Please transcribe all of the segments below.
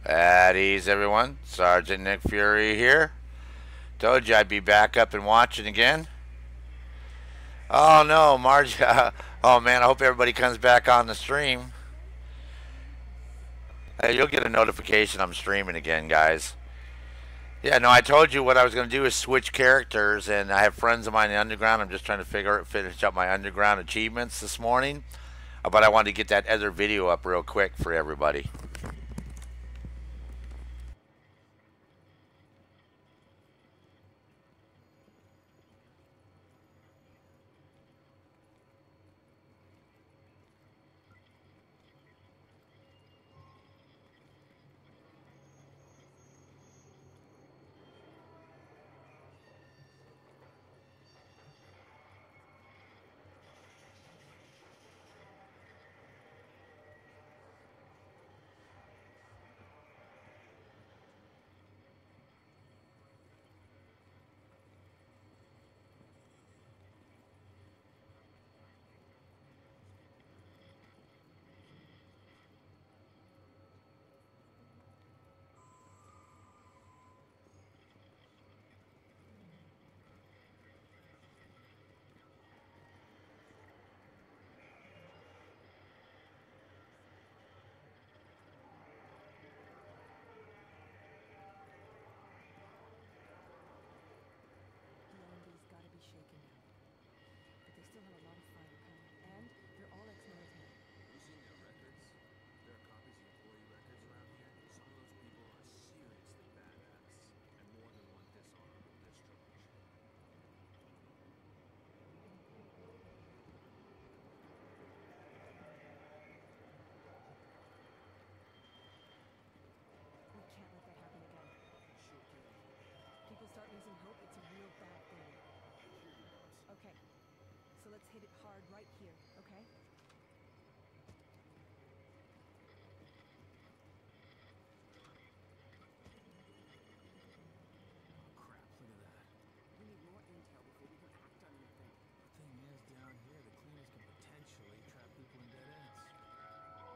At ease, everyone. Sergeant Nick Fury here. Told you I'd be back up and watching again. Oh no, Marge. Oh man, I hope everybody comes back on the stream. Hey, you'll get a notification I'm streaming again, guys. Yeah, no, I told you what I was going to do is switch characters, and I have friends of mine in the underground. I'm just trying to finish up my underground achievements this morning. But I wanted to get that other video up real quick for everybody.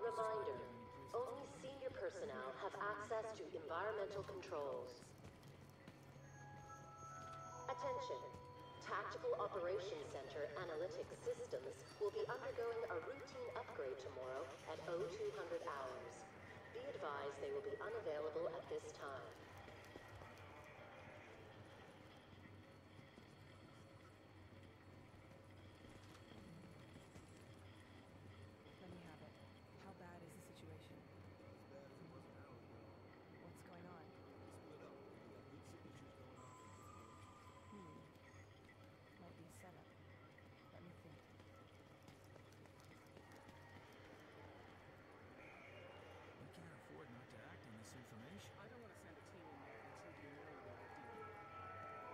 Reminder, only senior personnel have access to environmental controls. Attention, Tactical Operations Center Analytics Systems will be undergoing a routine upgrade tomorrow at 0200 hours. Be advised they will be unavailable at this time.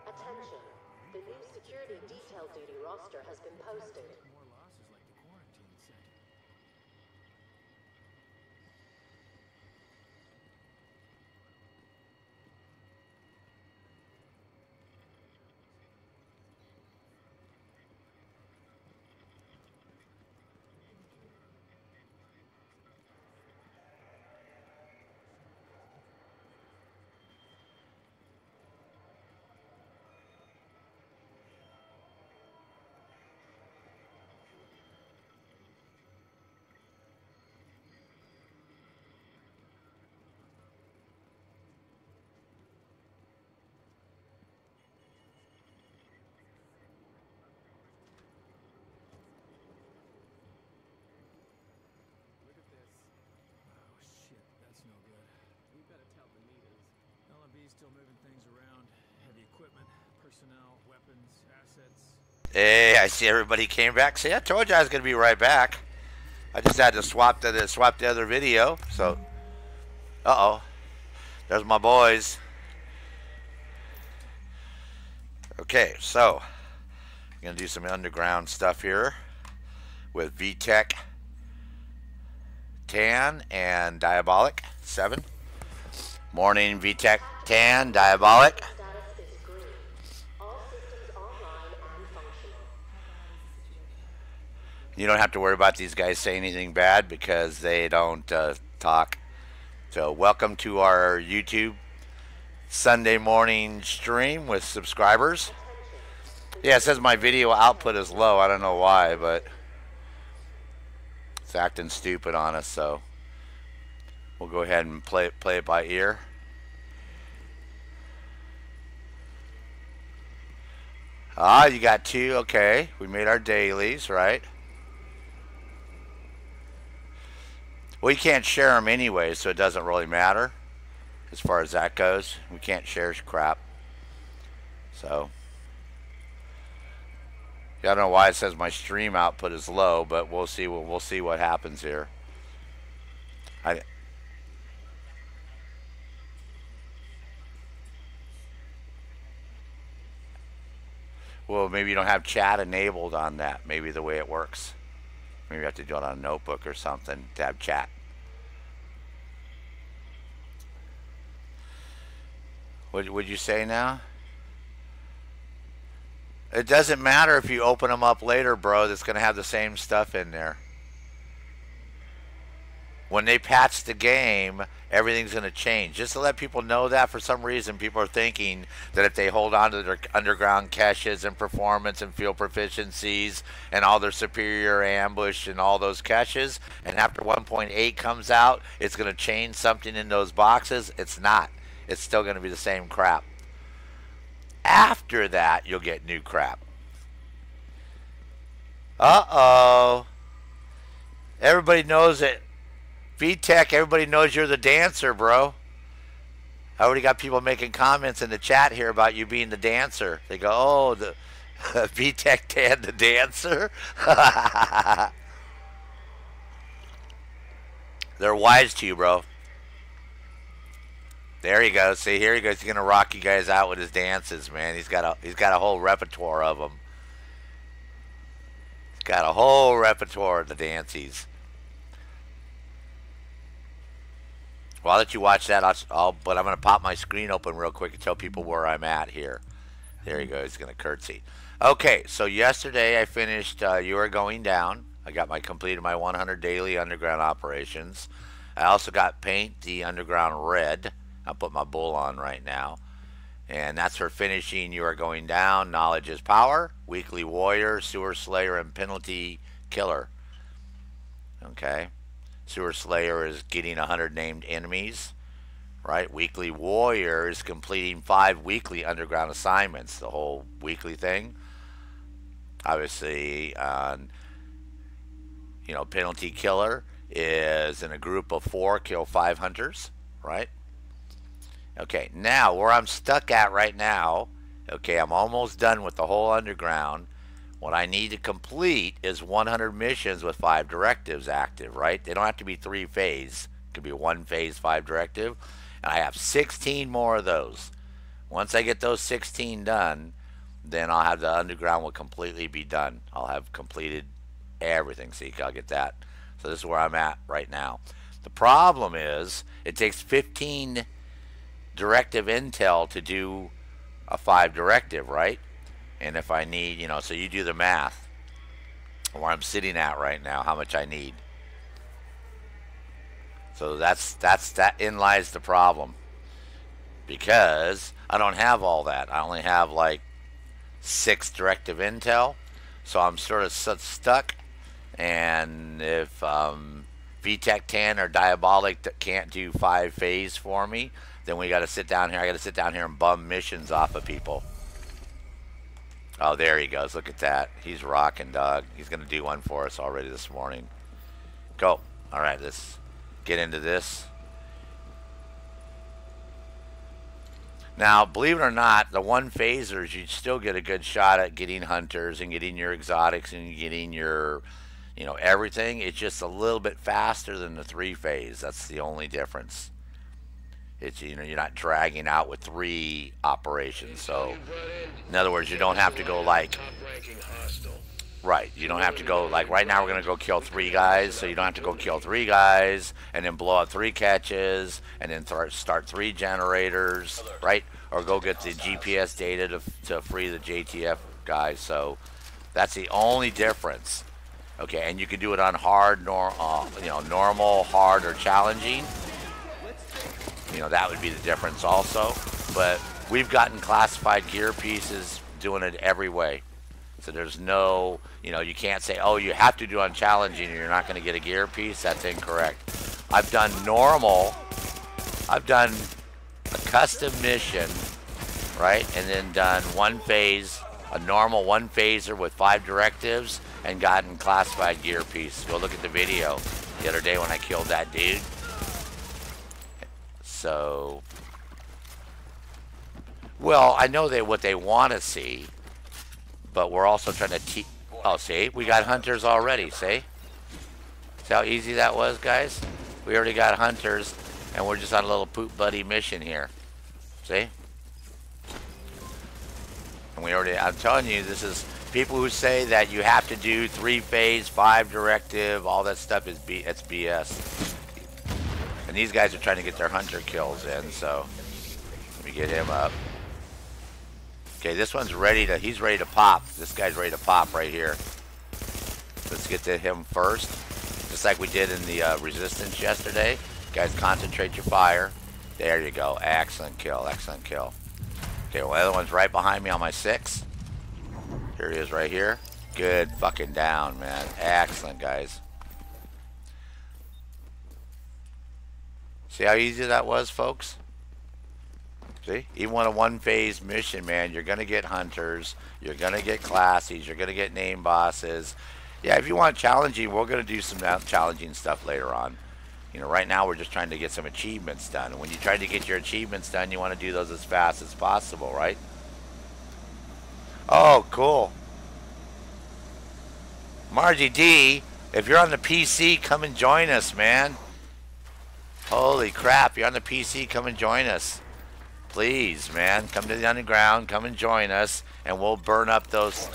Attention, the new security detail duty roster has been posted. Still moving things around. Heavy equipment, personnel, weapons, assets. Hey, I see everybody came back. See, I told you I was going to be right back. I just had to swap the other video. So, there's my boys. Okay, so I'm going to do some underground stuff here with VTech Tan and Diabolic 7. Morning, VTech Tan, Diabolic. You don't have to worry about these guys saying anything bad because they don't talk So welcome to our YouTube Sunday morning stream with subscribers. Yeah, it says my video output is low. I don't know why, but it's acting stupid on us. So we'll go ahead and play it by ear. Ah, you got two. Okay, we made our dailies, right? Well, you can't share them anyway, so it doesn't really matter as far as that goes. We can't share crap. So, yeah, I don't know why it says my stream output is low, but we'll see what happens here. Well, maybe you don't have chat enabled on that. Maybe the way it works. Maybe you have to do it on a notebook or something to have chat. What would you say now? It doesn't matter if you open them up later, bro. That's going to have the same stuff in there. When they patch the game, everything's going to change. Just to let people know that, for some reason, people are thinking that if they hold on to their underground caches and performance and field proficiencies and all their superior ambush and all those caches, and after 1.8 comes out, it's going to change something in those boxes. It's not. It's still going to be the same crap. After that, you'll get new crap. Uh-oh. Everybody knows it. VTech, everybody knows you're the dancer, bro. I already got people making comments in the chat here about you being the dancer. They go, oh, the VTech Dan the dancer. They're wise to you, bro. There you go. See, here he goes. He's gonna rock you guys out with his dances, man. He's got a whole repertoire of them. He's got a whole repertoire of the dances. Well, I'll let you watch that. But I'm going to pop my screen open real quick and tell people where I'm at here. There you go. He's going to curtsy. Okay, so yesterday I finished You Are Going Down. I completed my 100 daily underground operations. I also got Paint the Underground Red. I'll put my bull on right now. And that's for finishing You Are Going Down, Knowledge is Power, Weekly Warrior, Sewer Slayer, and Penalty Killer. Okay. Sewer Slayer is getting 100 named enemies, right? Weekly Warrior is completing 5 weekly underground assignments, the whole weekly thing. Obviously, Penalty Killer is in a group of 4, kill 5 hunters, right? Okay, now where I'm stuck at right now, okay, I'm almost done with the whole underground. What I need to complete is 100 missions with 5 directives active, right? They don't have to be 3 phase. It could be 1 phase, 5 directive. And I have 16 more of those. Once I get those 16 done, then I'll have the underground will completely be done. I'll have completed everything. See, I'll get that. So this is where I'm at right now. The problem is it takes 15 directive intel to do a 5 directive, right? And if I need, so you do the math where I'm sitting at right now, how much I need. So that in lies the problem, because I don't have all that. I only have like 6 directive intel, so I'm sort of stuck. And if VTech 10 or Diabolic that can't do 5 phase for me, then we got to sit down here. I got to sit down here and bum missions off of people. Oh, there he goes. Look at that. He's rocking, dog. He's going to do one for us already this morning. Go. All right, let's get into this. Now, believe it or not, the 1 phasers, you still get a good shot at getting hunters and getting your exotics and getting your, everything. It's just a little bit faster than the 3 phase. That's the only difference. It's, you're not dragging out with 3 operations. So, in other words, you don't have to go like, right, you don't have to go like, right now we're going to go kill 3 guys, so you don't have to go kill 3 guys and then blow out 3 catches and then start 3 generators, right? Or go get the GPS data to free the JTF guys. So, that's the only difference. Okay, and you can do it on hard, normal, hard, or challenging. you know, that would be the difference also. But we've gotten classified gear pieces doing it every way. So there's no, you know, you can't say, oh, you have to do on challenging or you're not going to get a gear piece. That's incorrect. I've done normal. I've done a custom mission, right? And then done one phase, a normal one phaser with 5 directives and gotten classified gear piece. Go look at the video the other day when I killed that dude. So, well, I know what they want to see, but we're also trying to teach. Oh, see, we got hunters already. See how easy that was, guys? We already got hunters, and we're just on a little poop buddy mission here. See? And we already, I'm telling you, this is people who say that you have to do 3 phase, 5 directive, all that stuff is it's BS. And these guys are trying to get their hunter kills in, so let me get him up. Okay, this one's ready to, he's ready to pop. This guy's ready to pop right here. Let's get to him first. Just like we did in the resistance yesterday. Guys, concentrate your fire. There you go. Excellent kill, excellent kill. Okay, well, the other one's right behind me on my 6. Here he is right here. Good fucking down, man. Excellent, guys. See how easy that was, folks? See? Even on a one-phase mission, man, you're going to get hunters. You're going to get classies. You're going to get name bosses. Yeah, if you want challenging, we're going to do some challenging stuff later on. You know, right now we're just trying to get some achievements done. And when you try to get your achievements done, you want to do those as fast as possible, right? Oh, cool. Margie D, if you're on the PC, come and join us, man. Holy crap, you're on the PC, come and join us. Please, man, come to the underground, come and join us, and we'll burn up those.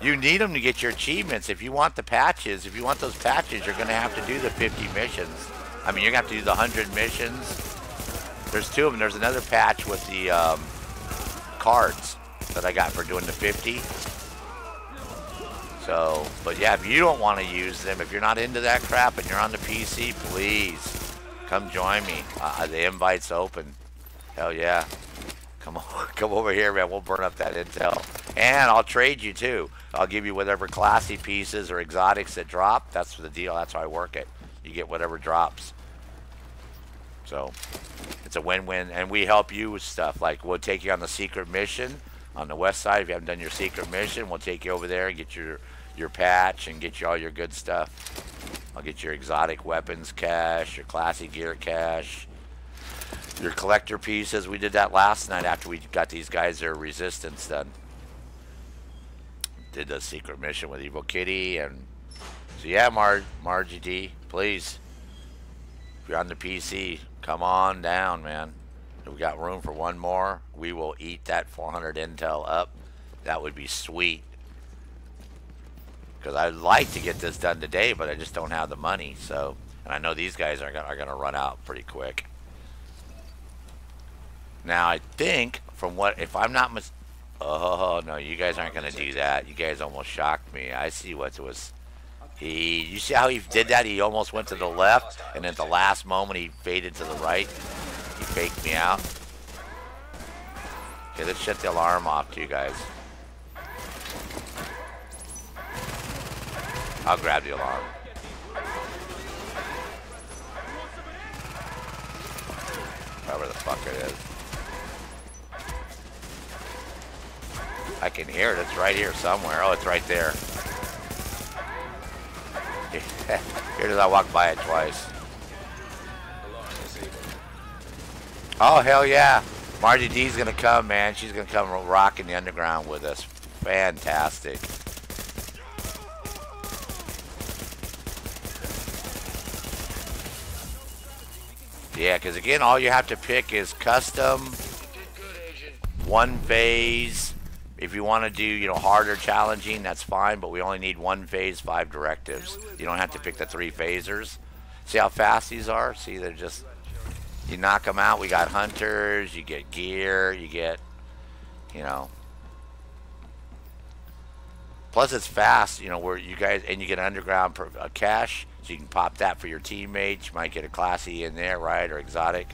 You need them to get your achievements. If you want the patches, if you want those patches, you're going to have to do the 50 missions. I mean, you're going to have to do the 100 missions. There's 2 of them. There's another patch with the cards that I got for doing the 50. So, but yeah, if you don't want to use them, if you're not into that crap and you're on the PC, please come join me. The invite's open. Hell yeah. Come on, come over here, man. We'll burn up that intel. And I'll trade you too. I'll give you whatever classy pieces or exotics that drop. That's the deal. That's how I work it. You get whatever drops. So it's a win-win. And we help you with stuff. Like we'll take you on the secret mission on the west side. If you haven't done your secret mission, we'll take you over there and get your patch and get you all your good stuff. I'll get your exotic weapons cache, your classy gear cache, your collector pieces. We did that last night after we got these guys their resistance done. Did the secret mission with Evil Kitty. And so yeah, Margie D, please, if you're on the PC, come on down, man. If we got room for one more, we will eat that 400 intel up. That would be sweet. Because I'd like to get this done today, but I just don't have the money. So, and I know these guys are gonna run out pretty quick. Now I think from what, if I'm not oh no, you guys aren't gonna do that. You guys almost shocked me. I see what it was. You see how he did that? He almost went to the left, and at the last moment he faded to the right. He faked me out. Okay, let's shut the alarm off to you guys. I'll grab the alarm. Whatever the fuck it is. I can hear it. It's right here somewhere. Oh, it's right there. Here it is. I walked by it twice. Oh, hell yeah. Margie D's going to come, man. She's going to come rocking the underground with us. Fantastic. Yeah, because again, all you have to pick is custom, one phase. If you want to do, you know, harder challenging, that's fine, but we only need one phase, 5 directives. You don't have to pick the 3 phasers. See how fast these are? See, they're just, you knock them out. We got hunters, you get gear, you get, you know. Plus, it's fast. Where you guys and you get underground cash, so you can pop that for your teammates. You might get a classy in there, right, or exotic.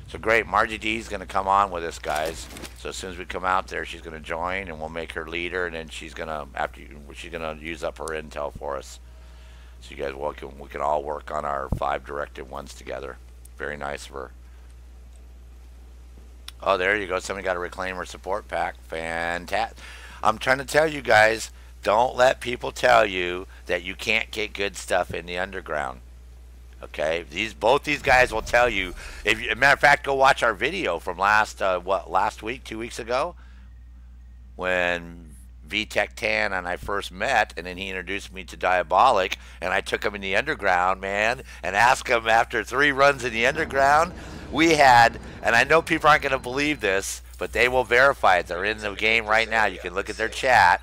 So great, Margie D is going to come on with us, guys. So as soon as we come out there, she's going to join, and we'll make her leader, and then she's going to she's going to use up her intel for us. So you guys, we can all work on our 5 directive ones together. Very nice of her. Oh, there you go. Somebody got a reclaimer support pack. Fantastic. I'm trying to tell you guys, don't let people tell you that you can't get good stuff in the underground. Okay, both these guys will tell you. As a matter of fact, go watch our video from last week, 2 weeks ago, when VTech Tan and I first met, and then he introduced me to Diabolic, and I took him in the underground, man, and asked him after 3 runs in the underground, we had, and I know people aren't going to believe this, but they will verify it. They're in the game right now. You can look at their chat.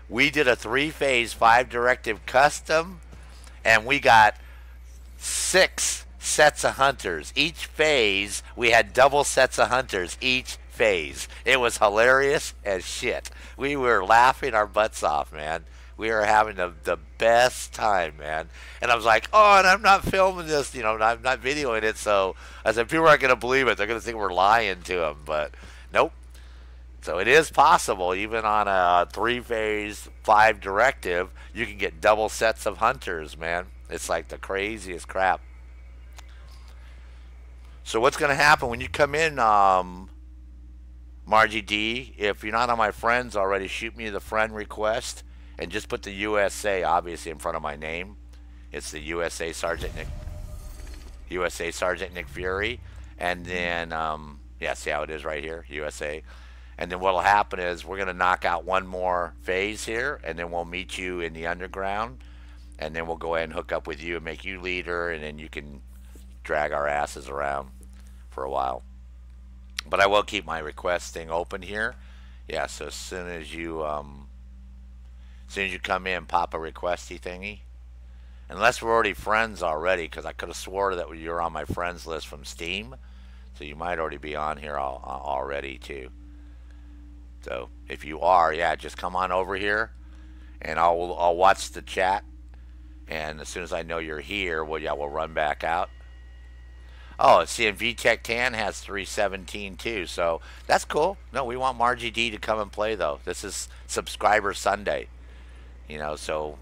We did a 3-phase 5 directive custom, and we got 6 sets of hunters. Each phase, we had double sets of hunters each phase. It was hilarious as shit. We were laughing our butts off, man. We were having the best time, man. And I was like, oh, and I'm not filming this, I'm not videoing it. So I said, people aren't going to believe it. They're going to think we're lying to them. But nope. So it is possible, even on a 3-phase 5 directive, you can get double sets of hunters, man. It's like the craziest crap. So what's going to happen when you come in, Margie D? If you're not on my friends already, shoot me the friend request and just put the USA, obviously, in front of my name. It's the USA Sergeant Nick Fury. And then, yeah, see how it is right here, USA. And then what'll happen is we're going to knock out one more phase here, and then we'll meet you in the underground. And then we'll go ahead and hook up with you and make you leader, and then you can drag our asses around for a while. But I will keep my request thing open here. Yeah, so as soon as you come in, pop a requesty thingy. Unless we're already friends already, because I could have swore that you're on my friends list from Steam. So you might already be on here already too. So if you are, yeah, just come on over here, and I'll watch the chat. And as soon as I know you're here, we'll run back out. Oh, see, and VTech Tan has 317 too, so that's cool. No, we want Margie D to come and play though. This is Subscriber Sunday, So,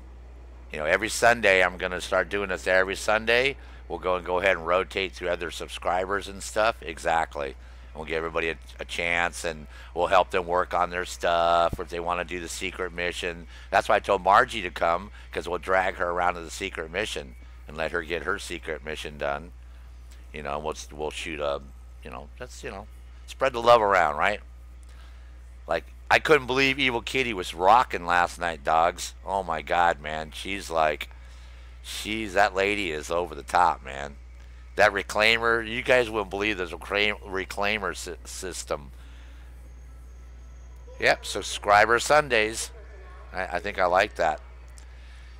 every Sunday I'm gonna start doing this. Every Sunday we'll go ahead and rotate through other subscribers and stuff. Exactly. We'll give everybody a chance, and we'll help them work on their stuff, or if they want to do the secret mission. That's why I told Margie to come, because we'll drag her around to the secret mission and let her get her secret mission done. We'll shoot a, spread the love around, right? Like, I couldn't believe Evil Kitty was rocking last night, dogs. Oh my God, man. That lady is over the top, man. That reclaimer, you guys wouldn't believe there's a reclaimer system. Yep, Subscriber Sundays. I think I like that.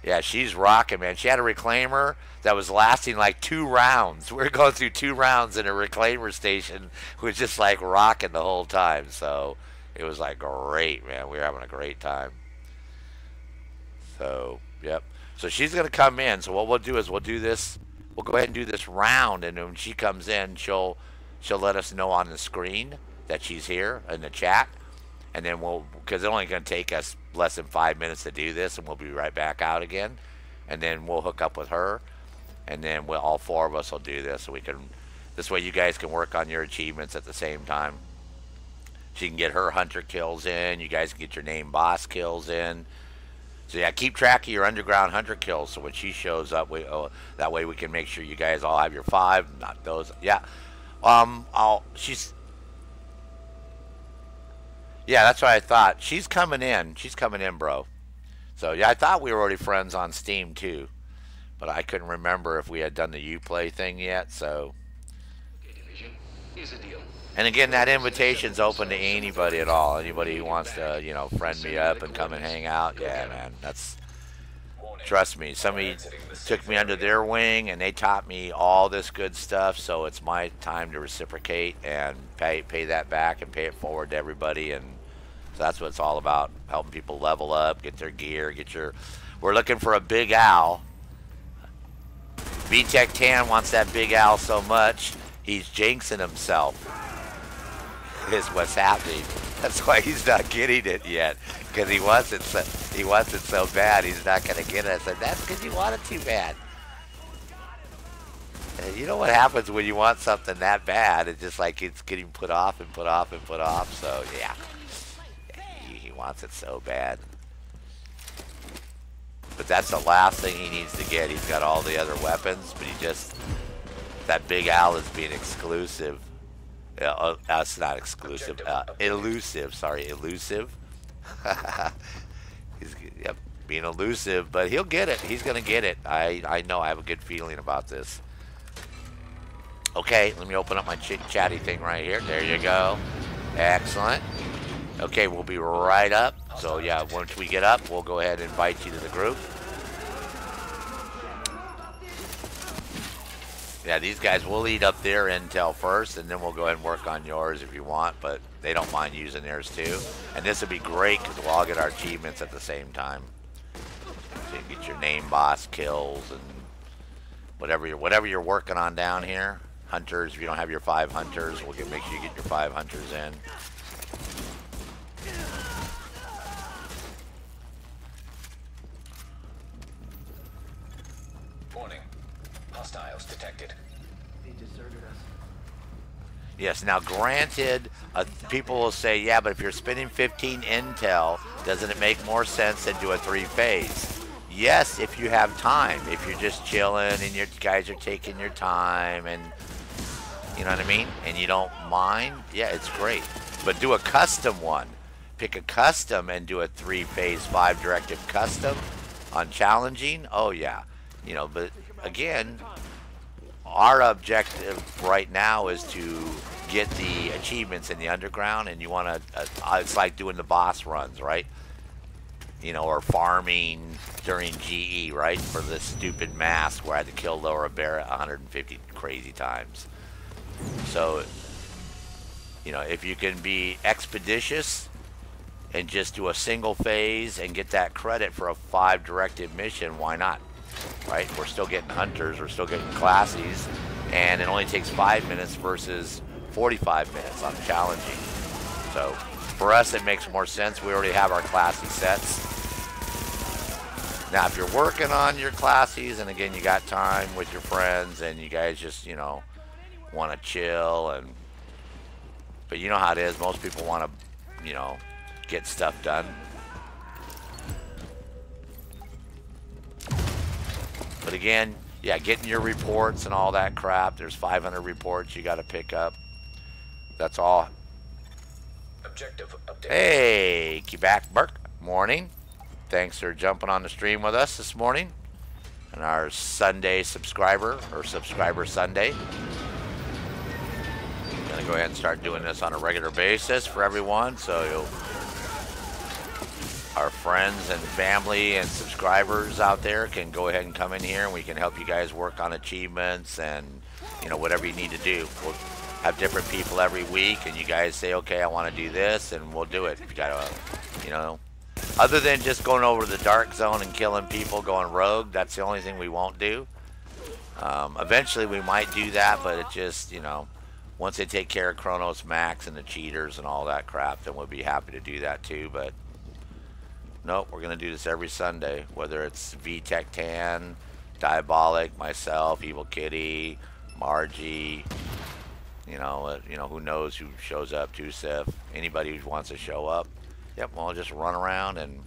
Yeah, she's rocking, man. She had a reclaimer that was lasting like 2 rounds. We were going through 2 rounds in a reclaimer station. We was just like rocking the whole time. So it was like great, man. We were having a great time. So, yep. So she's going to come in. So what we'll do is we'll do this. We'll go ahead and do this round, and when she comes in, she'll let us know on the screen that she's here in the chat, and then because it's only going to take us less than 5 minutes to do this, and we'll be right back out again, and then we'll hook up with her, and then all 4 of us will do this, so this way you guys can work on your achievements at the same time. She can get her hunter kills in, you guys can get your name boss kills in. So yeah, keep track of your underground hunter kills. So when she shows up, that way we can make sure you guys all have your 5, not those. Yeah, yeah, that's what I thought. She's coming in. She's coming in, bro. So yeah, I thought we were already friends on Steam too, but I couldn't remember if we had done the Uplay thing yet. So. And again, that invitation's open to anybody at all. Anybody who wants to, friend me up and come and hang out. Yeah, man. Trust me. Somebody took me under their wing, and they taught me all this good stuff. So it's my time to reciprocate and pay that back and pay it forward to everybody. And So that's what it's all about, helping people level up, get their gear, get your... We're looking for a Big Al. VTech Tan wants that Big Al so much, he's jinxing himself. Is what's happening. That's why he's not getting it yet, because he wants it so bad. He's not going to get it. I said, that's because you want it too bad. And you know what happens when you want something that bad? It's just like it's getting put off and put off and put off. So yeah, he wants it so bad. But that's the last thing he needs to get. He's got all the other weapons, but that Big Al is being exclusive. That's not exclusive. Elusive. Sorry, elusive. He's being elusive, but he'll get it. He's gonna get it. I know. I have a good feeling about this. Okay, let me open up my chatty thing right here. There you go. Excellent. Okay, we'll be right up. So yeah, once we get up, we'll go ahead and invite you to the group. Yeah, these guys will eat up their intel first, and then we'll go ahead and work on yours if you want, but they don't mind using theirs too. And this would be great because we'll all get our achievements at the same time. So you can get your name boss kills and whatever you're working on down here. Hunters, if you don't have your 5 hunters, we'll make sure you get your 5 hunters in. Warning. Hostiles detected. They deserted us. Yes, now granted, people will say, yeah, but if you're spending 15 intel, doesn't it make more sense than do a 3-phase? Yes, if you have time. If you're just chilling and your guys are taking your time and, you know what I mean? And you don't mind, yeah, it's great. But do a custom one. Pick a custom and do a 3-phase 5 directive custom on challenging. Oh, yeah. You know, but again, our objective right now is to get the achievements in the underground, and you want to, it's like doing the boss runs, right? You know, or farming during GE, right? For this stupid mask where I had to kill Laura Barrett 150 crazy times. So, you know, if you can be expeditious and just do a single phase and get that credit for a 5 directive mission, why not? Right? We're still getting hunters, we're still getting classies, and it only takes 5 minutes versus 45 minutes on challenging. So for us, it makes more sense. We already have our classy sets. Now, if you're working on your classies, and again, you got time with your friends, and you guys just, you know, want to chill, but you know how it is. Most people want to, you know, get stuff done. But again, yeah, getting your reports and all that crap. There's 500 reports you got to pick up. That's all. Objective update. Hey, Quebec Burke. Morning. Thanks for jumping on the stream with us this morning. And our Sunday subscriber, or Subscriber Sunday. I'm going to go ahead and start doing this on a regular basis for everyone. So our friends and family and subscribers out there can go ahead and come in here, and we can help you guys work on achievements and, you know, whatever you need to do. We'll have different people every week, and you guys say, okay, I want to do this, and we'll do it. If you got to, you know, other than just going over to the dark zone and killing people, going rogue, that's the only thing we won't do. Eventually we might do that, but it just, you know, once they take care of Kronos Max and the cheaters and all that crap, then we'll be happy to do that too. But nope, we're going to do this every Sunday, whether it's VTech Tan, Diabolic, myself, Evil Kitty, Margie, you know, who knows who shows up, Tusif, anybody who wants to show up. Yep, we'll just run around and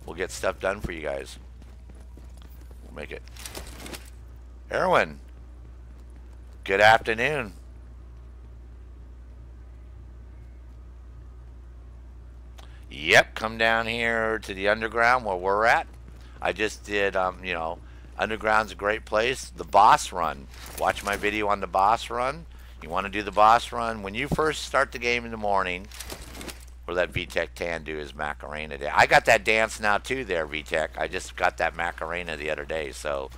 we'll get stuff done for you guys. We'll make it. Erwin, good afternoon. Yep, come down here to the underground where we're at. I just did, you know, underground's a great place. The boss run. Watch my video on the boss run. You want to do the boss run when you first start the game in the morning. Or that VTech Tan do his Macarena day. I got that dance now too there, VTech. I just got that Macarena the other day, so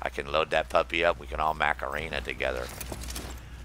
I can load that puppy up. We can all Macarena together.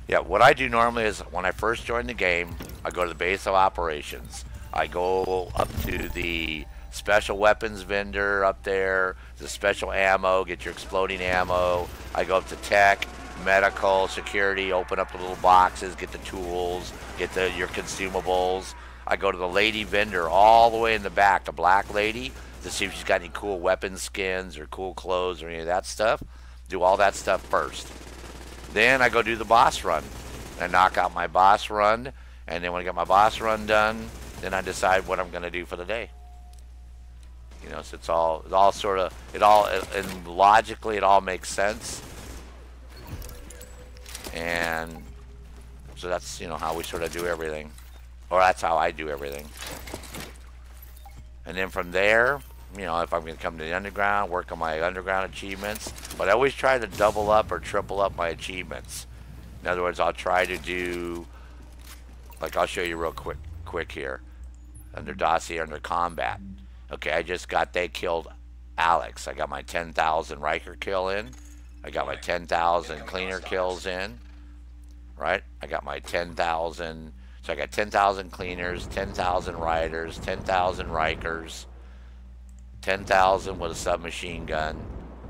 Yeah, what I do normally is when I first join the game, I go to the base of operations. I go up to the special weapons vendor up there, the special ammo, get your exploding ammo. I go up to tech, medical, security, open up the little boxes, get the tools, get your consumables. I go to the lady vendor all the way in the back, the black lady, to see if she's got any cool weapon skins or cool clothes or any of that stuff. Do all that stuff first. Then I go do the boss run. I knock out my boss run, and then when I get my boss run done, then I decide what I'm going to do for the day. You know, so it all sort of, and logically it all makes sense. And so that's, you know, how we sort of do everything. Or that's how I do everything. And then from there, you know, if I'm going to come to the underground, work on my underground achievements. But I always try to double up or triple up my achievements. In other words, I'll try to do, like I'll show you real quick here. Under dossier, under combat. Okay, I just got, they killed Alex. I got my 10,000 Riker kill in. I got my 10,000 cleaner kills in. Right? I got my 10,000. So I got 10,000 cleaners, 10,000 riders, 10,000 Rikers, 10,000 with a submachine gun,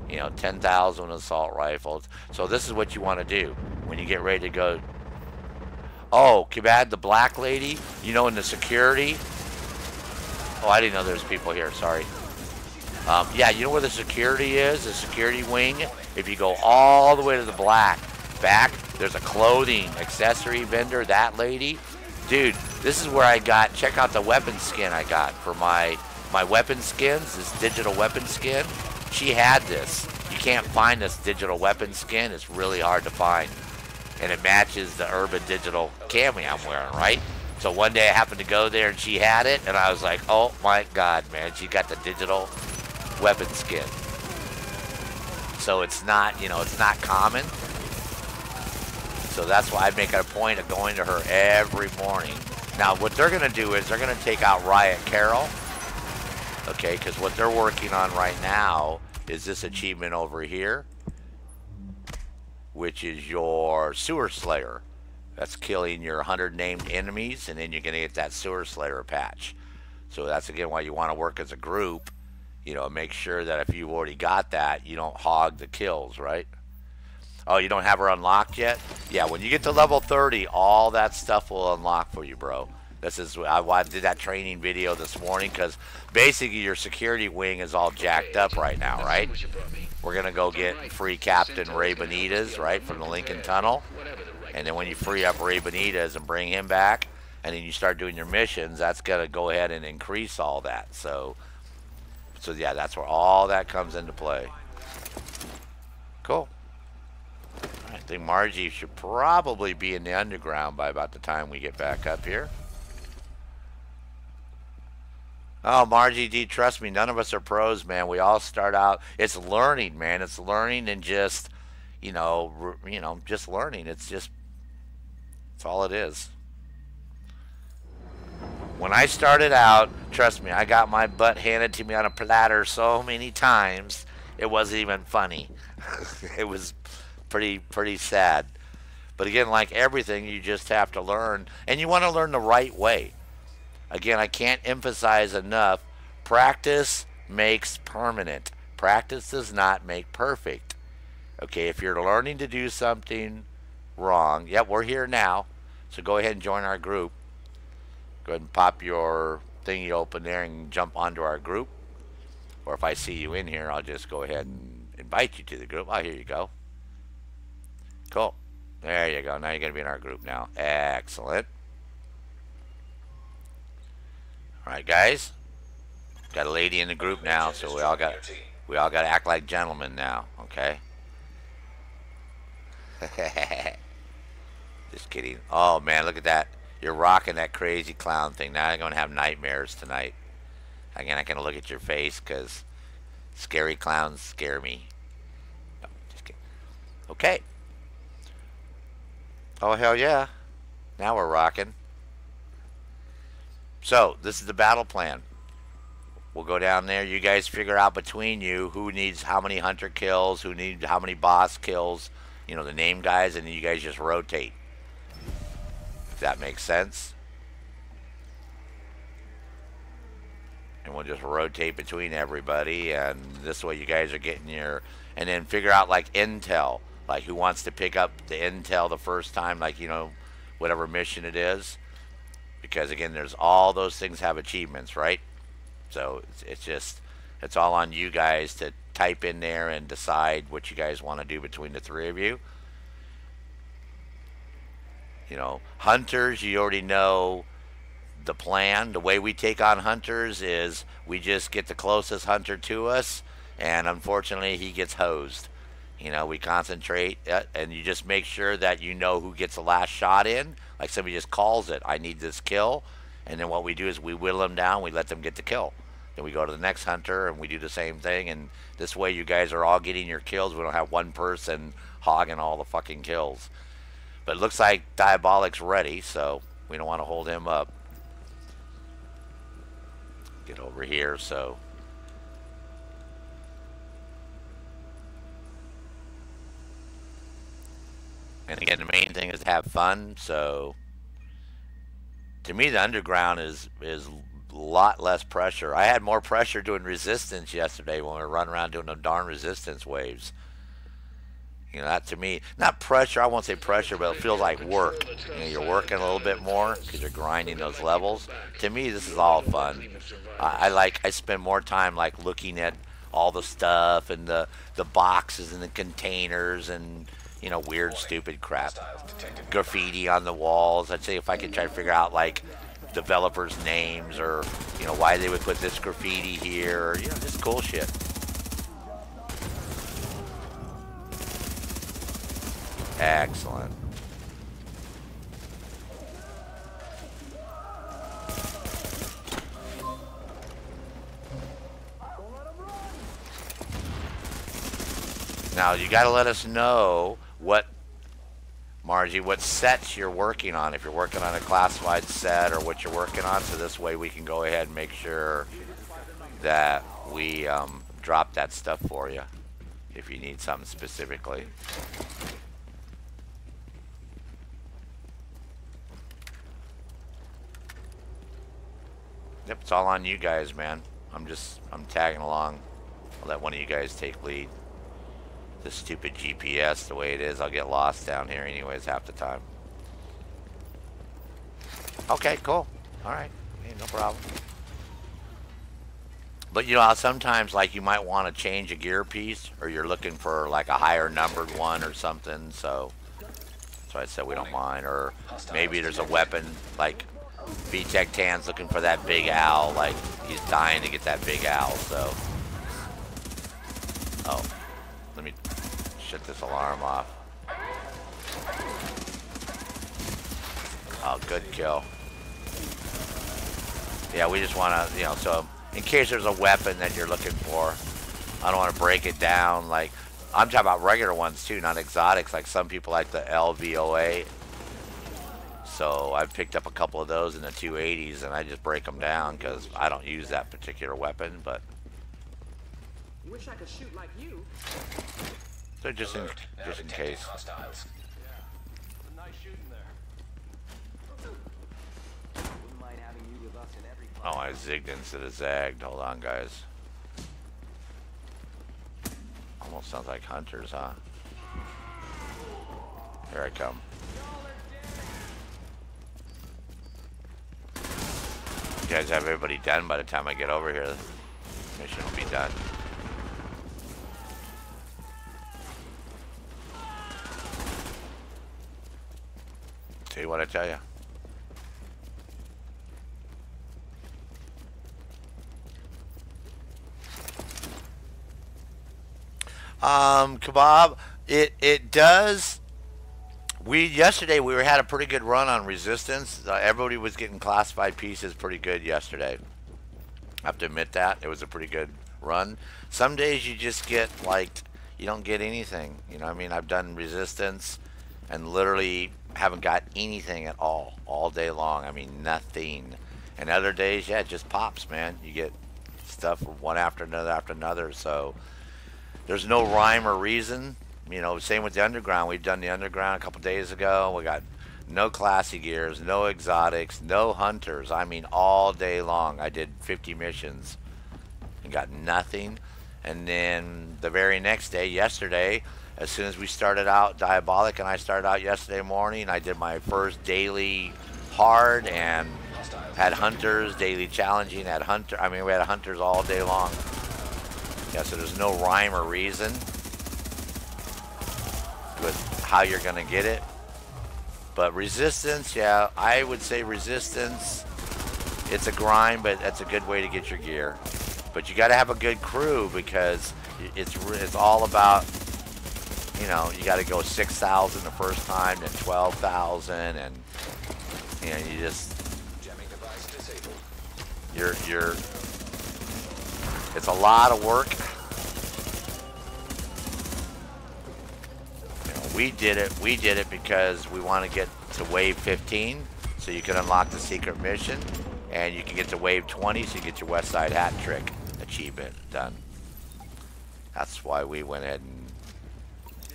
you know, 10,000 assault rifles. So this is what you want to do when you get ready to go. Oh, Kibad, the black lady, you know, in the security. Oh, I didn't know there was people here. Sorry. Yeah, you know where the security is? The security wing. If you go all the way to the back, there's a clothing accessory vendor. That lady. Dude, this is where I got, check out the weapon skin I got for my weapon skins, this digital weapon skin. She had this. You can't find this digital weapon skin. It's really hard to find. And it matches the Urban Digital cami I'm wearing, right? So one day I happened to go there and she had it, and I was like, oh my God, man, she got the digital weapon skin. So it's not, you know, it's not common. So that's why I make it a point of going to her every morning. Now, what they're going to do is they're going to take out Riot Carol. Okay, because what they're working on right now is this achievement over here, which is your Sewer Slayer. That's killing your 100 named enemies, and then you're going to get that Sewer Slayer patch. So that's, again, why you want to work as a group. You know, make sure that if you've already got that, you don't hog the kills, right? Oh, you don't have her unlocked yet? Yeah, when you get to level 30, all that stuff will unlock for you, bro. This is, I did that training video this morning because basically your security wing is all jacked up right now, right? We're going to go get free Captain Ray Benitez, right, from the Lincoln Tunnel. And then when you free up Ray Benitez and bring him back, and then you start doing your missions, that's going to go ahead and increase all that. So yeah, that's where all that comes into play. Cool. I think Margie should probably be in the underground by about the time we get back up here. Oh, Margie D, trust me, none of us are pros, man. We all start out. It's learning, man. It's learning and just, just learning. That's all it is. When I started out, trust me, I got my butt handed to me on a platter so many times, it wasn't even funny. It was pretty sad. But again, like everything, you just have to learn, and you want to learn the right way. Again, I can't emphasize enough, practice makes permanent. Practice does not make perfect. Okay, if you're learning to do something wrong, yep, we're here now, so go ahead and join our group. Go ahead and pop your thingy open there and jump onto our group. Or if I see you in here, I'll just go ahead and invite you to the group. Oh, here you go. Cool. There you go. Now you're going to be in our group now. Excellent. All right, guys. Got a lady in the group now, so we all got to act like gentlemen now, okay? Just kidding. Oh man, look at that. You're rocking that crazy clown thing. Now I'm going to have nightmares tonight. Again, I can look at your face because scary clowns scare me. No, just kidding. Okay. Oh, hell yeah. Now we're rocking. So, this is the battle plan. We'll go down there. You guys figure out between you who needs how many hunter kills, who needs how many boss kills, the name guys, and then you guys just rotate. If that makes sense. and we'll just rotate between everybody, and this way you guys are getting your, and then figure out like intel, like who wants to pick up the intel the first time, like whatever mission it is, because again, there's all those things have achievements, right? So it's just it's all on you guys to type in there and decide what you guys want to do between the three of you. Hunters, you already know the plan. The way we take on hunters is we just get the closest hunter to us, and unfortunately, he gets hosed. We concentrate, and you just make sure that you know who gets the last shot in. Like somebody just calls it, I need this kill, and then what we do is we whittle them down, we let them get the kill. Then we go to the next hunter, and we do the same thing, and this way you guys are all getting your kills. We don't have one person hogging all the fucking kills. But it looks like Diabolic's ready, so we don't want to hold him up. Get over here, so. And again, the main thing is to have fun, so. To me, the underground is a lot less pressure. I had more pressure doing resistance yesterday when we were running around doing them darn resistance waves. That to me, not pressure, I won't say pressure, but it feels like work. You're working a little bit more because you're grinding those levels. To me, this is all fun. I spend more time like looking at all the stuff and the boxes and the containers and, weird, stupid crap. Graffiti on the walls. I'd say if I could try to figure out like developers' names or, why they would put this graffiti here or, just cool shit. Excellent. Now you got to let us know what sets you're working on. If you're working on a classified set or what you're working on, so this way we can go ahead and make sure that we drop that stuff for you if you need something specifically. Yep, it's all on you guys, man. I'm tagging along. I'll let one of you guys take lead. This stupid GPS, the way it is, I'll get lost down here anyways half the time. Okay, cool. Alright, no problem. But sometimes like you might want to change a gear piece, or you're looking for like a higher numbered one or something, so I said we don't mind. Or maybe there's a weapon, like VTech Tan's looking for that big owl, like he's dying to get that big owl, so. Oh, let me shut this alarm off. Oh, good kill. Yeah, we just want to, so in case there's a weapon that you're looking for, I don't want to break it down. Like, I'm talking about regular ones too, not exotics. Like some people like the LVOA. So I've picked up a couple of those in the 280s, and I just break them down because I don't use that particular weapon. But wish I could shoot like you. So just in case. Hostiles. Yeah. Nice shooting there. Wouldn't mind having you with us in every fight. Oh, I zigged instead of zagged. Hold on, guys. Almost sounds like hunters, huh? Here I come. You guys have everybody done by the time I get over here. The mission will be done. See what I tell you. Kebab, it does. Yesterday we had a pretty good run on resistance. Everybody was getting classified pieces pretty good yesterday. I have to admit that it was a pretty good run. Some days you just get like you don't get anything. You know what I mean? I've done resistance and literally haven't got anything at all day long. I mean nothing. And other days, yeah, it just pops, man. You get stuff one after another. So there's no rhyme or reason. You know, same with the underground. We've done the underground a couple days ago. We got No classy gears, no exotics, no hunters. I mean, all day long. I did 50 missions and got nothing. And then the very next day, yesterday, as soon as we started out, Diabolic and I started out yesterday morning, I did my first daily hard and had hunters, daily challenging, had hunter. I mean, we had hunters all day long. Yeah, so there's no rhyme or reason with how you're going to get it. But resistance, yeah, I would say resistance, it's a grind, but that's a good way to get your gear. But you got to have a good crew because it's all about, you know, you got to go 6,000 the first time, then 12,000, and you know, you just you're it's a lot of work. We did it because we want to get to wave 15 so you can unlock the secret mission, and you can get to wave 20 so you get your West Side Hat Trick achievement done. That's why we went ahead and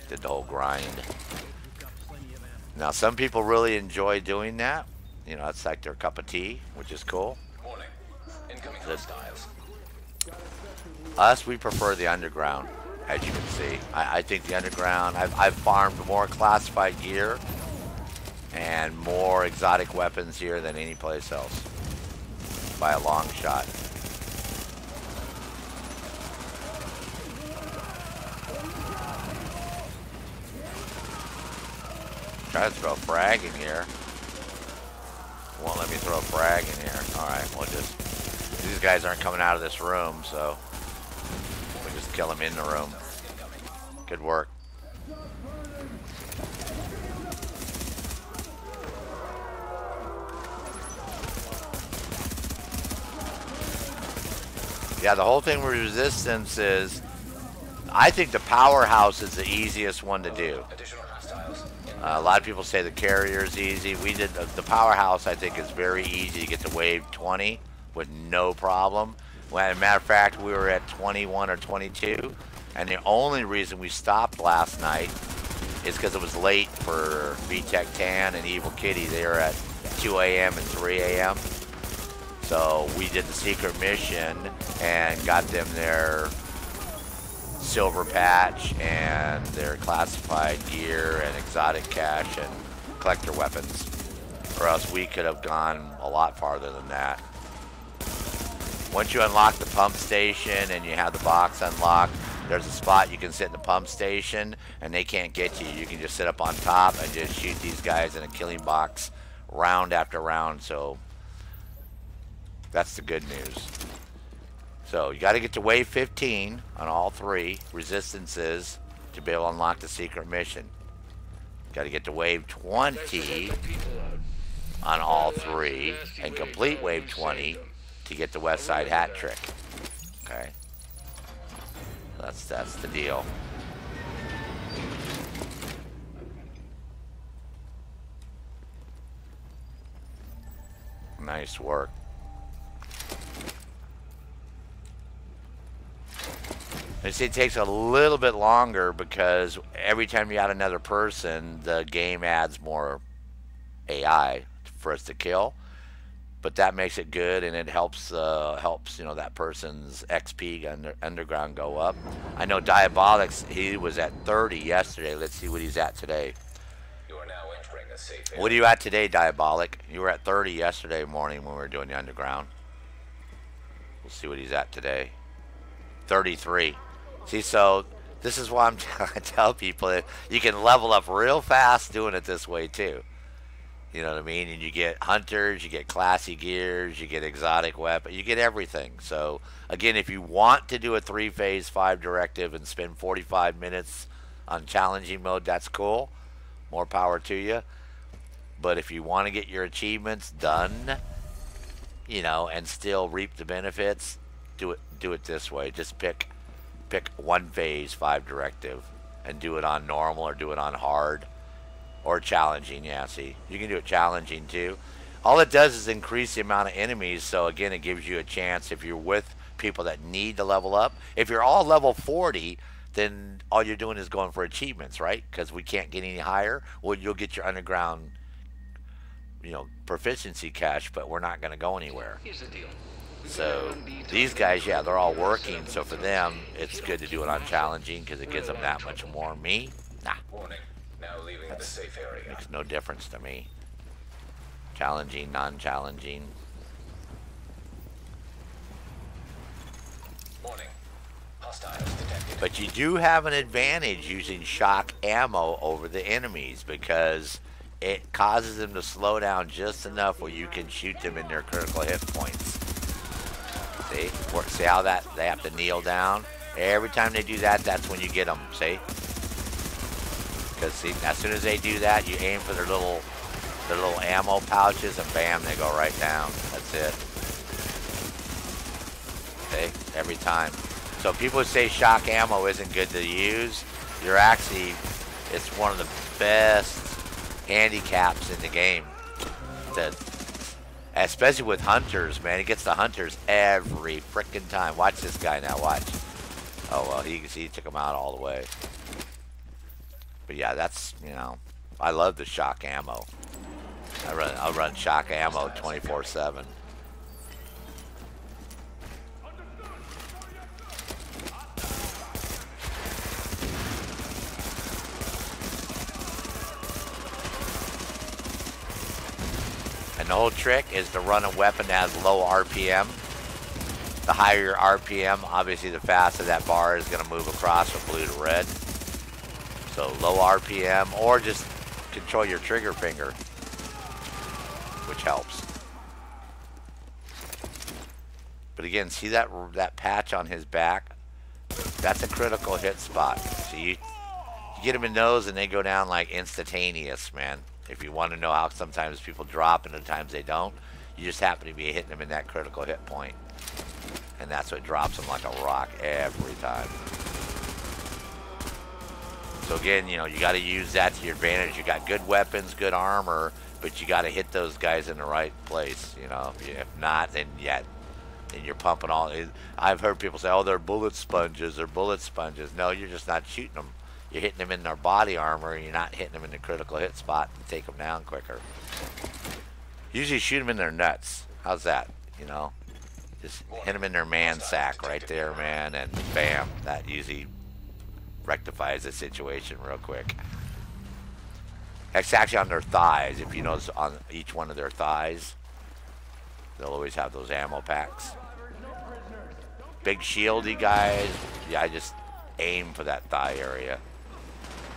did the whole grind. Now some people really enjoy doing that. You know, it's like their cup of tea, which is cool. Warning. Incoming hostiles. Us, we prefer the underground. As you can see, I think the underground, I've farmed more classified gear and more exotic weapons here than any place else by a long shot. Try to throw a frag in here. Won't let me throw a frag in here. Alright, we'll just, these guys aren't coming out of this room, so we'll just kill them in the room. Good work. Yeah, the whole thing with resistance is, I think the powerhouse is the easiest one to do. A lot of people say the carrier is easy. We did the powerhouse. I think is very easy to get to wave 20 with no problem. Well, as a matter of fact, we were at 21 or 22. And the only reason we stopped last night is because it was late for VTech Tan and Evil Kitty. They were at 2 a.m. and 3 a.m. So we did the secret mission and got them their silver patch and their classified gear and exotic cash and collector weapons. Or else we could have gone a lot farther than that. Once you unlock the pump station and you have the box unlocked, there's a spot you can sit in the pump station and they can't get you. You can just sit up on top and just shoot these guys in a killing box round after round. So that's the good news. So you got to get to wave 15 on all three resistances to be able to unlock the secret mission. Got to get to wave 20 on all three and complete wave 20 to get the West Side Hat Trick. Okay. That's the deal. Nice work. They say it takes a little bit longer because every time you add another person, the game adds more AI for us to kill. But that makes it good, and it helps you know, that person's XP underground go up. I know Diabolics, he was at 30 yesterday. Let's see what he's at today. You are now entering a safe area. What are you at today, Diabolic? You were at 30 yesterday morning when we were doing the underground. We'll see what he's at today. 33. See, so this is why I tell people that you can level up real fast doing it this way too. You know what I mean? And you get hunters, you get classy gears, you get exotic weapons, you get everything. So, again, if you want to do a 3-phase 5 directive and spend 45 minutes on challenging mode, that's cool. More power to you. But if you want to get your achievements done, you know, and still reap the benefits, do it this way. Just pick 1-phase 5 directive and do it on normal or do it on hard. Or challenging, yeah, see. You can do it challenging, too. All it does is increase the amount of enemies, so, again, it gives you a chance if you're with people that need to level up. If you're all level 40, then all you're doing is going for achievements, right? Because we can't get any higher. Well, you'll get your underground proficiency cache, but we're not going to go anywhere. Here's the deal. So these guys, yeah, they're all working. So for them, it's good to do it on challenging because it gives them that much more. Me, nah, Warning. Now leaving the safe area. makes no difference to me. Challenging, non-challenging. Warning. Hostiles detected. But you do have an advantage using shock ammo over the enemies because it causes them to slow down just enough where you can shoot them in their critical hit points. See? See how that they have to kneel down? Every time they do that, that's when you get them. See? Because see, as soon as they do that, you aim for their little ammo pouches, and bam, they go right down. That's it. See? Every time. So people who say shock ammo isn't good to use, you're actually, it's one of the best handicaps in the game. Especially with hunters, man. He gets the hunters every freaking time. Watch this guy now, watch. Oh, well, he took him out all the way. But yeah, that's, I love the shock ammo. I'll run shock ammo 24/7. And the whole trick is to run a weapon that has low RPM. The higher your RPM, obviously the faster that bar is going to move across from blue to red. So low RPM, or just control your trigger finger, which helps. But again, see that patch on his back? That's a critical hit spot. So you get them in those and they go down like instantaneous, man. If you want to know how sometimes people drop and other times they don't, you just happen to be hitting them in that critical hit point. And that's what drops them like a rock every time. So again, you got to use that to your advantage. You got good weapons, good armor, but you got to hit those guys in the right place. If not, then you're pumping all. I've heard people say, "Oh, they're bullet sponges. They're bullet sponges." No, you're just not shooting them. You're hitting them in their body armor, and you're not hitting them in the critical hit spot and take them down quicker. Usually shoot them in their nuts. How's that? Just hit them in their man sack right there, man, and bam, that usually rectifies the situation real quick. It's actually on their thighs. If you notice, on each one of their thighs, they'll always have those ammo packs. Big shieldy guys, yeah, I just aim for that thigh area.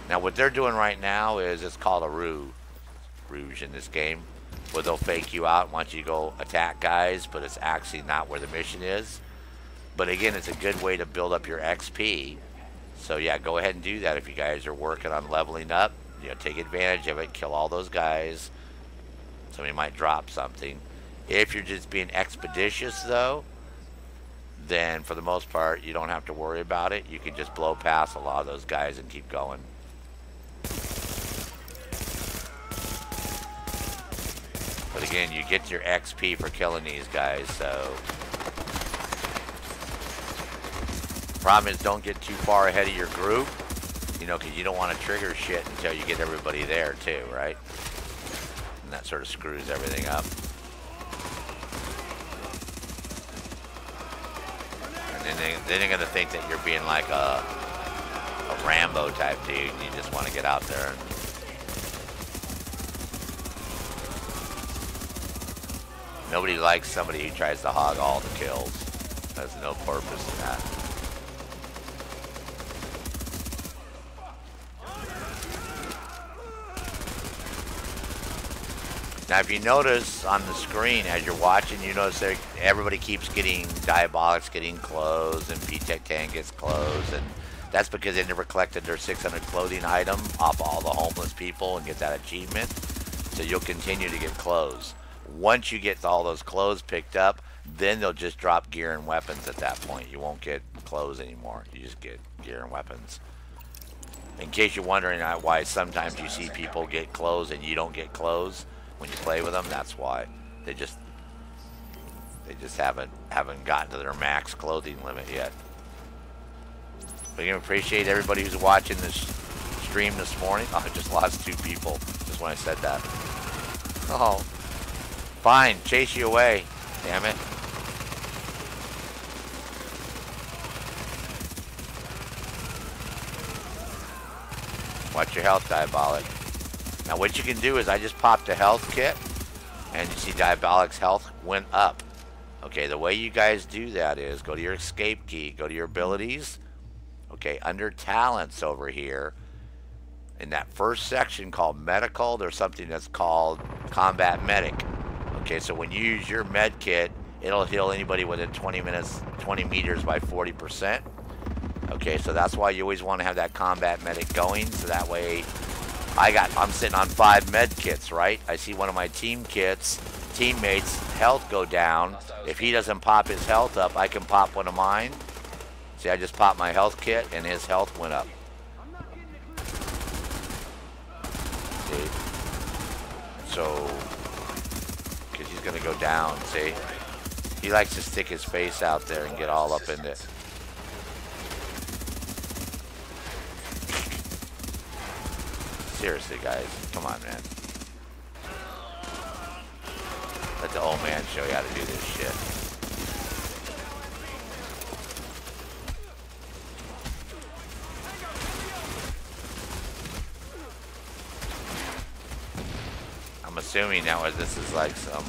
Now what they're doing right now is, it's called a rouge in this game, where they'll fake you out and want you to go attack guys, but it's actually not where the mission is. But again, it's a good way to build up your XP. So yeah, go ahead and do that if you guys are working on leveling up. Take advantage of it, kill all those guys. Somebody might drop something. If you're just being expeditious though, then for the most part, you don't have to worry about it. You can just blow past a lot of those guys and keep going. But again, you get your XP for killing these guys, so. Problem is, don't get too far ahead of your group, because you don't want to trigger shit until you get everybody there too, right? And that sort of screws everything up. And then they're going to think that you're being like a Rambo type dude, and you just want to get out there and nobody likes somebody who tries to hog all the kills. There's no purpose in that. Now, if you notice on the screen as you're watching, you notice that everybody keeps getting Diabolics getting clothes, and P-Tech-10 gets clothes, and that's because they never collected their 600 clothing item off all the homeless people and get that achievement. So you'll continue to get clothes. Once you get all those clothes picked up, then they'll just drop gear and weapons at that point. You won't get clothes anymore. You just get gear and weapons. In case you're wondering why sometimes you see people get clothes and you don't get clothes when you play with them, that's why. They just haven't gotten to their max clothing limit yet. But again, appreciate everybody who's watching this stream this morning. Oh, I just lost 2 people just when I said that. Oh. Fine, chase you away. Damn it. Watch your health, Diabolic. Now what you can do is I just popped a health kit, and you see Diabolic's health went up. Okay, the way you guys do that is go to your escape key, go to your abilities. Okay, under talents over here, in that first section called medical, there's something that's called combat medic. Okay, so when you use your med kit, it'll heal anybody within 20 meters by 40%. Okay, so that's why you always want to have that combat medic going, so that way I'm sitting on 5 med kits, right? I see one of my teammates' health go down. If he doesn't pop his health up, I can pop one of mine. See, I just popped my health kit and his health went up. See? So, because he's going to go down, see? He likes to stick his face out there and get all up in it. Seriously, guys. Come on, man. Let the old man show you how to do this shit. I'm assuming now this is like some...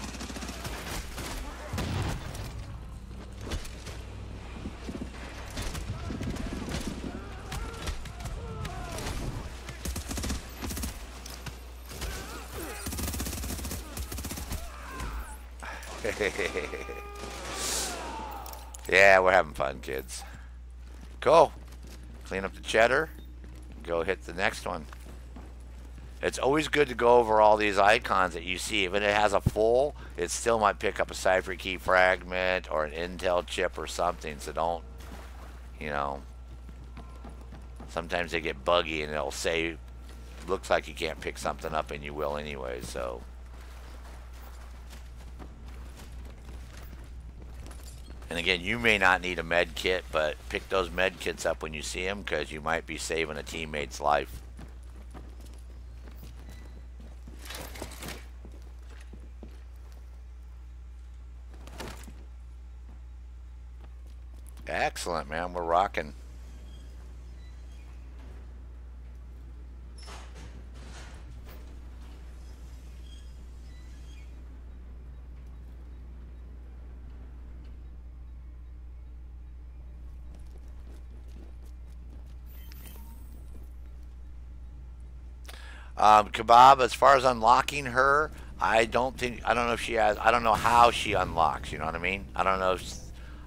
Yeah, we're having fun, kids. Cool. Clean up the cheddar. Go hit the next one. It's always good to go over all these icons that you see. If it has a full, it still might pick up a cipher key fragment or an intel chip or something. So don't, you know. Sometimes they get buggy and it'll say, looks like you can't pick something up and you will anyway, so. And again, you may not need a med kit, but pick those med kits up when you see them because you might be saving a teammate's life. Excellent, man. We're rocking. Kebab, as far as unlocking her, I don't know if she has, I don't know how she unlocks, you know what I mean? I don't know if,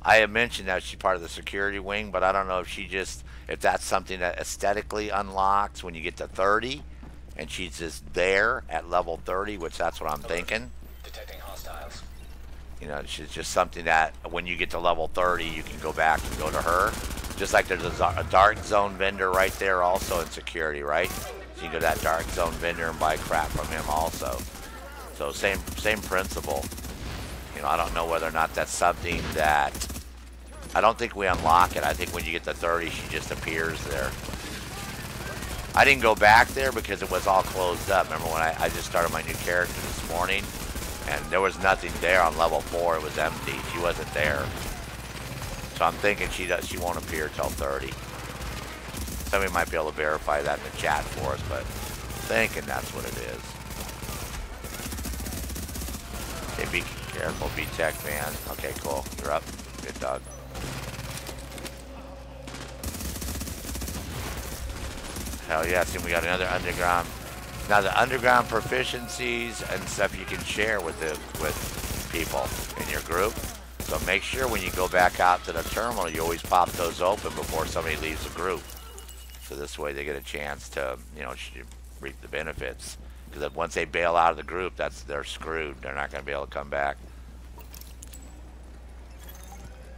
I have mentioned that she's part of the security wing, but I don't know if if that's something that aesthetically unlocks when you get to 30, and she's just there at level 30, which that's what I'm thinking. Detecting hostiles. You know, she's just something that when you get to level 30, you can go back and go to her. Just like there's a dark zone vendor right there also in security, right? So you can go to that dark zone vendor and buy crap from him also. So same principle. You know, I don't know whether or not that's something that, I don't think we unlock it. I think when you get to 30, she just appears there. I didn't go back there because it was all closed up. Remember when I just started my new character this morning, and there was nothing there on level 4. It was empty. She wasn't there. So I'm thinking she won't appear till 30. Somebody might be able to verify that in the chat for us, but thinking that's what it is. Okay, be careful, be tech, man. Okay, cool. You're up. Good dog. Hell yeah, see, we got another underground. Now the underground proficiencies and stuff you can share with people in your group. So make sure when you go back out to the terminal, you always pop those open before somebody leaves the group. So this way they get a chance to, you know, reap the benefits. Because once they bail out of the group, they're screwed. They're not going to be able to come back.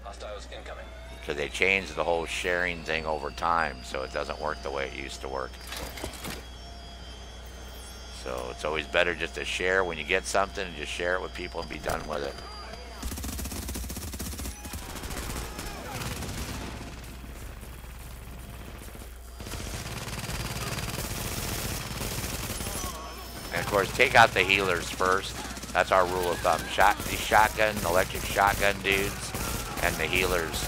Hostiles incoming. Because they changed the whole sharing thing over time, so it doesn't work the way it used to work. So it's always better just to share when you get something and just share it with people and be done with it. And of course, take out the healers first. That's our rule of thumb. These shotgun, electric shotgun dudes, and the healers.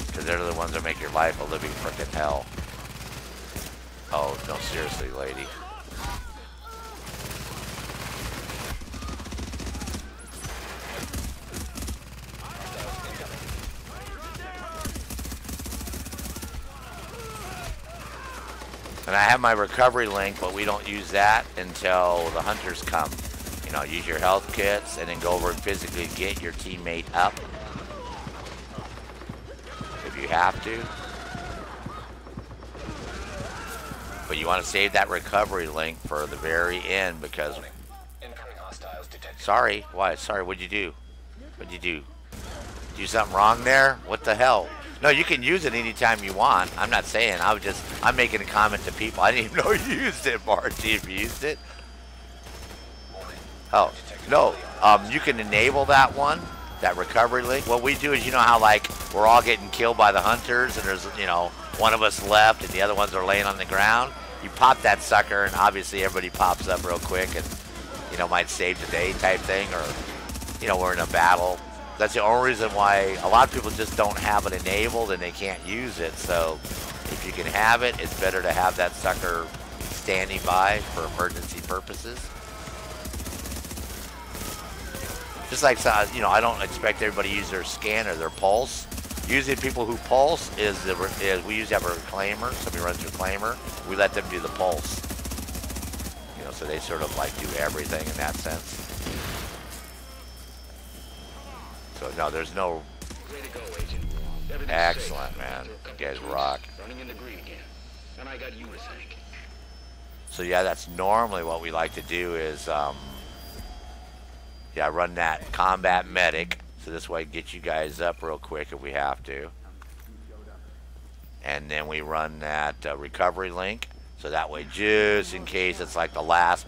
Because they're the ones that make your life a living frickin' hell. Oh, no, seriously, lady. And I have my recovery link, but we don't use that until the hunters come. You know, use your health kits and then go over and physically get your teammate up. If you have to. But you want to save that recovery link for the very end because... Incoming hostiles detected. Sorry, why? Sorry, what'd you do? What'd you do? Do something wrong there? What the hell? No, you can use it anytime you want. I'm not saying. I'm making a comment to people. I didn't even know you used it, Marty, if you used it. Oh, no. You can enable that one, that recovery link. What we do is, you know how, like, we're all getting killed by the hunters and there's, you know, one of us left and the other ones are laying on the ground? You pop that sucker and obviously everybody pops up real quick and, you know, might save the day type thing, or, you know, we're in a battle. That's the only reason why a lot of people just don't have it enabled and they can't use it. So if you can have it, it's better to have that sucker standing by for emergency purposes. Just like, you know, I don't expect everybody to use their scanner, their pulse. Usually people who pulse is we usually have a reclaimer. Somebody runs a reclaimer. We let them do the pulse. You know, so they sort of like do everything in that sense. So no, there's no. Way to go, Agent. Excellent, man. You guys rock. Running in the green again. And I got you to thank. So yeah, that's normally what we like to do is, yeah, run that combat medic. So this way, get you guys up real quick if we have to. And then we run that recovery link. So that way, just in case it's like the last.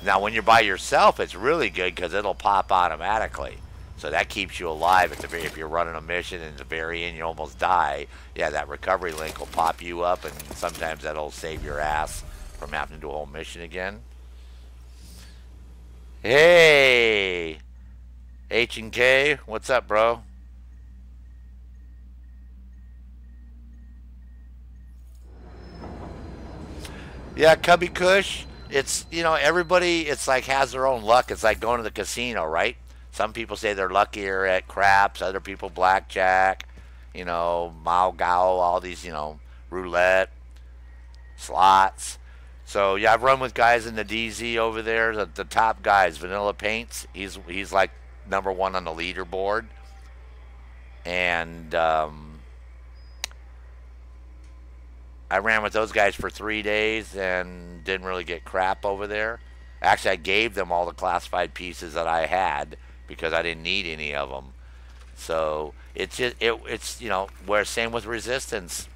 Now, when you're by yourself, it's really good because it'll pop automatically. So that keeps you alive at the very, if you're running a mission and at the very end you almost die, yeah, that recovery link will pop you up and sometimes that'll save your ass from having to do a whole mission again. Hey! H&K, what's up, bro? Yeah, Cubby Kush, it's, you know, everybody, it's like has their own luck. It's like going to the casino, right? Some people say they're luckier at craps, other people blackjack, you know, Mao Gao, all these, you know, roulette, slots. So yeah, I've run with guys in the DZ over there, the top guys, Vanilla Paints. He's like #1 on the leaderboard, and I ran with those guys for 3 days and didn't really get crap over there. Actually, I gave them all the classified pieces that I had because I didn't need any of them. So it's just it's you know, where same with resistance.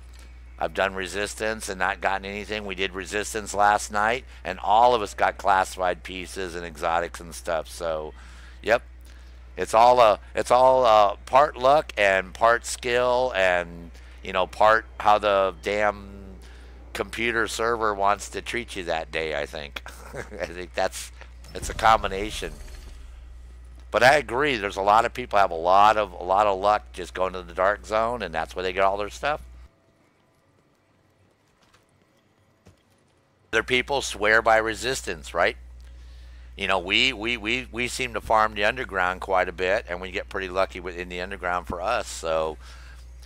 I've done resistance and not gotten anything. We did resistance last night, and all of us got classified pieces and exotics and stuff. So, yep, it's all part luck and part skill, and you know, part how the damn computer server wants to treat you that day. I think, I think it's a combination. But I agree. There's a lot of people have a lot of luck just going to the dark zone, and that's where they get all their stuff. Other people swear by resistance, right? You know, we seem to farm the underground quite a bit, and we get pretty lucky within the underground for us. So,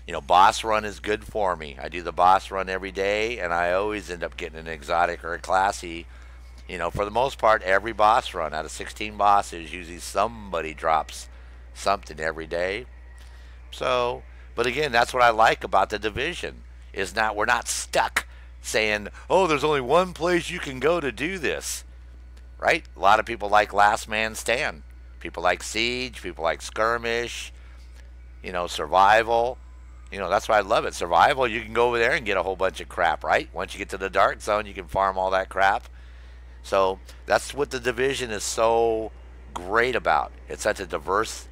you know, boss run is good for me. I do the boss run every day, and I always end up getting an exotic or a classy. You know, for the most part, every boss run out of 16 bosses, usually somebody drops something every day. So, but again, that's what I like about the division, is we're not stuck saying, oh, there's only one place you can go to do this, right? A lot of people like Last Man Stand. People like Siege. People like Skirmish. You know, Survival. You know, that's why I love it. Survival, you can go over there and get a whole bunch of crap, right? Once you get to the dark zone, you can farm all that crap. So that's what the division is so great about. It's such a diversified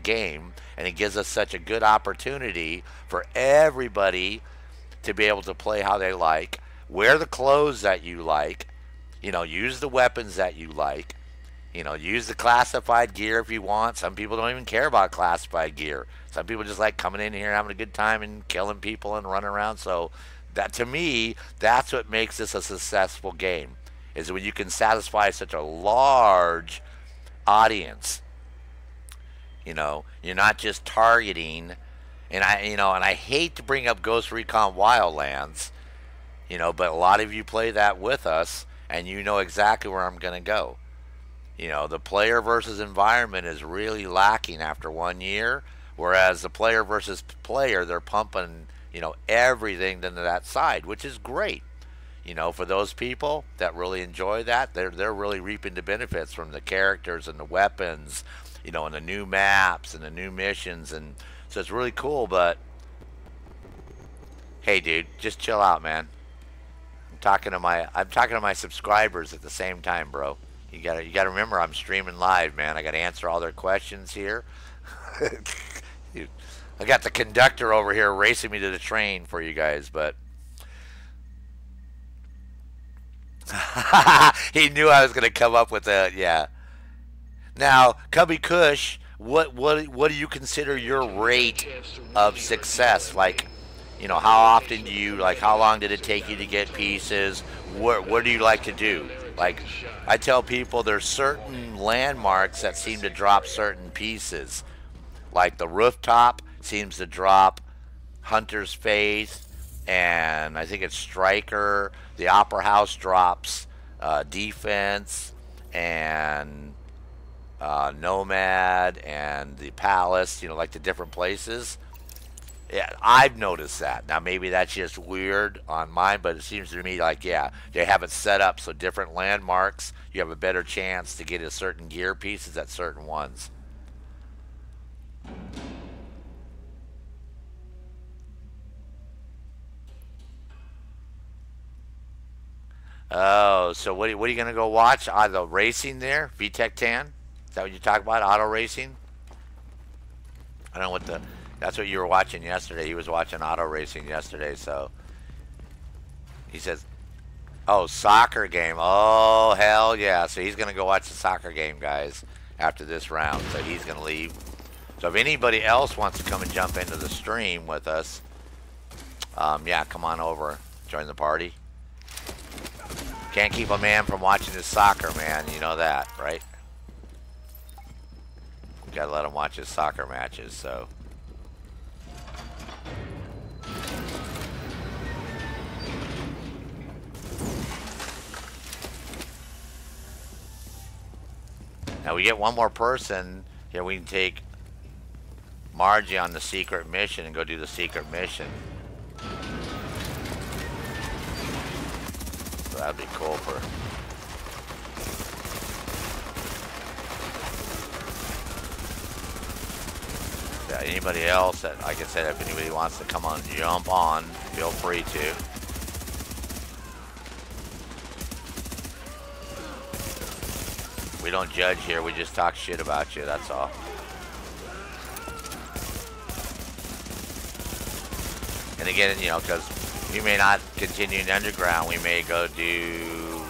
game, and it gives us such a good opportunity for everybody to be able to play how they like, wear the clothes that you like, use the weapons that you like. Use the classified gear if you want. Some people don't even care about classified gear. Some people just like coming in here and having a good time and killing people and running around. So that, to me, that's what makes this a successful game, is when you can satisfy such a large audience. You're not just targeting, and I hate to bring up Ghost Recon Wildlands, but a lot of you play that with us, and you know exactly where I'm going to go. The player versus environment is really lacking after 1 year, whereas the player versus player, they're pumping, everything into that side, which is great. For those people that really enjoy that, they're really reaping the benefits from the characters and the weapons, and the new maps and the new missions, and so it's really cool. But hey, dude, just chill out, man. I'm talking to my subscribers at the same time, bro. You gotta remember, I'm streaming live, man. I gotta answer all their questions here. Dude, I got the conductor over here racing me to the train for you guys, but he knew I was gonna come up with that. Yeah. Now, Cubby Kush, what do you consider your rate of success? Like, how often do you, like, how long did it take you to get pieces? What do you like to do? Like, I tell people there's certain landmarks that seem to drop certain pieces. Like the rooftop seems to drop Hunter's Faith, and I think it's Striker. The Opera House drops Defense, and Nomad, and the Palace, like the different places. Yeah, I've noticed that. Now, maybe that's just weird on mine, but it seems to me like, yeah, they have it set up so different landmarks, you have a better chance to get a certain gear pieces at certain ones. Oh, so what are you going to go watch? The racing there? VTech Tan? Is that what you talk about? Auto racing? I don't know what that's what you were watching yesterday. He was watching auto racing yesterday, so he says, oh, soccer game. Oh, hell yeah. So he's going to go watch the soccer game, guys, after this round. So he's going to leave. So if anybody else wants to come and jump into the stream with us, yeah, come on over. Join the party. Can't keep a man from watching his soccer, man. You know that, right? Gotta let him watch his soccer matches, so. Now we get one more person. Here we can take Margie on the secret mission and go do the secret mission. So that'd be cool for. Yeah, anybody else that, like I said, if anybody wants to come on, jump on, feel free to. We don't judge here, we just talk shit about you, that's all. And again, because we may not continue in underground, we may go do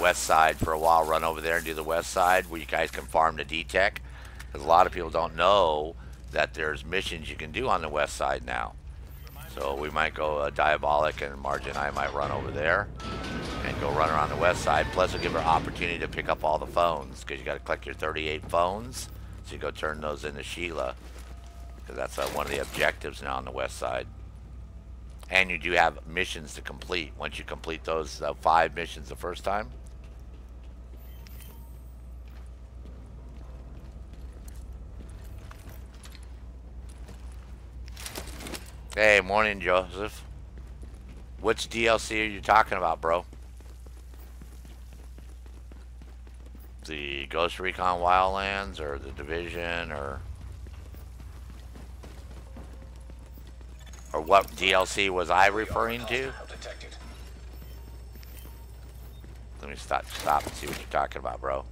west side for a while, run over there and do the west side where you guys can farm the D-Tech. Because a lot of people don't know that there's missions you can do on the west side now. So we might go Diabolic, and Marge and I might run over there and go run around the west side. Plus, we'll give her opportunity to pick up all the phones, because you got to collect your 38 phones. So you go turn those into Sheila, because that's one of the objectives now on the west side. And you do have missions to complete. Once you complete those 5 missions the first time. Hey, morning, Joseph. Which DLC are you talking about, bro? The Ghost Recon Wildlands, or the Division, or what DLC was I referring to? Let me stop and see what you're talking about, bro.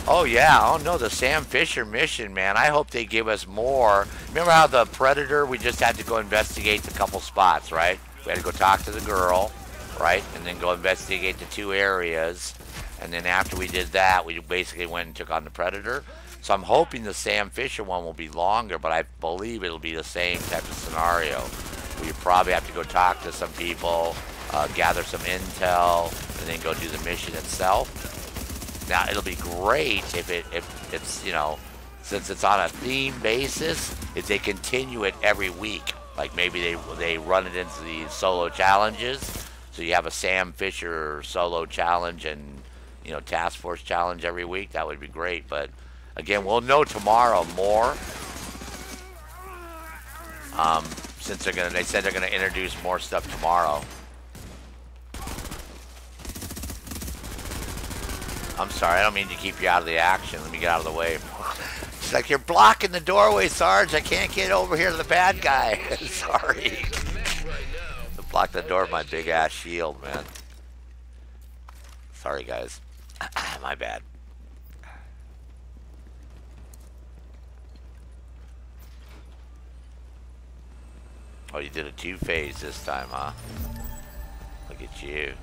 Oh yeah, oh no, the Sam Fisher mission, man. I hope they give us more. Remember how the Predator, we just had to go investigate a couple spots, right? We had to go talk to the girl, right? And then go investigate the 2 areas. And then after we did that, we basically went and took on the Predator. So I'm hoping the Sam Fisher one will be longer, but I believe it'll be the same type of scenario. We probably have to go talk to some people, gather some intel, and then go do the mission itself. Now, it'll be great if it's, you know, since it's on a theme basis, if they continue it every week. Like maybe they run it into the solo challenges. So you have a Sam Fisher solo challenge and, you know, task force challenge every week. That would be great. But again, we'll know tomorrow more. Since they said they're gonna introduce more stuff tomorrow. I'm sorry, I don't mean to keep you out of the action. Let me get out of the way. She's like, you're blocking the doorway, Sarge. I can't get over here to the bad guy. Sorry. Block the door with my big ass shield, man. Sorry, guys. My bad. Oh, you did a 2-phase this time, huh? Look at you.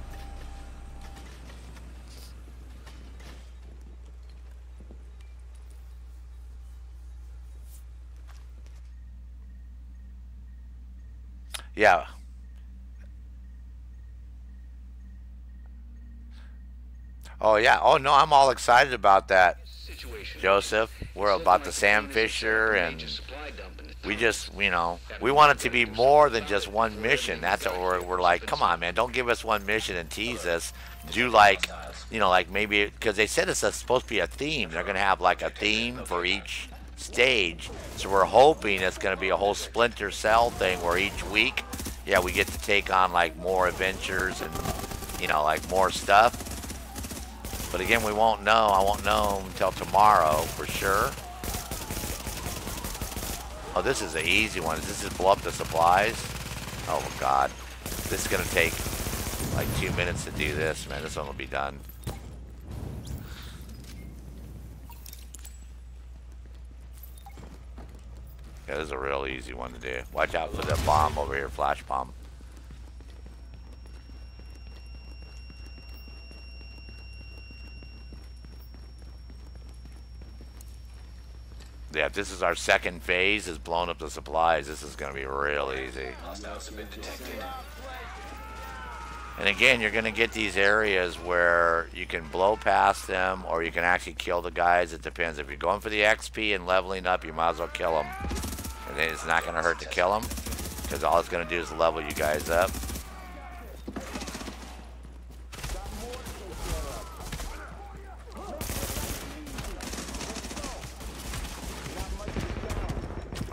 Yeah. Oh, yeah. Oh, no, I'm all excited about that, Joseph. We're about the Sam Fisher, and we just, you know, we want it to be more than just one mission. That's what we're like, come on, man, don't give us one mission and tease us. Do like, you know, like maybe, because they said it's supposed to be a theme. They're going to have like a theme for each stage. So we're hoping it's going to be a whole Splinter Cell thing where each week, yeah, we get to take on like more adventures and, you know, like more stuff. But again, we won't know. I won't know until tomorrow for sure. Oh, this is the easy one. Does this just blow up the supplies? Oh, God. This is going to take like 2 minutes to do this, man. This one will be done. Yeah, this is a real easy one to do. Watch out for the bomb over here, flash bomb. Yeah, if this is our second phase, is blowing up the supplies, this is going to be real easy. Hostiles have been detected. And again, you're going to get these areas where you can blow past them or you can actually kill the guys. It depends. If you're going for the XP and leveling up, you might as well kill them. And then it's not going to hurt to kill them because all it's going to do is level you guys up.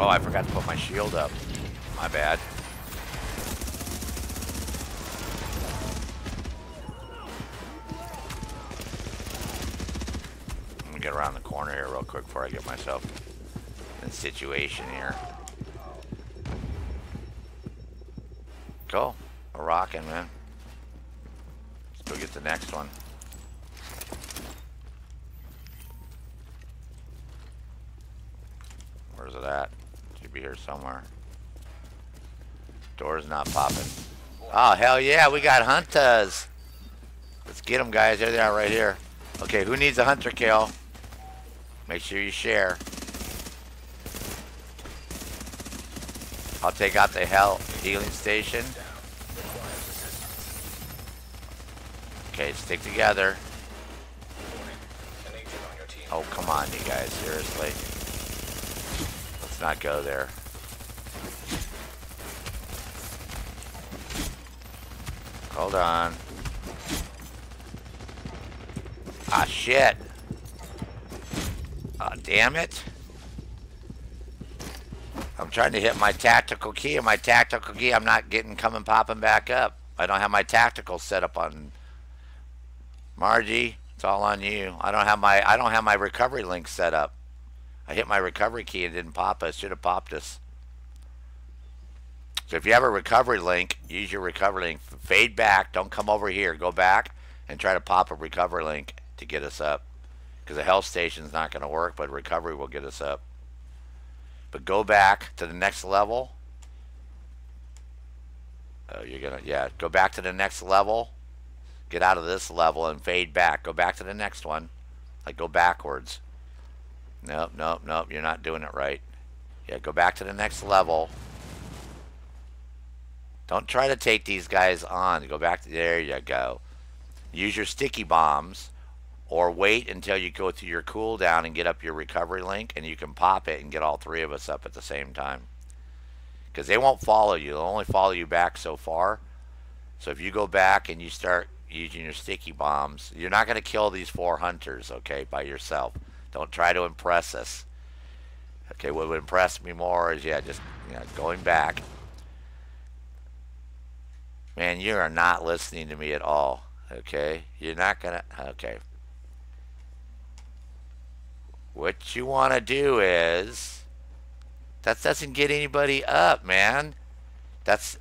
Oh, I forgot to put my shield up. My bad. Let me get around the corner here real quick before I get myself in a situation here. Cool. We're rocking, man. Let's go get the next one. Where's it at? Should be here somewhere. Door's not popping. Oh, hell yeah, we got hunters. Let's get them, guys. There they are right here. Okay, who needs a hunter kill? Make sure you share. I'll take out the healing station. Okay, stick together. Oh, come on, you guys. Seriously. Let's not go there. Hold on. Ah, shit. Damn it. I'm trying to hit my tactical key, and my tactical key I'm not getting coming popping back up. I don't have my tactical set up on Margie. It's all on you. I don't have my recovery link set up. I hit my recovery key and didn't pop us. Should have popped us. So if you have a recovery link, use your recovery link. Fade back. Don't come over here. Go back and try to pop a recovery link to get us up. Because the health station's not going to work, but recovery will get us up. But go back to the next level. Oh, you're gonna, yeah, go back to the next level. Get out of this level and fade back. Go back to the next one. Like, go backwards. Nope, nope, nope. You're not doing it right. Yeah, go back to the next level. Don't try to take these guys on. Go back to, there you go. Use your sticky bombs, or wait until you go through your cooldown and get up your recovery link, and you can pop it and get all three of us up at the same time. Because they won't follow you. They'll only follow you back so far. So if you go back and you start using your sticky bombs, you're not going to kill these 4 hunters, okay, by yourself. Don't try to impress us. Okay, what would impress me more is, yeah, just, you know, going back. Man, you are not listening to me at all, okay? You're not going to, okay. What you want to do is, that doesn't get anybody up, man. That's,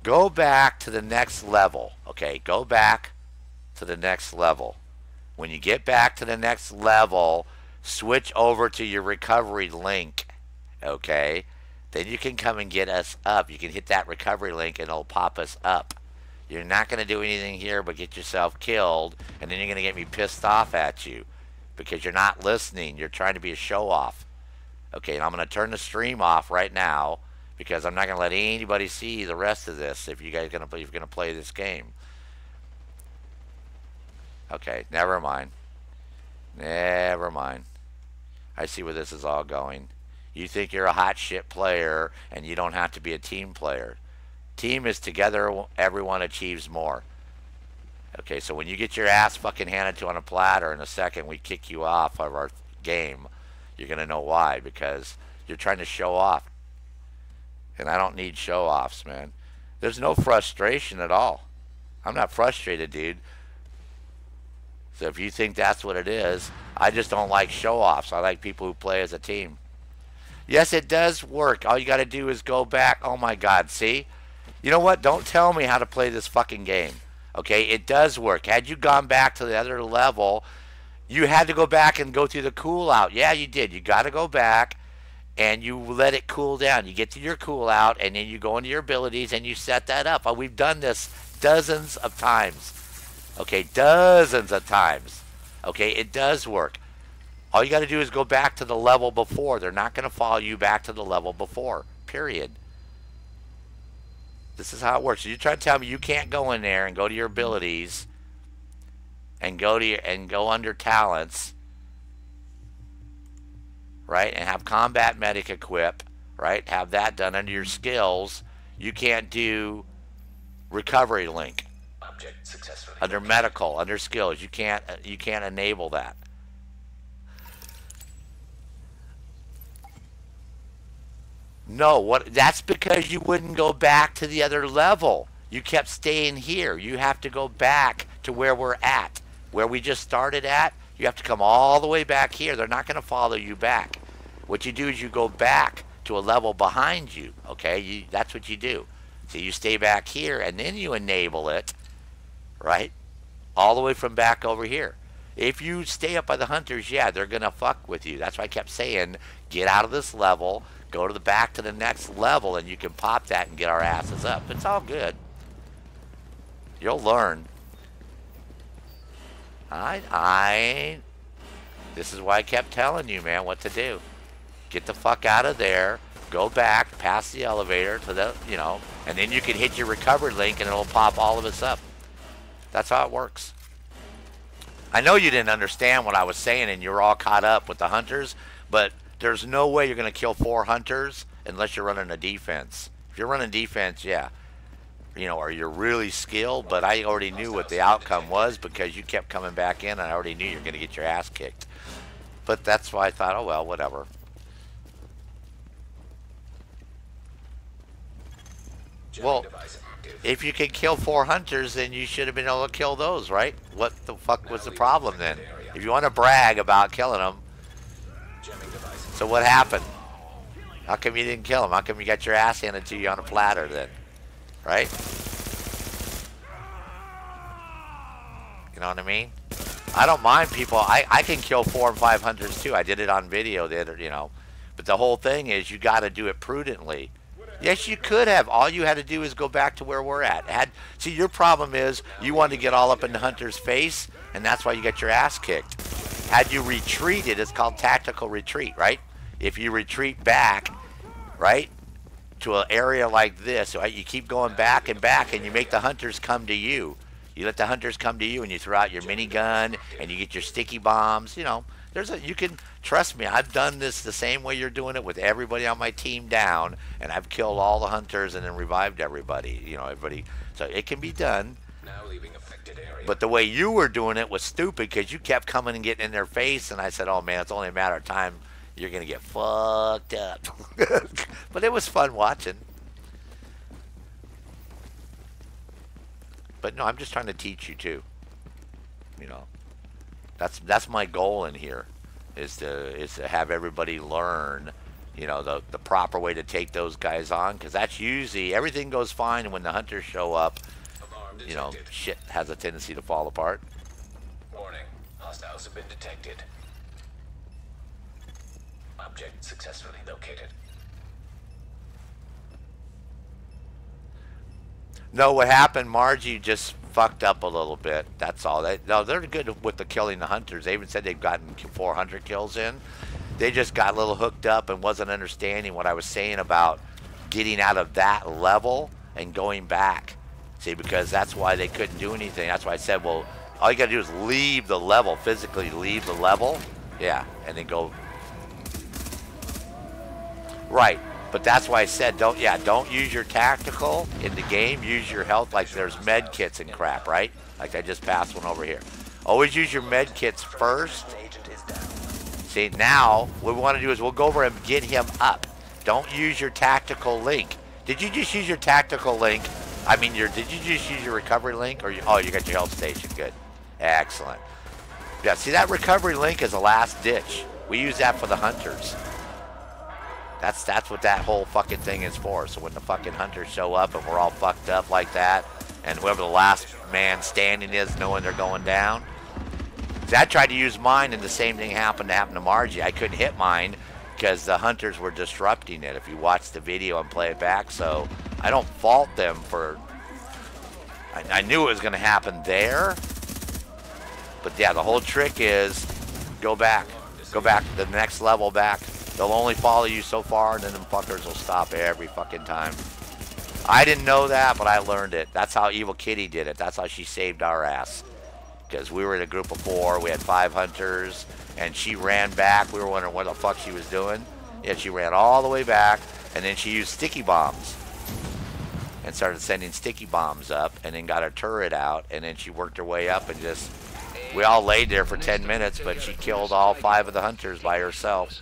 go back to the next level, okay? Go back to the next level. When you get back to the next level, switch over to your recovery link, okay? Then you can come and get us up. You can hit that recovery link and it'll pop us up. You're not going to do anything here but get yourself killed, and then you're going to get me pissed off at you because you're not listening. You're trying to be a show-off. Okay, and I'm going to turn the stream off right now because I'm not going to let anybody see the rest of this if you guys are going to play this game. Okay, never mind. Never mind. I see where this is all going. You think you're a hot shit player and you don't have to be a team player. Team is together, everyone achieves more. Okay, so when you get your ass fucking handed to on a platter in a second, we kick you off of our game, you're going to know why, because you're trying to show off. And I don't need show offs, man. There's no frustration at all. I'm not frustrated, dude. So if you think that's what it is, I just don't like show offs. I like people who play as a team. Yes, it does work. All you got to do is go back. Oh my God, see? You know what? Don't tell me how to play this fucking game. Okay, it does work. Had you gone back to the other level, you had to go back and go through the cool out. Yeah, you did. You got to go back and you let it cool down. You get to your cool out and then you go into your abilities and you set that up. We've done this dozens of times. Okay, dozens of times. Okay, it does work. All you got to do is go back to the level before. They're not going to follow you back to the level before, period. This is how it works. So you're trying to tell me you can't go in there and go to your abilities and go to go under talents, right? And have combat medic equip, right? Have that done under your skills. You can't do recovery link. Object successfully. Under medical, under skills, you can't enable that. No, that's because you wouldn't go back to the other level. You kept staying here. You have to go back to where we're at. Where we just started at, you have to come all the way back here. They're not going to follow you back. What you do is you go back to a level behind you, okay? That's what you do. So you stay back here and then you enable it, right? All the way from back over here. If you stay up by the hunters, yeah, they're going to fuck with you. That's why I kept saying, get out of this level, go to the back to the next level, and you can pop that and get our asses up. It's all good. You'll learn. This is why I kept telling you, man, what to do. Get the fuck out of there. Go back, past the elevator to the, you know, and then you can hit your recovery link and it'll pop all of us up. That's how it works. I know you didn't understand what I was saying and you're all caught up with the hunters, but there's no way you're going to kill 4 hunters unless you're running a defense. If you're running defense, yeah, you know, or you're really skilled, but I already knew what the outcome was because you kept coming back in and I already knew you're going to get your ass kicked. But that's why I thought, oh well, whatever. Well, if you can kill 4 hunters, then you should have been able to kill those, right? What the fuck was the problem then? If you want to brag about killing them, so what happened? How come you didn't kill him? How come you got your ass handed to you on a platter then? Right? You know what I mean? I don't mind people. I can kill 4 and 5 hunters too. I did it on video, you know. But the whole thing is you got to do it prudently. Yes, you could have. All you had to do is go back to where we're at. See, your problem is you wanted to get all up in the hunter's face, and that's why you got your ass kicked. Had you retreated, it's called tactical retreat, right? If you retreat back, right, to an area like this, right, you keep going back, and you make the hunters come to you. You let the hunters come to you, and you throw out your minigun, and you get your sticky bombs. You know, you can trust me. I've done this the same way you're doing it with everybody on my team down, and I've killed all the hunters and then revived everybody. You know, everybody. So it can be done. Now leaving affected area. But the way you were doing it was stupid because you kept coming and getting in their face, and I said, "Oh man, it's only a matter of time. You're gonna get fucked up." But it was fun watching. But no, I'm just trying to teach you too. You know, that's my goal in here, is to have everybody learn, you know, the proper way to take those guys on, because that's usually everything goes fine, and when the hunters show up, Alarm you know, detected. shit has a tendency to fall apart. Warning. Hostiles have been detected. Object successfully located. No, what happened, Margie just fucked up a little bit. That's all. No, they're good with the killing the hunters. They even said they've gotten 400 kills in. They just got a little hooked up and wasn't understanding what I was saying about getting out of that level and going back. See, because that's why they couldn't do anything. That's why I said, well, all you got to do is leave the level, physically leave the level. Yeah, and then go. Right. But that's why I said don't use your tactical in the game. Use your health, like there's med kits and crap, right? Like I just passed one over here. Always use your med kits first. See, now what we want to do is we'll go over and get him up. Don't use your tactical link. Did you just use your tactical link? I mean, did you just use your recovery link? Or you got your health station. Good. Excellent. Yeah, see, that recovery link is a last ditch. We use that for the hunters. That's what that whole fucking thing is for. So when the fucking hunters show up and we're all fucked up like that, and whoever the last man standing is knowing they're going down. See, I tried to use mine and the same thing happened to Margie. I couldn't hit mine because the hunters were disrupting it. If you watch the video and play it back, so I don't fault them for. I knew it was going to happen there, but yeah, the whole trick is go back to the next level back. They'll only follow you so far, and then them fuckers will stop every fucking time. I didn't know that, but I learned it. That's how Evil Kitty did it. That's how she saved our ass. Because we were in a group of 4. We had 5 hunters, and she ran back. We were wondering what the fuck she was doing. Yeah, she ran all the way back, and then she used sticky bombs. And started sending sticky bombs up, and then got her turret out, and then she worked her way up and just... We all laid there for 10 minutes, but she killed all 5 of the hunters by herself.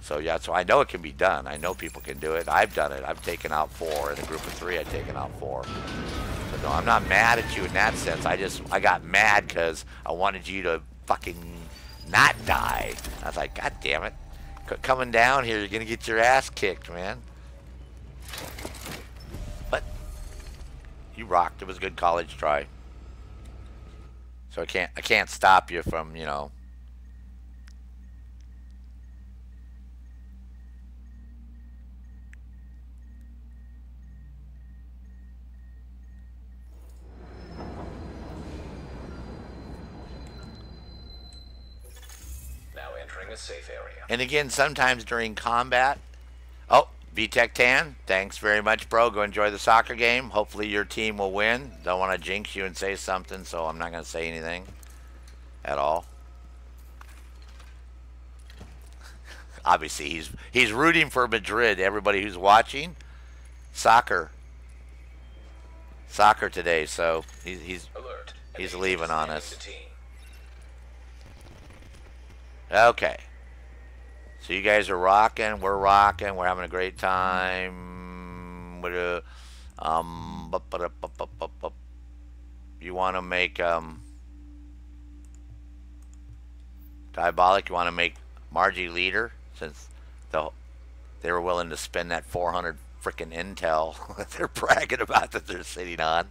So yeah, so I know it can be done. I know people can do it. I've done it. I've taken out 4. In a group of 3, I've taken out 4. So no, I'm not mad at you in that sense. I got mad because I wanted you to fucking not die. I was like, God damn it. Coming down here, you're going to get your ass kicked, man. But you rocked. It was a good college try. So I can't stop you from, you know. A safe area. And again, sometimes during combat. Oh, VTech Tan, thanks very much, bro. Go enjoy the soccer game. Hopefully your team will win. Don't want to jinx you and say something, so I'm not going to say anything at all. Obviously, he's rooting for Madrid. Everybody who's watching, soccer today. So he's leaving on us. Okay. So you guys are rocking. We're rocking. We're having a great time. You want to make Diabolic? You want to make Margie leader since they were willing to spend that 400 freaking intel that they're bragging about that they're sitting on.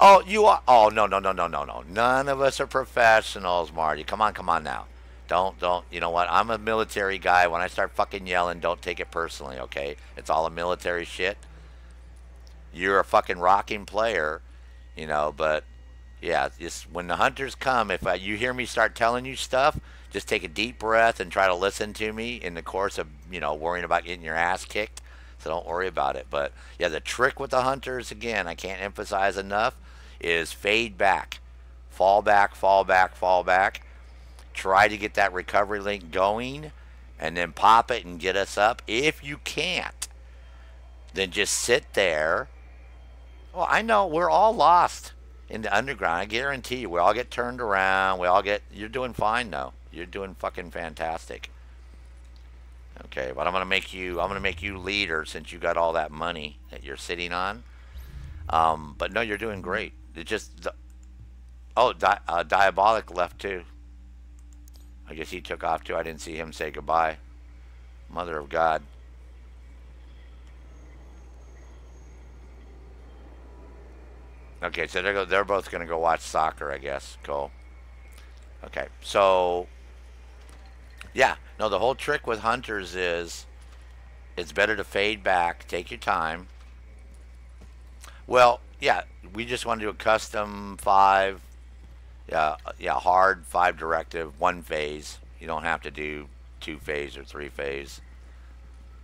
Oh, you are. Oh, no. None of us are professionals, Marty. Come on now. Don't. You know what? I'm a military guy. When I start fucking yelling, don't take it personally, okay? It's all a military shit. You're a fucking rocking player, you know, but yeah, just when the hunters come, if you hear me start telling you stuff, just take a deep breath and try to listen to me in the course of, worrying about getting your ass kicked. So don't worry about it. But yeah, the trick with the hunters, again, I can't emphasize enough, is fade back. Fall back, fall back, fall back. Try to get that recovery link going and then pop it and get us up. If you can't, then just sit there. Well, I know we're all lost in the underground. I guarantee you, we all get turned around. You're doing fine though. You're doing fucking fantastic. Okay, but I'm gonna make you leader since you got all that money that you're sitting on. But no, you're doing great. It just, Diabolic left too. I guess he took off too. I didn't see him say goodbye. Mother of God. Okay, so they're both gonna go watch soccer, I guess. Cool. Okay, so yeah, no, the whole trick with hunters is it's better to fade back, take your time. Well, yeah, we just want to do a custom 5, hard 5 directive, 1 phase. You don't have to do 2 phase or 3 phase.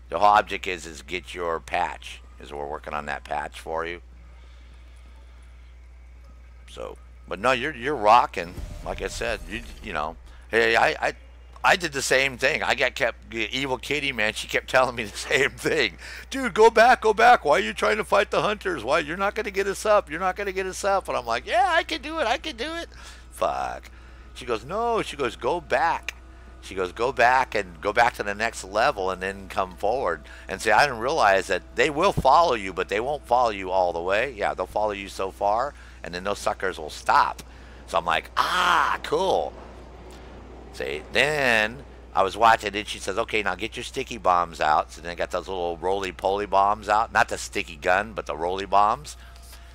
The whole object is get your patch. We're working on that patch for you. So, but no, you're rocking. Like I said, hey, I did the same thing. Evil Kitty, man. She kept telling me the same thing. Dude, go back. Why are you trying to fight the hunters? Why you're not gonna get us up? You're not gonna get us up. And I'm like, yeah, I can do it. Fuck. She goes, no. She goes, go back. She goes, go back and go back to the next level and then come forward. And say, I didn't realize that they will follow you, but they won't follow you all the way. Yeah, they'll follow you so far, and then those suckers will stop. So I'm like, cool. See, then I was watching it. She says, okay, now get your sticky bombs out. So then I got those little roly-poly bombs out. Not the sticky gun, but the roly bombs.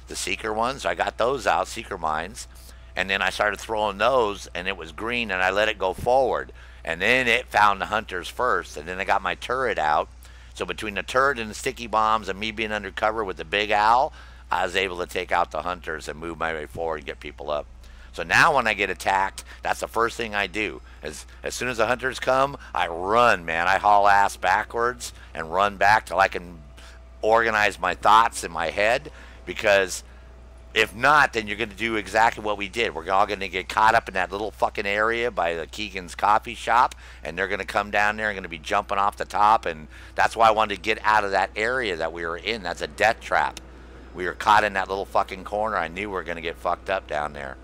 The seeker ones. So I got those out, seeker mines. And then I started throwing those, and it was green, and I let it go forward. And then it found the hunters first. And then I got my turret out. So between the turret and the sticky bombs and me being undercover with the big owl, I was able to take out the hunters and move my way forward and get people up. So now when I get attacked, that's the first thing I do. As soon as the hunters come, I run, man. I haul ass backwards and run back till I can organize my thoughts in my head. Because if not, then you're going to do exactly what we did. We're all going to get caught up in that little fucking area by the Keegan's coffee shop. And they're going to come down there and going to be jumping off the top. And that's why I wanted to get out of that area that we were in. That's a death trap. We were caught in that little fucking corner. I knew we were going to get fucked up down there.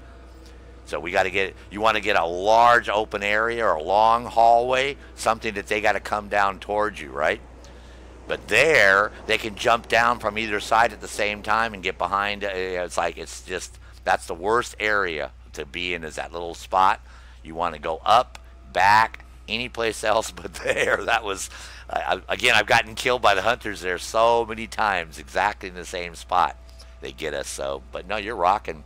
So we got to you want to get a large open area or a long hallway, something that they got to come down towards you, right? But there, they can jump down from either side at the same time and get behind. That's the worst area to be in, is that little spot. You want to go up, back, any place else but there. That was, again, I've gotten killed by the hunters there so many times, exactly in the same spot. They get us, so. But no, you're rocking.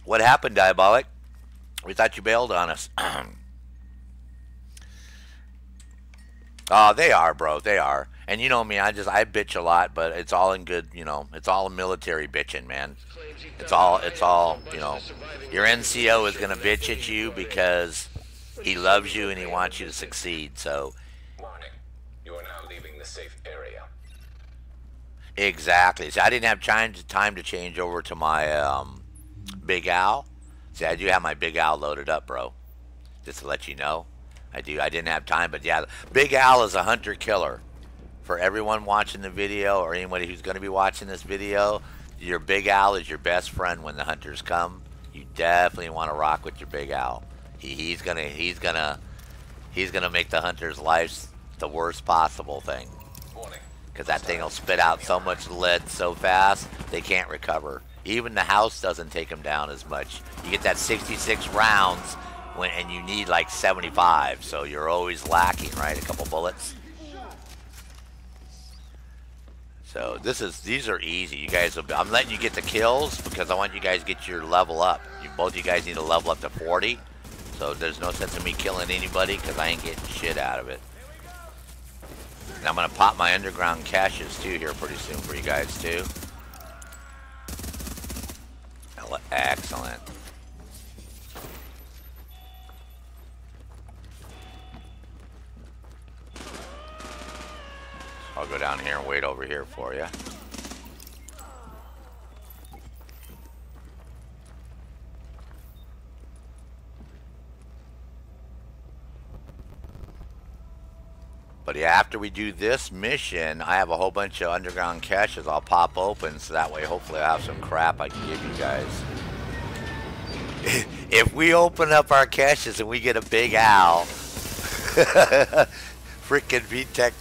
What happened, Diabolic? We thought you bailed on us. Oh, they are, bro. They are. And you know me, I bitch a lot, but it's all in good, it's all military bitching, man. It's all, your NCO is going to bitch at you because he loves you and he wants you to succeed, so. Warning. You are now leaving the safe area. Exactly. See, I didn't have time to change over to my, Big Al. See, I do have my Big Al loaded up, bro. Just to let you know. I do. I didn't have time, but yeah, Big Al is a hunter killer. For everyone watching the video or anybody who's going to be watching this video, your Big Al is your best friend when the hunters come. You definitely want to rock with your Big Al. He's gonna make the hunters' lives the worst possible thing. Because that thing will spit out so much lead so fast they can't recover. Even the house doesn't take them down as much. You get that 66 rounds and you need like 75, so you're always lacking, right? A couple bullets. So these are easy. You guys will. I'm letting you get the kills because I want you guys to get your level up. Both of you guys need to level up to 40. So there's no sense in me killing anybody because I ain't getting shit out of it. And I'm gonna pop my underground caches too here pretty soon for you guys too. Excellent. I'll go down here and wait over here for you. But yeah, after we do this mission, I have a whole bunch of underground caches I'll pop open, so that way hopefully I'll have some crap I can give you guys. If we open up our caches and we get a big owl, freaking VTech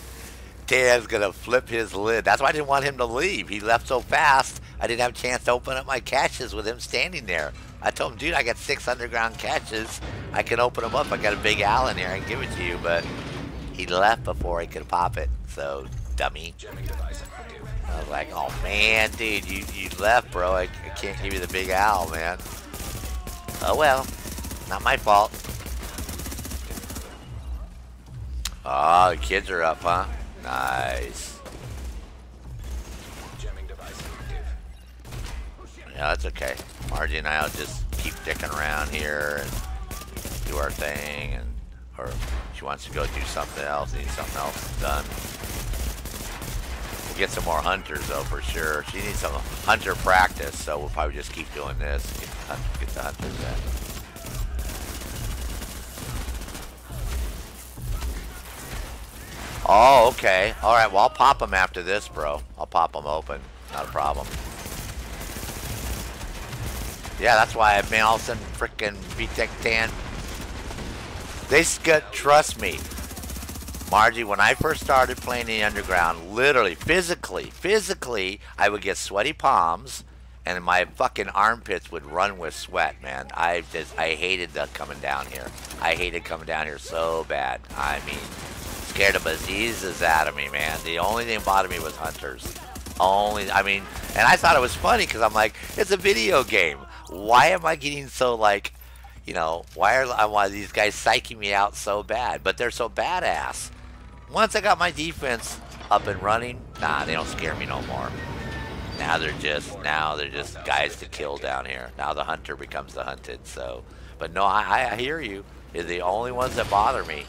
Tan's gonna flip his lid. That's why I didn't want him to leave. He left so fast, I didn't have a chance to open up my caches with him standing there. I told him, dude, I got 6 underground caches. I can open them up. I got a big owl in here. I can give it to you, but he left before I could pop it. So, dummy. I was like, oh man, dude, you left, bro. I can't give you the big owl, man. Oh well, not my fault. Oh, the kids are up, huh? Nice. Yeah, that's okay. Margie and I'll just keep dicking around here and do our thing, and or she wants to go do something else, need something else done. We'll get some more hunters though for sure. She needs some hunter practice, so we'll probably just keep doing this. Get the hunters in. Oh, okay. All right. Well, I'll pop them after this, bro. I'll pop them open. Not a problem. Yeah, that's why I've been all of a sudden freaking VTech Tan. Trust me, Margie, when I first started playing the underground, literally, physically, I would get sweaty palms and my fucking armpits would run with sweat, man. I hated coming down here. I hated coming down here so bad. I mean, scared the bejesus out of me, man. The only thing that bothered me was hunters. And I thought it was funny because I'm like, it's a video game. Why am I getting so like, you know, why are these guys psyching me out so bad? But they're so badass. Once I got my defense up and running, nah, they don't scare me no more. Now they're just guys to kill down here. Now the hunter becomes the hunted. So, but no, I hear you. They're the only ones that bother me.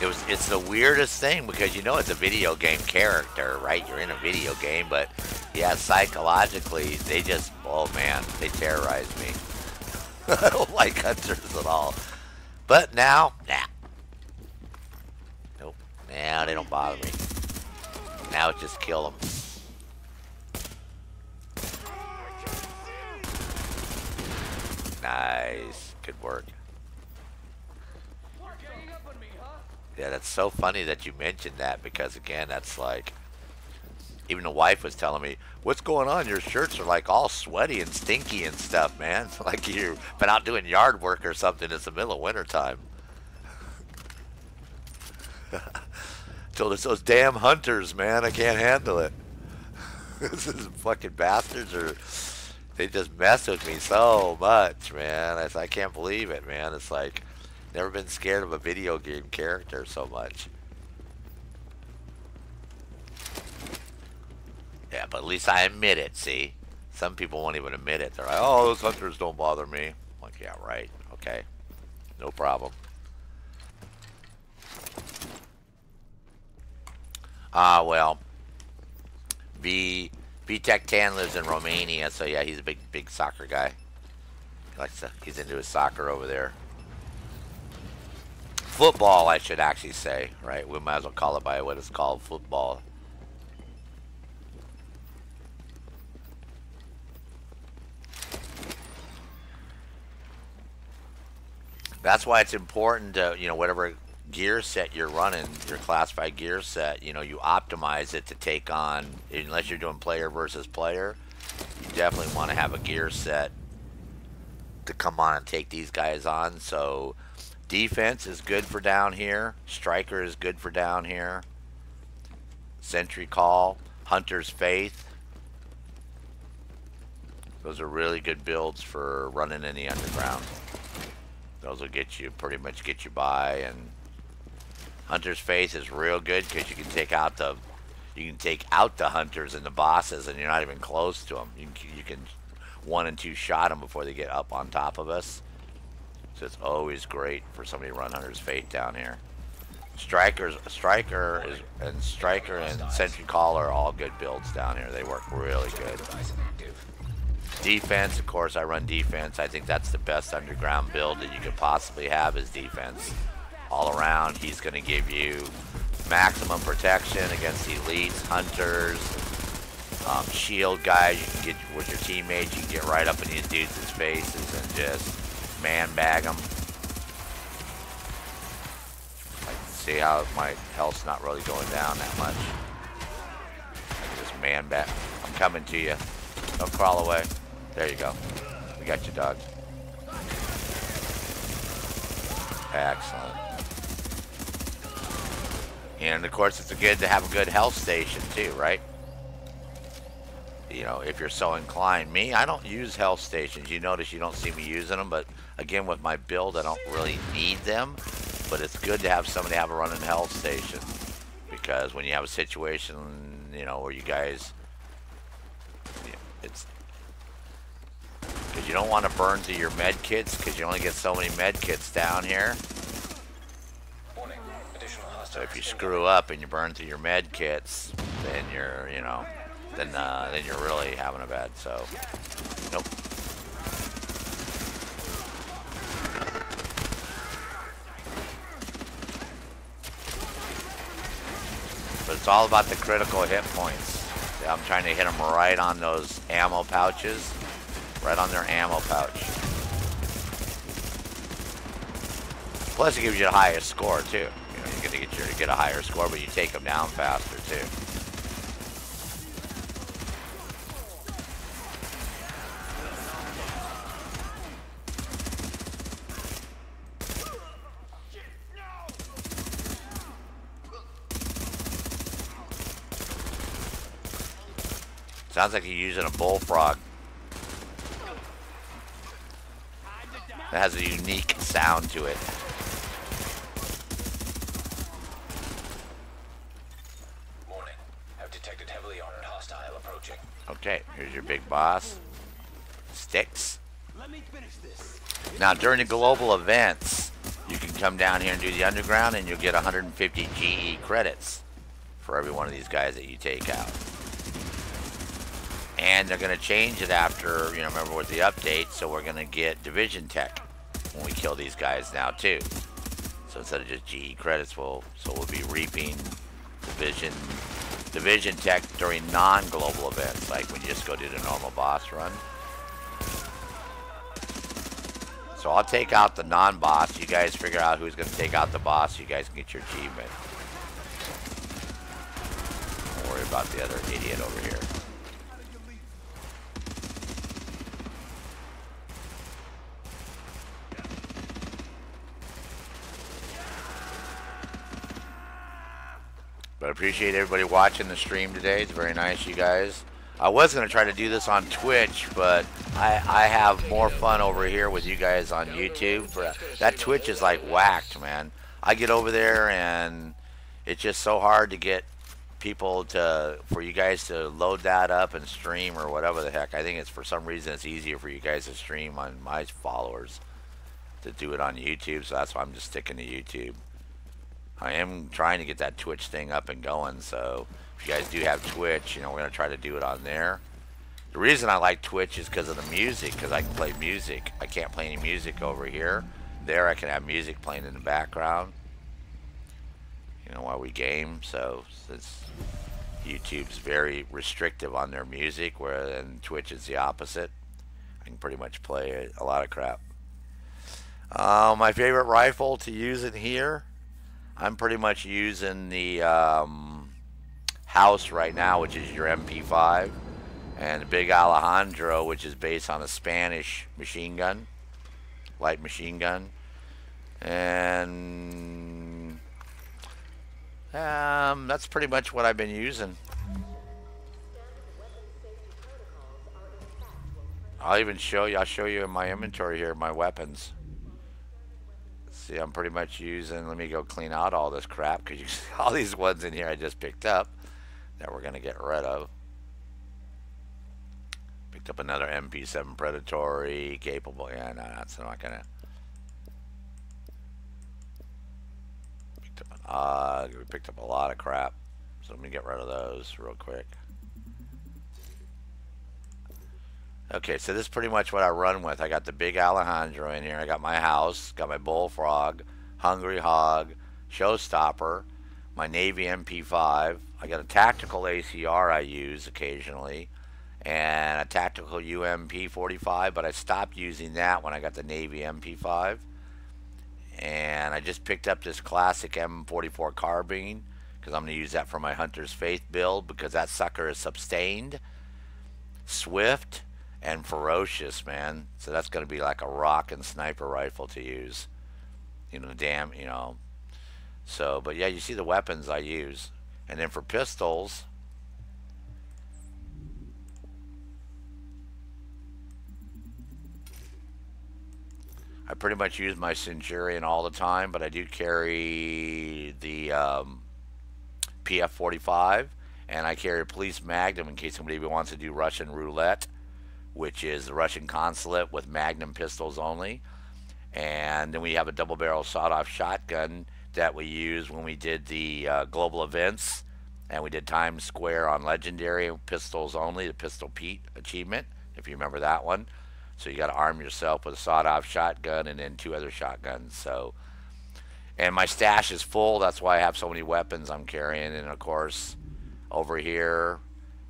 It's the weirdest thing because you know it's a video game character, right? You're in a video game, but yeah, psychologically they just, oh man, they terrorize me. I don't like hunters at all. But now, nah. Nope. Now they don't bother me. Now it's just kill them. Nice. Good work. Yeah, that's so funny that you mentioned that because, again, that's like, even the wife was telling me, what's going on? Your shirts are like all sweaty and stinky and stuff, man. Like you've been out doing yard work or something. It's the middle of winter time. Told us those damn hunters, man. I can't handle it. These fucking bastards they just mess with me so much, man. I can't believe it, man. It's like, never been scared of a video game character so much. Yeah, but at least I admit it, see? Some people won't even admit it. They're like, oh, those hunters don't bother me. I'm like, yeah, right. Okay. No problem. Well, VTech Tan lives in Romania, so yeah, he's a big soccer guy. He's into his soccer over there. Football, I should actually say, right? We might as well call it by what it's called, football. That's why it's important to, you know, whatever gear set you're running, your classified gear set, you know, you optimize it to take on, unless you're doing player versus player, you definitely want to have a gear set to come on and take these guys on. So defense is good for down here. Striker is good for down here. Sentry Call, Hunter's Faith. Those are really good builds for running in the underground. Those will get you, pretty much get you by. And Hunter's Faith is real good because you can take out the hunters and the bosses, and you're not even close to them. You can 1 and 2 shot them before they get up on top of us. So it's always great for somebody to run Hunter's Faith down here. Striker and Sentry Call are all good builds down here. They work really good. Defense, of course, I run defense. I think that's the best underground build that you could possibly have is defense. All around, he's going to give you maximum protection against elites, hunters, shield guys. You can get with your teammates. You can get right up in these dudes' faces and just man bag them. See how my health's not really going down that much. I can just man bag. I'm coming to you. Don't crawl away. There you go. We got you, dog. Excellent. And of course, it's good to have a good health station too, right? You know, if you're so inclined. Me, I don't use health stations. You notice you don't see me using them, but again, with my build, I don't really need them. But it's good to have somebody have a running health station, because when you have a situation, you know, where you guys, it's because you don't want to burn through your med kits, because you only get so many med kits down here. So if you screw up and you burn through your med kits, then you're, you know, then you're really having a bad. So, nope. But it's all about the critical hit points. I'm trying to hit them right on those ammo pouches, right on their ammo pouch. Plus, it gives you the highest score too. You know, you're gonna get a higher score, but you take them down faster too. Sounds like you're using a bullfrog. It has a unique sound to it. Warning. Have detected heavily armored hostile approaching. Okay, here's your big boss. Sticks. Let me finish this. Now, during the global events, you can come down here and do the underground, and you'll get 150 GE credits for every one of these guys that you take out. And they're going to change it after, you know, remember with the update, so we're going to get Division Tech when we kill these guys now too. So instead of just GE credits, we'll be reaping Division Tech during non-global events, like when you just go do the normal boss run. So I'll take out the non-boss. You guys figure out who's going to take out the boss. You guys can get your achievement. Don't worry about the other idiot over here. But I appreciate everybody watching the stream today. It's very nice, you guys. I was going to try to do this on Twitch, but I have more fun over here with you guys on YouTube. But that Twitch is like whacked, man. I get over there, and it's just so hard to get people for you guys to load that up and stream or whatever the heck. I think it's for some reason it's easier for you guys to stream on my followers to do it on YouTube, so that's why I'm just sticking to YouTube. I am trying to get that Twitch thing up and going, so if you guys do have Twitch, you know, we're going to try to do it on there. The reason I like Twitch is because of the music, because I can play music. I can't play any music over here. There I can have music playing in the background, you know, while we game. So since YouTube's very restrictive on their music, whereas Twitch is the opposite, I can pretty much play a lot of crap. My favorite rifle to use in here, I'm pretty much using the House right now, which is your MP5, and the Big Alejandro, which is based on a Spanish machine gun, light machine gun, and That's pretty much what I've been using. I'll even show you. I'll show you in my inventory here my weapons. See, I'm pretty much using. Let me go clean out all this crap because you see all these ones in here I just picked up that we're gonna get rid of. Picked up another MP7 Predatory, capable. Yeah, no, that's not gonna. Picked up we picked up a lot of crap, so let me get rid of those real quick. Okay, so this is pretty much what I run with. I got the big Alejandro in here. I got my house, got my bullfrog, hungry hog, showstopper, my Navy MP5. I got a tactical ACR I use occasionally, and a tactical UMP 45, but I stopped using that when I got the Navy MP5. And I just picked up this classic M44 carbine because I'm going to use that for my Hunter's Faith build because that sucker is sustained, swift, and ferocious, man. So that's going to be like a rock and sniper rifle to use. You know, damn, you know. So, but yeah, you see the weapons I use. And then for pistols, I pretty much use my Centurion all the time, but I do carry the PF45, and I carry a police Magnum in case somebody wants to do Russian roulette, which is the Russian consulate with Magnum pistols only. And then we have a double barrel sawed-off shotgun that we used when we did the global events, and we did Times Square on Legendary pistols only, the Pistol Pete achievement, if you remember that one. So you got to arm yourself with a sawed-off shotgun and then 2 other shotguns. So, and my stash is full. That's why I have so many weapons I'm carrying. And of course, over here,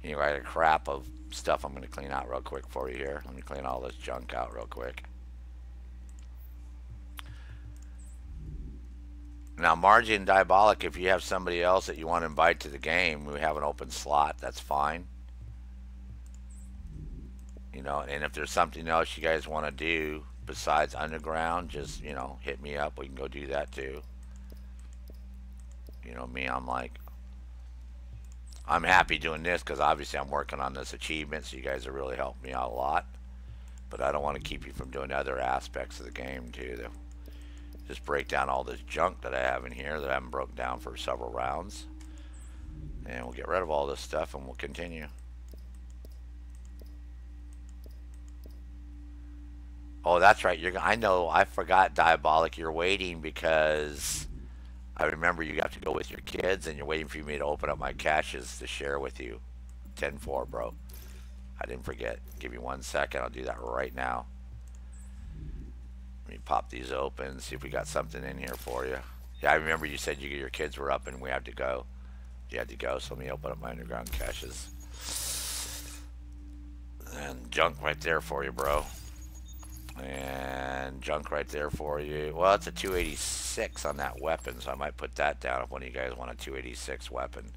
you know, I got a crap of stuff I'm going to clean out real quick for you here. Let me clean all this junk out real quick. Now, Margie and Diabolic, if you have somebody else that you want to invite to the game, we have an open slot. That's fine. You know, and if there's something else you guys want to do besides underground, just, you know, hit me up. We can go do that too. You know me, I'm like, I'm happy doing this because obviously I'm working on this achievement, so you guys have really helped me out a lot. But I don't want to keep you from doing other aspects of the game too. To just break down all this junk that I have in here that I haven't broken down for several rounds. And we'll get rid of all this stuff and we'll continue. Oh, that's right. I know. I forgot, Diabolic. You're waiting because I remember you have to go with your kids, and you're waiting for me to open up my caches to share with you. 10-4, bro. I didn't forget. Give me 1 second. I'll do that right now. Let me pop these open. See if we got something in here for you. Yeah, I remember you said your kids were up and we had to go. You had to go, so let me open up my underground caches. And junk right there for you, bro. And junk right there for you. Well, it's a 286 on that weapon, so I might put that down if one of you guys want a 286 weapon.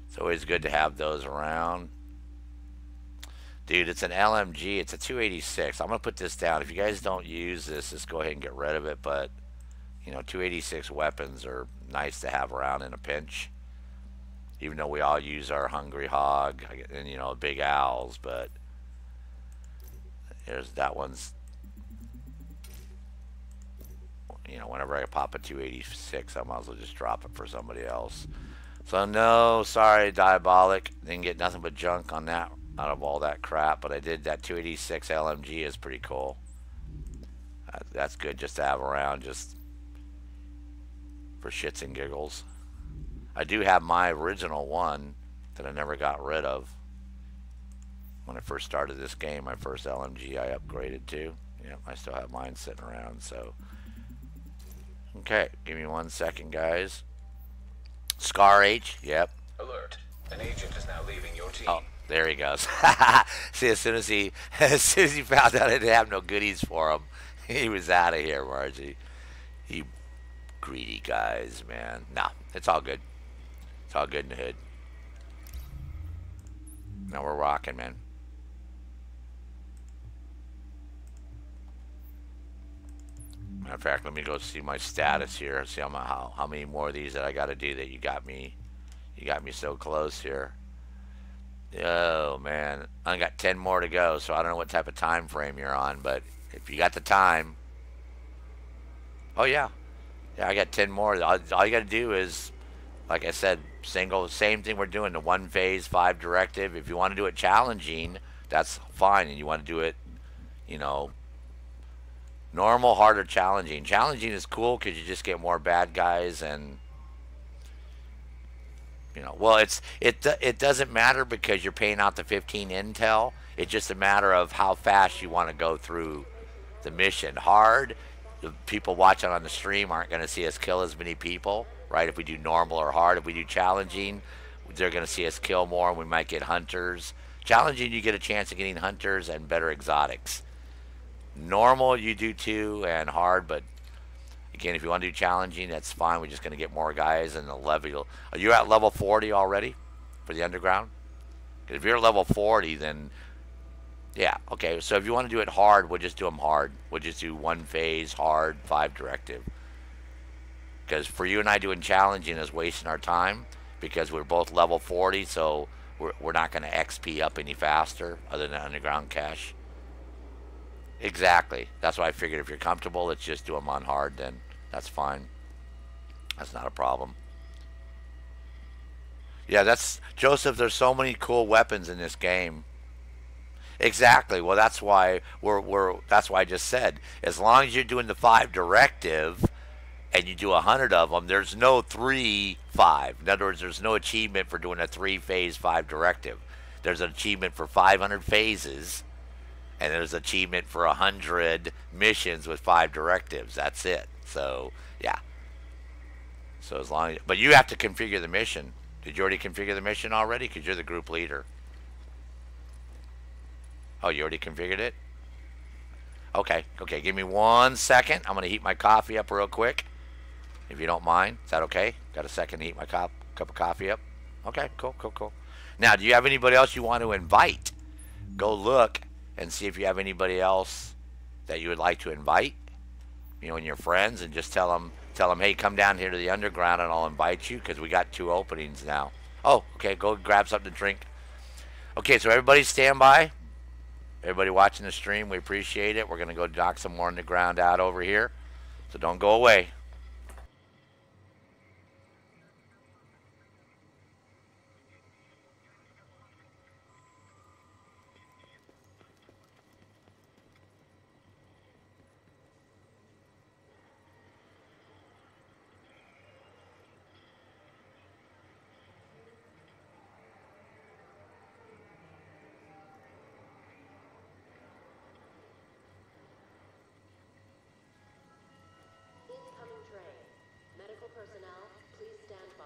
It's always good to have those around. Dude, it's an LMG. It's a 286. I'm going to put this down. If you guys don't use this, just go ahead and get rid of it. But, you know, 286 weapons are nice to have around in a pinch. Even though we all use our Hungry Hog and, you know, Big Owls, but there's that one's, you know, whenever I pop a 286, I might as well just drop it for somebody else. So no, sorry, Diabolic, didn't get nothing but junk on that out of all that crap, but I did that 286 LMG is pretty cool. That's good just to have around, just for shits and giggles. I do have my original one that I never got rid of. When I first started this game, my first LMG I upgraded to. Yep, I still have mine sitting around, so. Okay, give me 1 second, guys. Scar H, yep. Alert. An agent is now leaving your team. Oh, there he goes. See, as soon as he found out I didn't have no goodies for him, he was out of here, Margie. You greedy guys, man. Nah, it's all good. It's all good in the hood. Now we're rocking, man. Matter of fact, let me go see my status here. See how many more of these that I got to do that you got me so close here. Oh man, I got 10 more to go, so I don't know what type of time frame you're on, but if you got the time, oh yeah, yeah, I got 10 more. All you got to do is, like I said, single, same thing we're doing, the one phase, 5 directive. If you want to do it challenging, that's fine, and you want to do it, you know, normal, harder, challenging. Challenging is cool because you just get more bad guys and well, it doesn't matter because you're paying out the 15 intel. It's just a matter of how fast you want to go through the mission. Hard, the people watching on the stream aren't going to see us kill as many people, right? If we do normal or hard, if we do challenging, they're going to see us kill more. And we might get hunters. Challenging, you get a chance of getting hunters and better exotics. Normal, you do too, and hard, but again, if you want to do challenging, that's fine. We're just going to get more guys and the level. Are you at level 40 already for the underground? Because if you're at level 40, then yeah, okay. So if you want to do it hard, we'll just do them hard. We'll just do one phase, hard, 5 directive. Because for you and I doing challenging is wasting our time because we're both level 40, so we're not going to XP up any faster other than underground cache. Exactly. That's why I figured if you're comfortable, let's just do them on hard then. That's fine. That's not a problem. Yeah, that's Joseph. There's so many cool weapons in this game. Exactly. Well, that's why that's why I just said as long as you're doing the 5 directive and you do 100 of them, there's no 3-5. In other words, there's no achievement for doing a 3-phase 5 directive. There's an achievement for 500 phases, and there's an achievement for 100 missions with 5 directives. That's it. So, yeah. So as long as, but you have to configure the mission. Did you already configure the mission already? Because you're the group leader. Oh, you already configured it? Okay. Okay, give me 1 second. I'm going to heat my coffee up real quick. If you don't mind. Is that okay? Got a second to heat my cup of coffee up? Okay, cool, cool, cool. Now, do you have anybody else you want to invite? Go look and see if you have anybody else that you would like to invite, and your friends, and just tell them, hey, come down here to the underground and I'll invite you because we got 2 openings now. Oh, okay, go grab something to drink. Okay, so everybody stand by. Everybody watching the stream, we appreciate it. We're going to go knock some more underground out over here, so don't go away. Incoming train. Medical personnel, please stand by.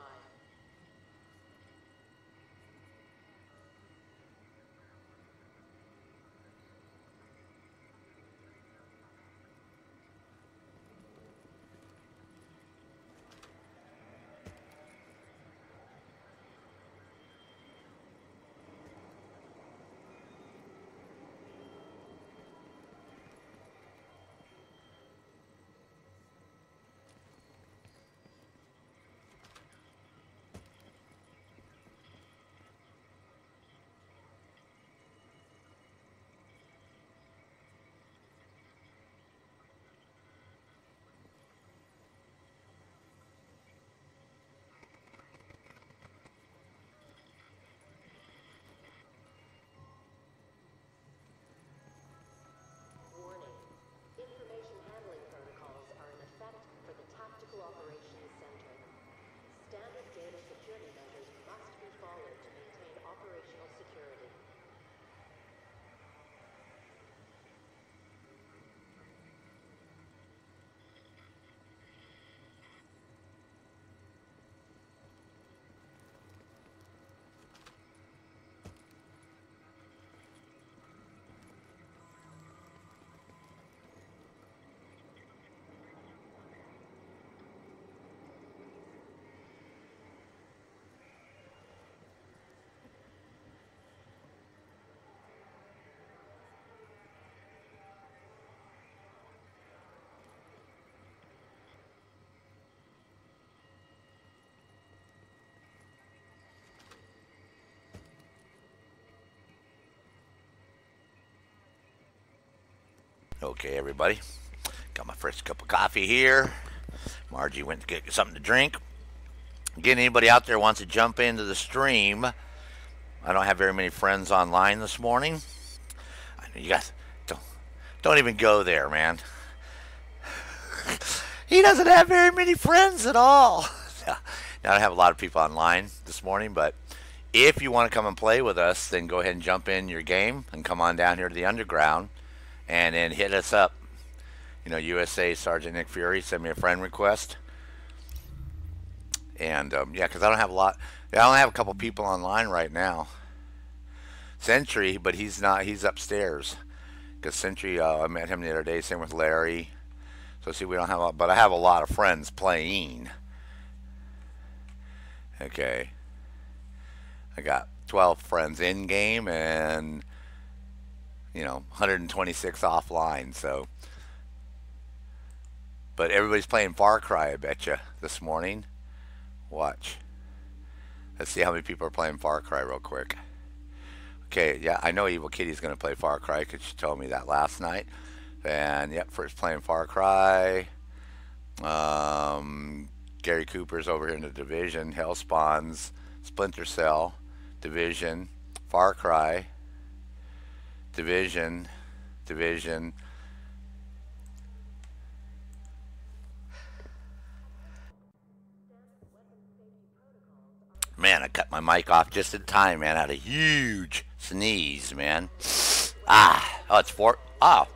Okay, everybody. Got my first cup of coffee here. Margie went to get something to drink. Again, anybody out there wants to jump into the stream, I don't have very many friends online this morning. I know you guys don't even go there, man. He doesn't have very many friends at all. Now, I don't have a lot of people online this morning, but if you want to come and play with us, then go ahead and jump in your game and come on down here to the underground and then hit us up. You know, USA Sergeant Nick Fury, send me a friend request. And yeah, because I don't have a lot. I only have a couple people online right now. Sentry, but he's not. He's upstairs. Because Sentry, I met him the other day. Same with Larry. So see, we don't have a lot, but I have a lot of friends playing. Okay. I got 12 friends in game and 126 offline. So, but everybody's playing Far Cry, I bet you, this morning. Watch. Let's see how many people are playing Far Cry real quick. Okay, yeah, I know Evil Kitty's going to play Far Cry because she told me that last night. And, yep, first playing Far Cry. Gary Cooper's over here in the Division. Hellspawns, Splinter Cell, Division, Far Cry, Division. Man, I cut my mic off just in time, man. I had a huge sneeze, man. Oh, it's four. Oh,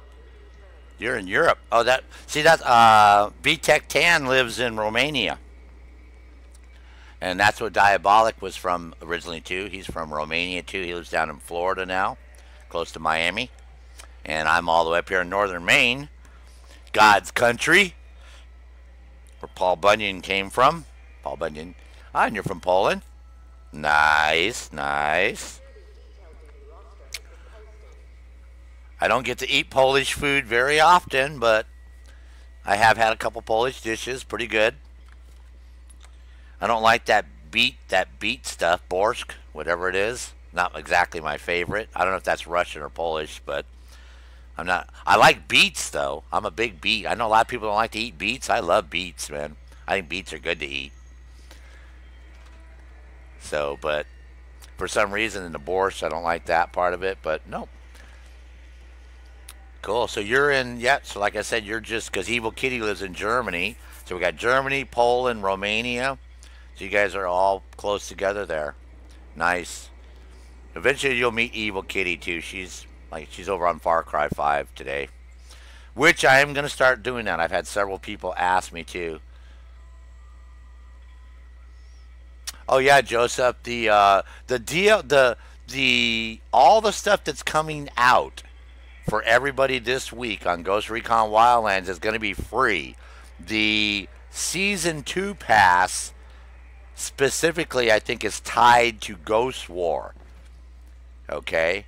you're in Europe. Oh, that's B-Tech Tan lives in Romania. And that's what Diabolic was from originally, too. He's from Romania, too. He lives down in Florida now, close to Miami. And I'm all the way up here in northern Maine, God's country, where Paul Bunyan came from. Paul Bunyan. Ah, and you're from Poland. Nice. I don't get to eat Polish food very often, but I have had a couple Polish dishes. Pretty good. I don't like that beet stuff, borscht, whatever it is. Not exactly my favorite. I don't know if that's Russian or Polish, but I like beets, though. I'm a big beet. I know a lot of people don't like to eat beets. I love beets, man. I think beets are good to eat. So, but for some reason in the borscht, I don't like that part of it, but no. Cool. So you're in, yeah, so like I said, you're just, because Evil Kitty lives in Germany. So we got Germany, Poland, Romania. So you guys are all close together there. Nice. Eventually you'll meet Evil Kitty too. She's over on Far Cry 5 today. Which I am going to start doing that. I've had several people ask me too. Oh yeah, Joseph, the deal, all the stuff that's coming out for everybody this week on Ghost Recon Wildlands is going to be free. The Season 2 pass specifically, I think, is tied to Ghost War. Okay?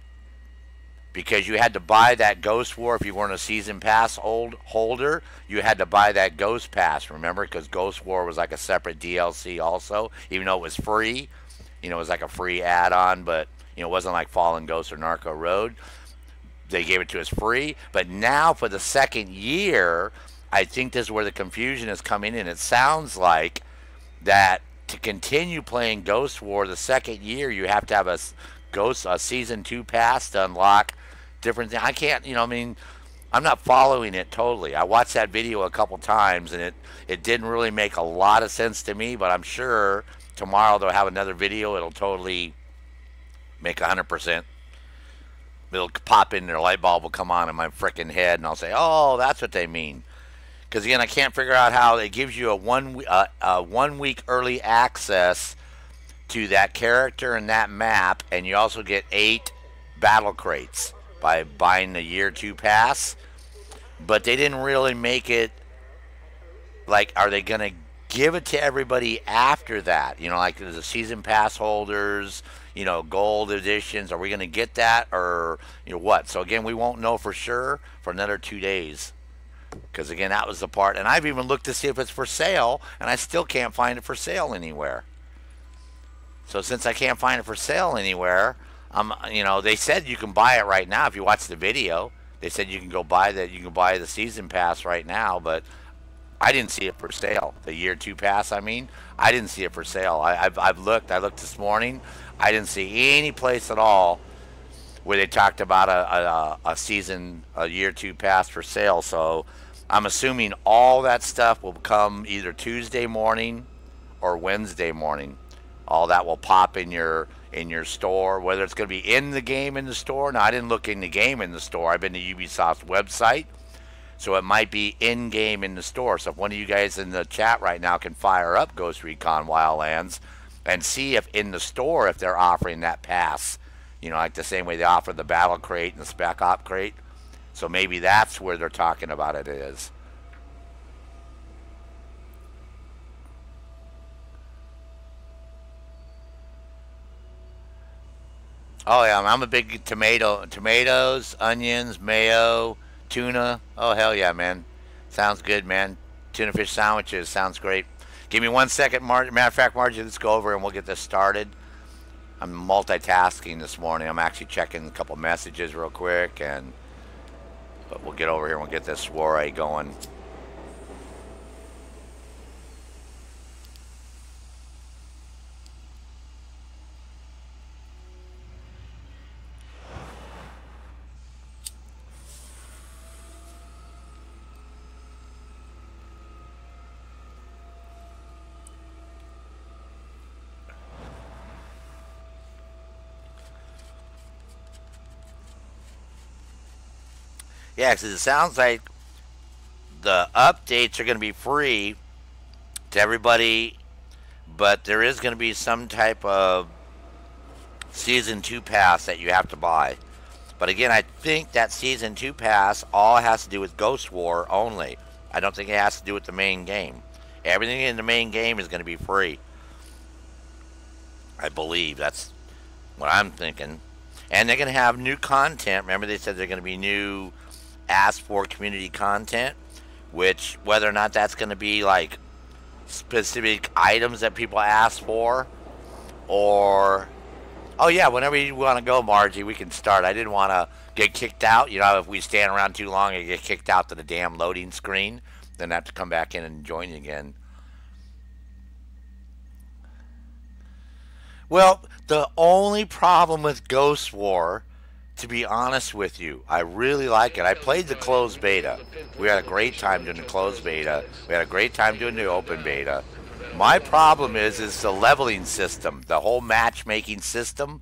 Because you had to buy that Ghost War if you weren't a Season Pass holder. You had to buy that Ghost Pass, remember? Because Ghost War was like a separate DLC also, even though it was free. It was like a free add-on, but it wasn't like Fallen Ghost or Narco Road. They gave it to us free. But now for the second year, I think this is where the confusion is coming in. It sounds like that to continue playing Ghost War the second year, you have to have a Season 2 pass to unlock different things. I can't, I'm not following it totally. I watched that video a couple times, and it didn't really make a lot of sense to me, but I'm sure tomorrow they'll have another video. It'll totally make 100%. It'll pop in, their light bulb will come on in my freaking head, and I'll say, oh, that's what they mean. Because, again, I can't figure out how it gives you a 1 week early access to that character and that map, and you also get 8 battle crates by buying the year 2 pass. But they didn't really make it like, are they going to give it to everybody after that? Like the season pass holders, gold editions. Are we going to get that, or what? So again, we won't know for sure for another 2 days. Because again, that was the part, and I've even looked to see if it's for sale, and I still can't find it for sale anywhere. So since I can't find it for sale anywhere, they said you can buy it right now if you watch the video. They said you can go buy that. You can buy the season pass right now, but I didn't see it for sale. The year two pass, I mean, I didn't see it for sale. I've looked. I looked this morning. I didn't see any place at all where they talked about a season, a year two pass for sale. So I'm assuming all that stuff will come either Tuesday morning or Wednesday morning. All that will pop in your store, whether it's going to be in the game in the store. Now I didn't look in the game in the store. I've been to Ubisoft's website, so it might be in game in the store. So if one of you guys in the chat right now can fire up Ghost Recon Wildlands and see if in the store if they're offering that pass, you know, like the same way they offer the Battle Crate and the Spec Op Crate. So maybe that's where they're talking about it is. Oh yeah, I'm a big tomatoes, onions, mayo, tuna. Oh hell yeah, man. Sounds good, man. Tuna fish sandwiches sounds great. Give me 1 second, matter of fact, Margie, let's go over and we'll get this started. I'm multitasking this morning. I'm actually checking a couple messages real quick, but we'll get over here and we'll get this soiree going. Yeah, because it sounds like the updates are going to be free to everybody, but there is going to be some type of season 2 pass that you have to buy. But again, I think that season 2 pass all has to do with Ghost War only. I don't think it has to do with the main game. Everything in the main game is going to be free. I believe that's what I'm thinking. And they're going to have new content. Remember, they said they're going to be new ask for community content, which whether or not that's going to be like specific items that people ask for, or oh yeah, whenever you want to go, Margie, we can start. I didn't want to get kicked out. You know, if we stand around too long and get kicked out to the damn loading screen, then I have to come back in and join you again. Well, the only problem with Ghost War, to be honest with you, I really like it. I played the closed beta. We had a great time doing the closed beta. We had a great time doing the open beta. My problem is the leveling system. The whole matchmaking system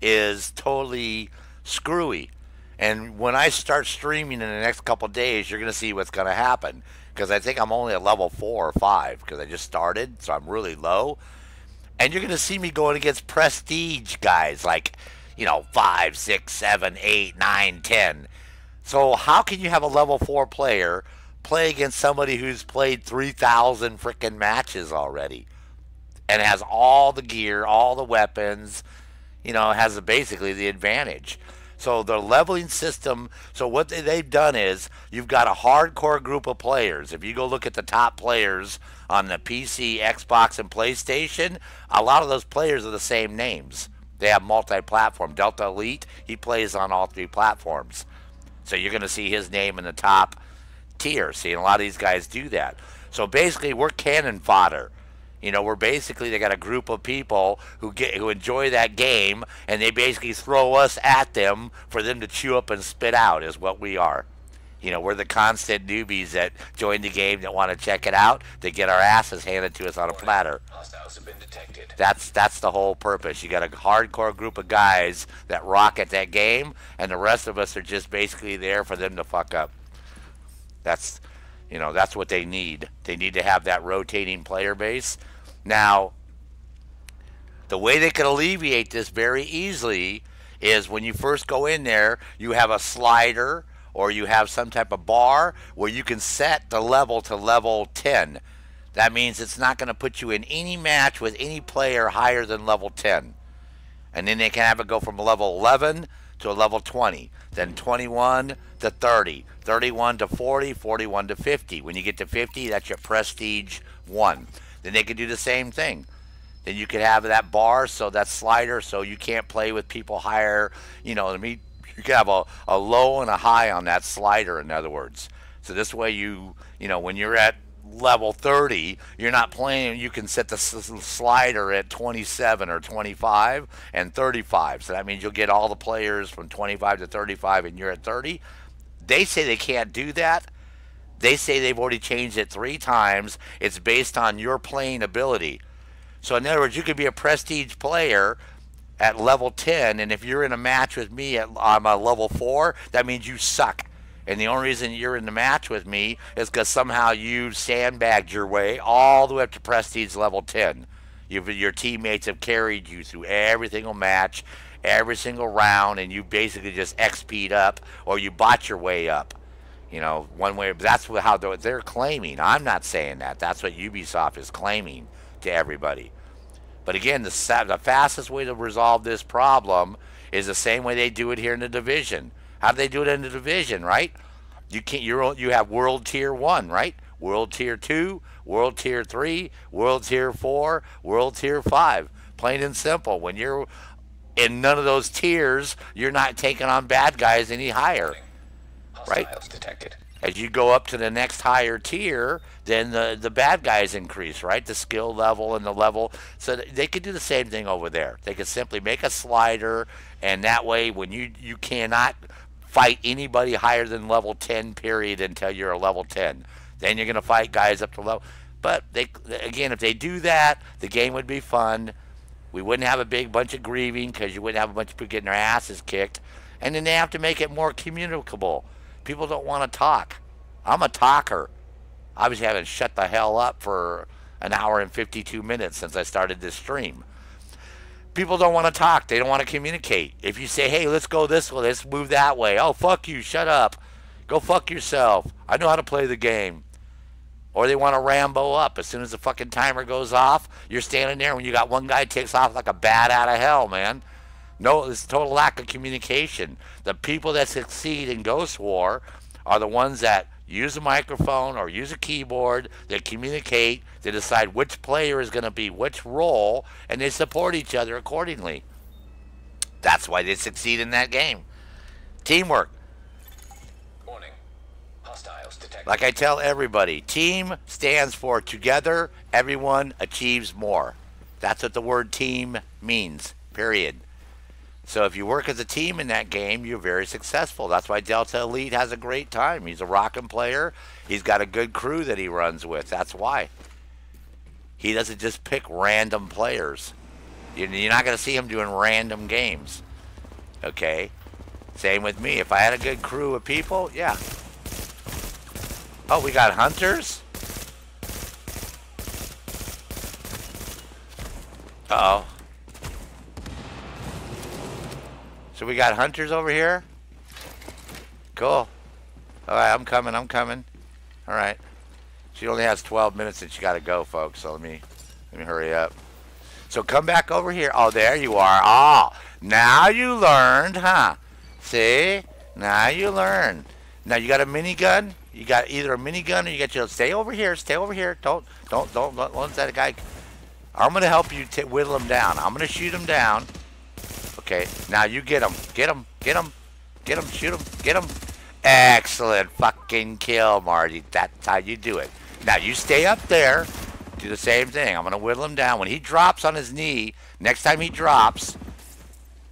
is totally screwy. And when I start streaming in the next couple of days, you're going to see what's going to happen. Because I think I'm only at level 4 or 5 because I just started, so I'm really low. And you're going to see me going against prestige guys like, you know, 5, 6, 7, 8, 9, 10. So how can you have a level 4 player play against somebody who's played 3,000 freaking matches already and has all the gear, all the weapons, you know, has basically the advantage. So the leveling system, so what they've done is you've got a hardcore group of players. If you go look at the top players on the PC, Xbox, and PlayStation, a lot of those players are the same names. They have multi-platform. Delta Elite, he plays on all 3 platforms. So you're going to see his name in the top tier. See, and a lot of these guys do that. So basically, we're cannon fodder. You know, we're basically, they got a group of people who enjoy that game, and they basically throw us at them for them to chew up and spit out is what we are. You know, we're the constant newbies that join the game that want to check it out. They get our asses handed to us on a platter. Hostiles have been detected. That's the whole purpose. You got a hardcore group of guys that rock at that game, and the rest of us are just basically there for them to fuck up. That's, you know, that's what they need. They need to have that rotating player base. Now, the way they can alleviate this very easily is when you first go in there, you have a slider or you have some type of bar where you can set the level to level 10. That means it's not going to put you in any match with any player higher than level 10. And then they can have it go from level 11 to a level 20, then 21 to 30, 31 to 40, 41 to 50. When you get to 50, that's your prestige 1. Then they can do the same thing. Then you could have that bar, so that slider, so you can't play with people higher. You know, let me You can have a low and a high on that slider, in other words. So this way when you're at level 30, you're not playing, you can set the slider at 27 or 25 and 35. So that means you'll get all the players from 25 to 35 and you're at 30. They say they can't do that. They say they've already changed it 3 times. It's based on your playing ability. So in other words, you could be a prestige player at level 10, and if you're in a match with me I'm a level 4, that means you suck. And the only reason you're in the match with me is because somehow you sandbagged your way all the way up to prestige level 10. Your teammates have carried you through every single match, every single round, and you basically just XP'd up or you bought your way up. One way. That's how they're claiming. I'm not saying that. That's what Ubisoft is claiming to everybody. But again, the fastest way to resolve this problem is the same way they do it here in the Division. How do they do it in the Division, right? You have World Tier 1, right? World Tier 2, World Tier 3, World Tier 4, World Tier 5. Plain and simple. When you're in none of those tiers, you're not taking on bad guys any higher, right? Hostiles detected. As you go up to the next higher tier, then the bad guys increase, right? The skill level and the level. So they could do the same thing over there. They could simply make a slider, and that way when you cannot fight anybody higher than level 10, period, until you're a level 10. Then you're going to fight guys up to level. But again, if they do that, the game would be fun. We wouldn't have a big bunch of grieving because you wouldn't have a bunch of people getting their asses kicked. And then they have to make it more communicable. People don't want to talk. I'm a talker. Obviously, I haven't shut the hell up for an hour and 52 minutes since I started this stream. People don't want to talk. They don't want to communicate. If you say, hey, let's go this way, let's move that way. Oh, fuck you. Shut up. Go fuck yourself. I know how to play the game. Or they want to Rambo up. As soon as the fucking timer goes off, you're standing there when you got one guy takes off like a bat out of hell, man. No, it's total lack of communication. The people that succeed in Ghost War are the ones that use a microphone or use a keyboard, they communicate, they decide which player is going to be which role, and they support each other accordingly. That's why they succeed in that game. Teamwork. Warning. Hostiles detected. Like I tell everybody, team stands for together, everyone achieves more. That's what the word team means, period. So if you work as a team in that game, you're very successful. That's why Delta Elite has a great time. He's a rockin' player. He's got a good crew that he runs with. That's why. He doesn't just pick random players. You're not going to see him doing random games. Okay? Same with me. If I had a good crew of people, yeah. Oh, we got hunters? Uh-oh. So we got hunters over here? Cool. Alright, I'm coming. Alright. She only has 12 minutes and she got to go, folks. So let me hurry up. So come back over here. Oh, there you are. Oh, now you learned, huh? See? Now you learned. Now you got a minigun? You got either a minigun or you got your... Stay over here. Don't let that guy... I'm going to help you whittle him down. I'm going to shoot him down. Okay, now you get him. Get him. Shoot him. Get him. Excellent fucking kill, Marty. That's how you do it. Now you stay up there. Do the same thing. I'm going to whittle him down. When he drops on his knee, next time he drops,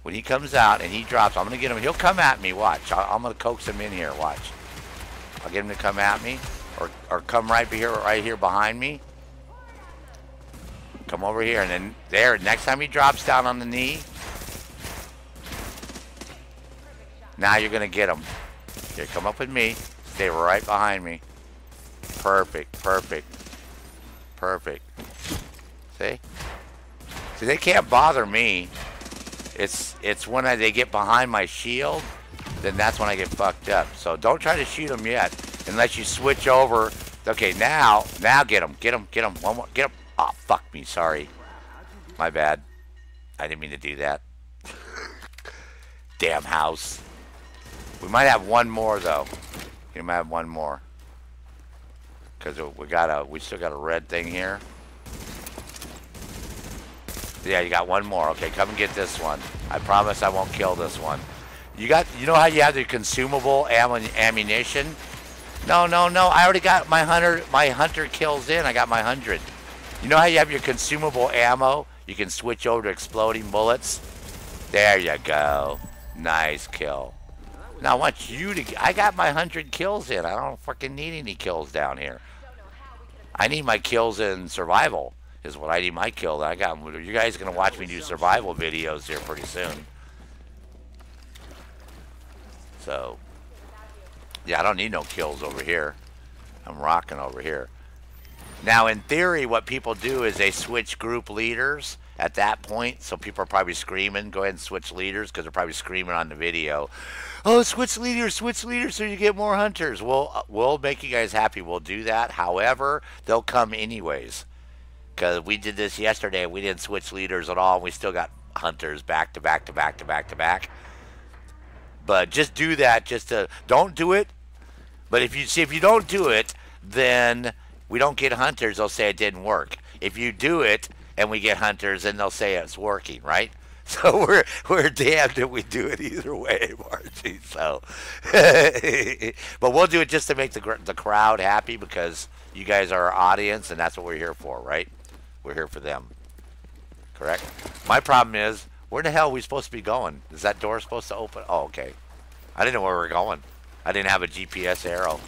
when he comes out and he drops, I'm going to get him. He'll come at me. Watch. I'm going to coax him in here. Watch. I'll get him to come at me or come right here behind me. Come over here. And then there, next time he drops down on the knee, now you're going to get him. Here, come up with me. Stay right behind me. Perfect. See? See, they can't bother me. It's when they get behind my shield, then that's when I get fucked up. So don't try to shoot them yet unless you switch over. Okay, now get him. One more. Get him. Oh, fuck me. Sorry. My bad. I didn't mean to do that. Damn house. We might have one more though. We might have one more. Cause we still got a red thing here. Yeah, you got one more. Okay, come and get this one. I promise I won't kill this one. You know how you have the consumable ammunition? No, no, no. I already got my hunter kills in. I got my 100. You know how you have your consumable ammo? You can switch over to exploding bullets. There you go. Nice kill. Now I want you to. I got my 100 kills in. I don't fucking need any kills down here. I need my kills in survival. Is what I need my kill. I got. You guys are gonna watch me do survival videos here pretty soon. So, yeah, I don't need no kills over here. I'm rocking over here. Now, in theory, what people do is they switch group leaders at that point. So people are probably screaming, go ahead and switch leaders because they're probably screaming on the video. Oh, switch leaders so you get more hunters. We'll make you guys happy. We'll do that. However, they'll come anyways. Because we did this yesterday. We didn't switch leaders at all. And we still got hunters back to back to back to back to back. But just do that. Don't do it. But if you don't do it, then we don't get hunters. They'll say it didn't work. If you do it and we get hunters, then they'll say it's working, right? So we're damned if we do it either way, Margie. So, but we'll do it just to make the crowd happy because you guys are our audience and that's what we're here for, right? We're here for them. Correct? My problem is, where the hell are we supposed to be going? Is that door supposed to open? Oh, okay. I didn't know where we were going. I didn't have a GPS arrow.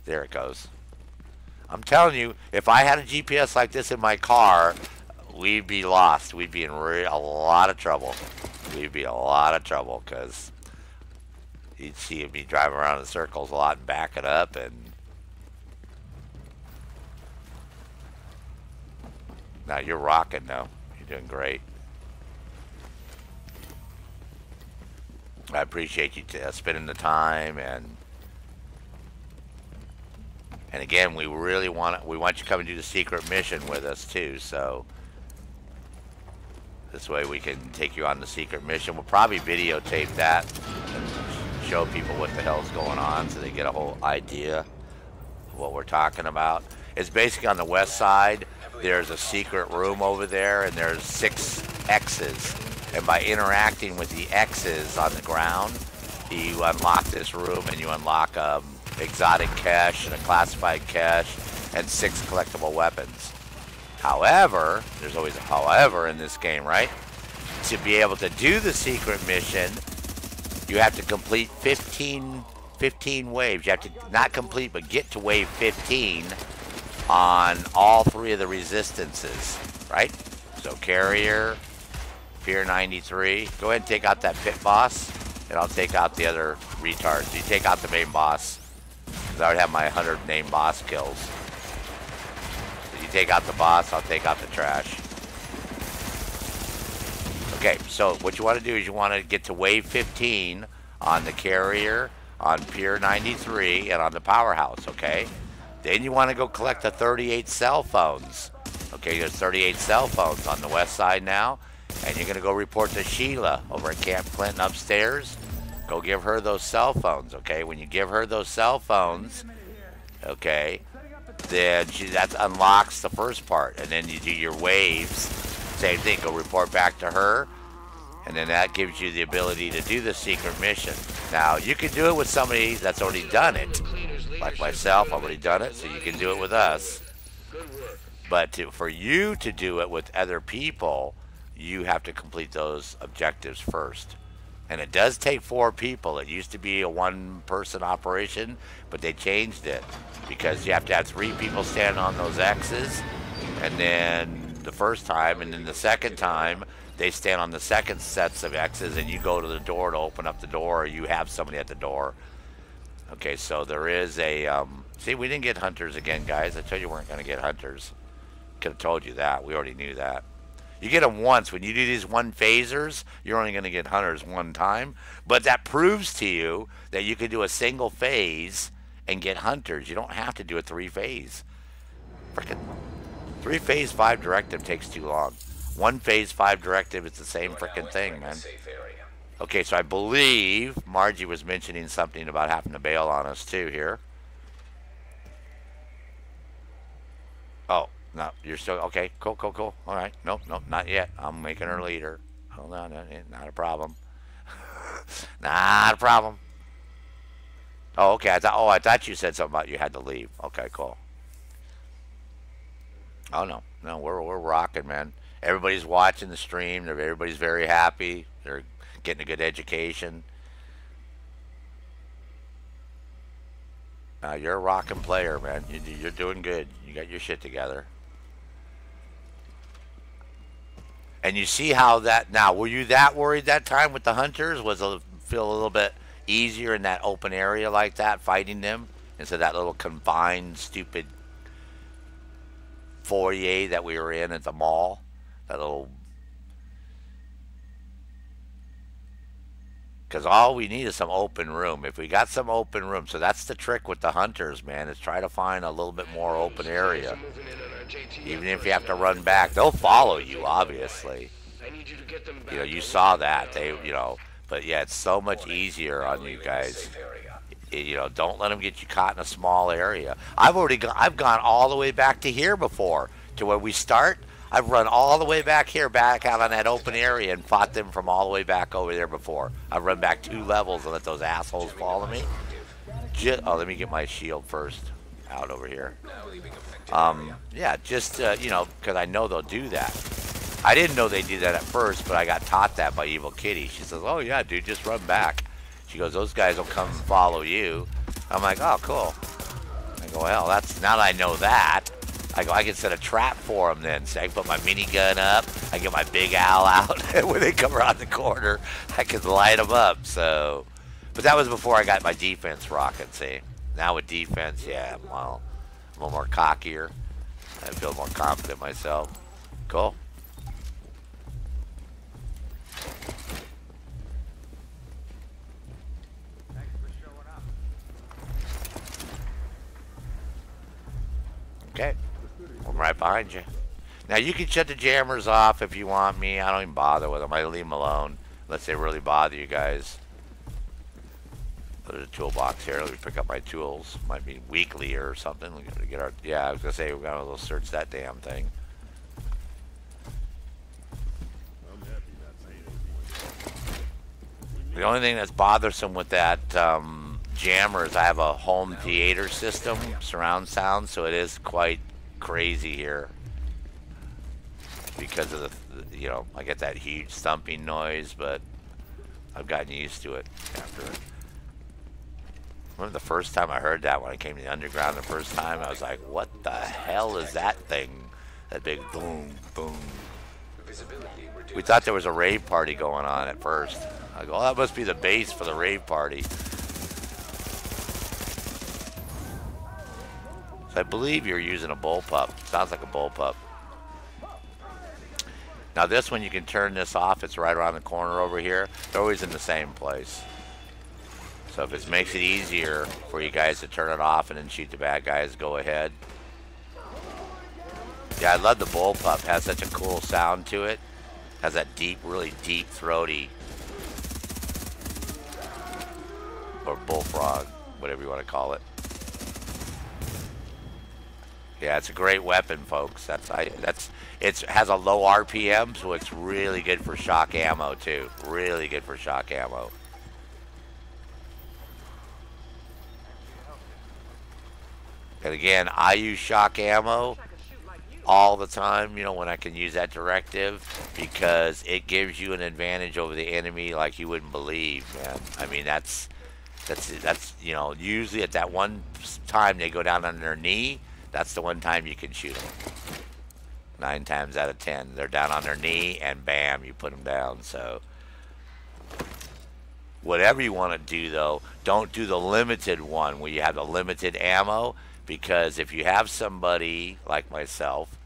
There it goes. I'm telling you, if I had a GPS like this in my car, we'd be lost. We'd be in a lot of trouble. We'd be in a lot of trouble because you'd see me driving around in circles a lot and back it up. And now you're rocking now. You're doing great. I appreciate you spending the time and again, we really want you to come and do the secret mission with us too. So this way we can take you on the secret mission. We'll probably videotape that and show people what the hell's going on so they get a whole idea of what we're talking about. It's basically on the west side. There's a secret room over there and there's 6 X's. And by interacting with the X's on the ground, you unlock this room and you unlock exotic cache and a classified cache and 6 collectible weapons. However, there's always a however in this game, right? To be able to do the secret mission, you have to complete 15 waves. You have to not complete, but get to wave 15 on all 3 of the resistances, right? So carrier, Pier 93. Go ahead and take out that pit boss, and I'll take out the other retards. You take out the main boss, because I would have my 100 named boss kills. So you take out the boss, I'll take out the trash. Okay, so what you want to do is you want to get to wave 15 on the carrier, on Pier 93, and on the powerhouse, okay? Then you want to go collect the 38 cell phones. Okay, there's 38 cell phones on the west side now. And you're going to go report to Sheila over at Camp Clinton upstairs. Go give her those cell phones, okay? When you give her those cell phones, okay, then that unlocks the first part. And then you do your waves. Same thing. Go report back to her. And then that gives you the ability to do the secret mission. Now, you can do it with somebody that's already done it. Like myself, I've already done it, so you can do it with us. But for you to do it with other people, you have to complete those objectives first. And it does take 4 people. It used to be a 1-person operation, but they changed it because you have to have 3 people standing on those X's. And then the first time, and then the second time, they stand on the second sets of X's, and you go to the door to open up the door, or you have somebody at the door. Okay, so there is a... see, we didn't get hunters again, guys. I told you we weren't going to get hunters. Could have told you that. We already knew that. You get them once. When you do these 1 phasers, you're only going to get hunters 1 time. But that proves to you that you can do a single phase and get hunters. You don't have to do a 3-phase. Frickin' 3-phase 5 directive takes too long. 1 phase 5 directive is the same frickin' thing, man. Okay, so I believe Margie was mentioning something about having to bail on us too here. Oh. No, you're still okay. Cool. All right. Nope, not yet. I'm making her leader. Hold on, not a problem. Not a problem. Oh, okay. I thought you said something about you had to leave. Okay, cool. Oh no, no, we're rocking, man. Everybody's watching the stream. Everybody's very happy. They're getting a good education. You're a rocking player, man. You're doing good. You got your shit together. And you see how that now? Were you that worried that time with the hunters? Was it feel a little bit easier in that open area like that, fighting them instead of that little confined, stupid foyer that we were in at the mall? That little. Because all we need is some open room. If we got some open room, so that's the trick with the hunters, man, is try to find a little bit more open area. Even if you have to run back, they'll follow you, obviously. You know, you saw that. But yeah, it's so much easier on you guys. Don't let them get you caught in a small area. I've gone all the way back to here before, to where we start. I've run all the way back here, back out on that open area, and fought them from all the way back over there before. I've run back 2 levels and let those assholes follow me. Let me get my shield first out over here. Yeah, just, because I know they'll do that. I didn't know they did that at first, but I got taught that by Evil Kitty. She says, oh, yeah, dude, just run back. She goes, those guys will come and follow you. I'm like, oh, cool. I go, well, now that I know that, I go, I can set a trap for them then. So I can put my minigun up. I get my big owl out. And when they come around the corner, I can light them up. So, but that was before I got my defense rocking, see. Now with defense, yeah, well, I'm a little more cockier. I feel more confident myself. Cool. Okay. I'm right behind you. Now, you can shut the jammers off if you want me. I don't even bother with them. I leave them alone unless they really bother you guys. There's a toolbox here. Let me pick up my tools. Might be weekly or something. We gotta get I was going to say, we're going to go search that damn thing. The only thing that's bothersome with that jammer is I have a home theater system, surround sound, so it is quite crazy here because of I get that huge thumping noise, but I've gotten used to it after. Remember the first time I heard that when I came to the underground the first time, I was like, what the hell is that thing? That big boom, boom. We thought there was a rave party going on at first. I go, oh, that must be the base for the rave party. So I believe you're using a bullpup. Sounds like a bullpup. Now this one, you can turn this off. It's right around the corner over here. They're always in the same place. So if it makes it easier for you guys to turn it off and then shoot the bad guys, go ahead. Yeah, I love the bullpup. It has such a cool sound to it. Has that deep, really deep, throaty, or bullfrog, whatever you want to call it. Yeah, it's a great weapon, folks. It has a low RPM, so it's really good for shock ammo too. Really good for shock ammo. And again, I use shock ammo all the time, when I can use that directive, because it gives you an advantage over the enemy like you wouldn't believe, man. I mean, that's usually at that one time they go down on their knee, that's the one time you can shoot them. 9 times out of 10, they're down on their knee, and bam, you put them down. So whatever you want to do, though, don't do the limited one where you have the limited ammo, because if you have somebody like myself,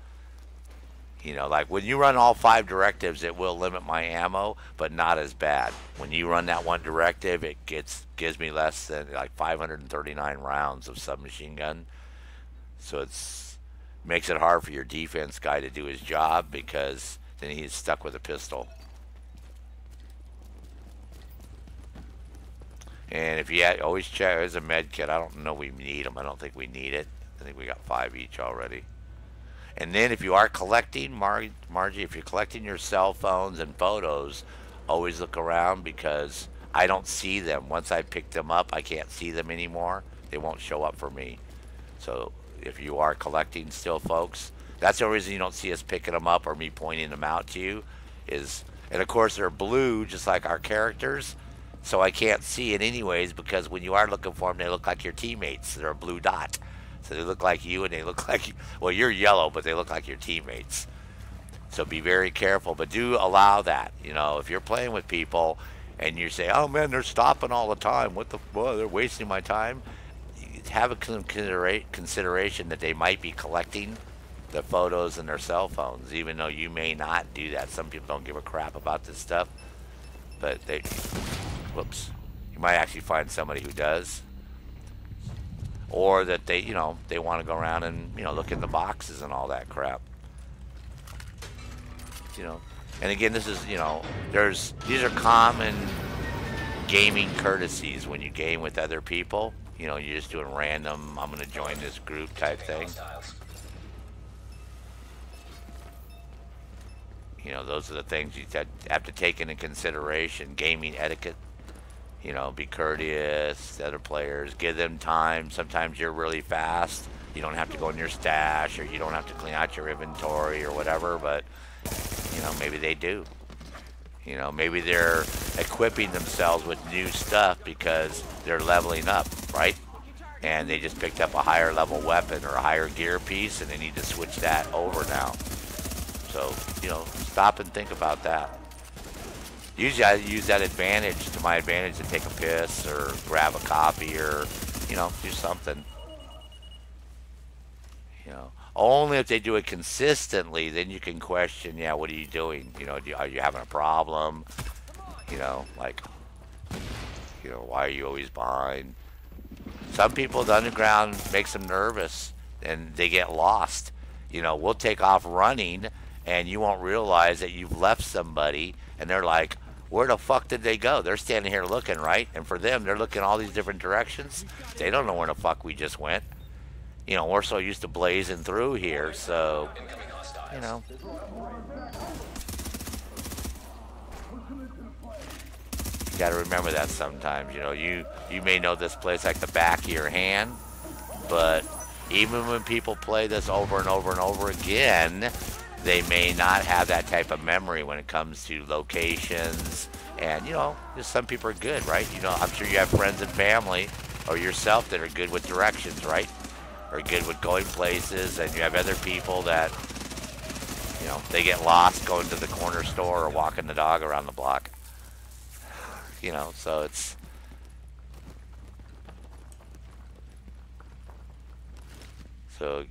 like when you run all 5 directives, it will limit my ammo, but not as bad. When you run that one directive, it gives me less than like 539 rounds of submachine gun. So makes it hard for your defense guy to do his job, because then he's stuck with a pistol. And if you always check, there's a med kit. I don't know we need them. I don't think we need it. I think we got 5 each already. And then if you are collecting, Margie, if you're collecting your cell phones and photos, always look around, because I don't see them. Once I pick them up, I can't see them anymore. They won't show up for me. So if you are collecting still, folks, that's the reason you don't see us picking them up or me pointing them out to you. Is and of course they're blue, just like our characters. So I can't see it anyways because when you are looking for them, they look like your teammates. They're a blue dot. So they look like you and they look like, well, you're yellow, but they look like your teammates. So be very careful, but do allow that. You know, if you're playing with people and you say, oh man, they're stopping all the time. What the, well, they're wasting my time. Have a consideration that they might be collecting the photos in their cell phones, even though you may not do that. Some people don't give a crap about this stuff, but they, whoops, you might actually find somebody who does. Or that they, you know, they want to go around and, you know, look in the boxes and all that crap. You know, and again, this is, you know, these are common gaming courtesies when you game with other people. You know, you're just doing random, I'm going to join this group type thing. You know, those are the things you have to take into consideration. Gaming etiquette. You know, be courteous to other players. Give them time. Sometimes you're really fast. You don't have to go in your stash, or you don't have to clean out your inventory or whatever, but, you know, maybe they do. You know, maybe they're equipping themselves with new stuff because they're leveling up, right? And they just picked up a higher level weapon or a higher gear piece, and they need to switch that over now. So, you know, stop and think about that. Usually I use that advantage to my advantage to take a piss or grab a copy or, you know, do something. You know, only if they do it consistently, then you can question, yeah, what are you doing? You know, are you having a problem? You know, like, you know, why are you always behind? Some people, the underground makes them nervous and they get lost. You know, we'll take off running and you won't realize that you've left somebody and they're like, where the fuck did they go? They're standing here looking, right? And for them, they're looking all these different directions. They don't know where the fuck we just went. You know, we're so used to blazing through here, so, you know. You gotta remember that sometimes. You know, you may know this place like the back of your hand, but even when people play this over and over and over again, they may not have that type of memory when it comes to locations. And, you know, just some people are good, right? You know, I'm sure you have friends and family or yourself that are good with directions, right? Or good with going places. And you have other people that, you know, they get lost going to the corner store or walking the dog around the block. You know, so it's... So...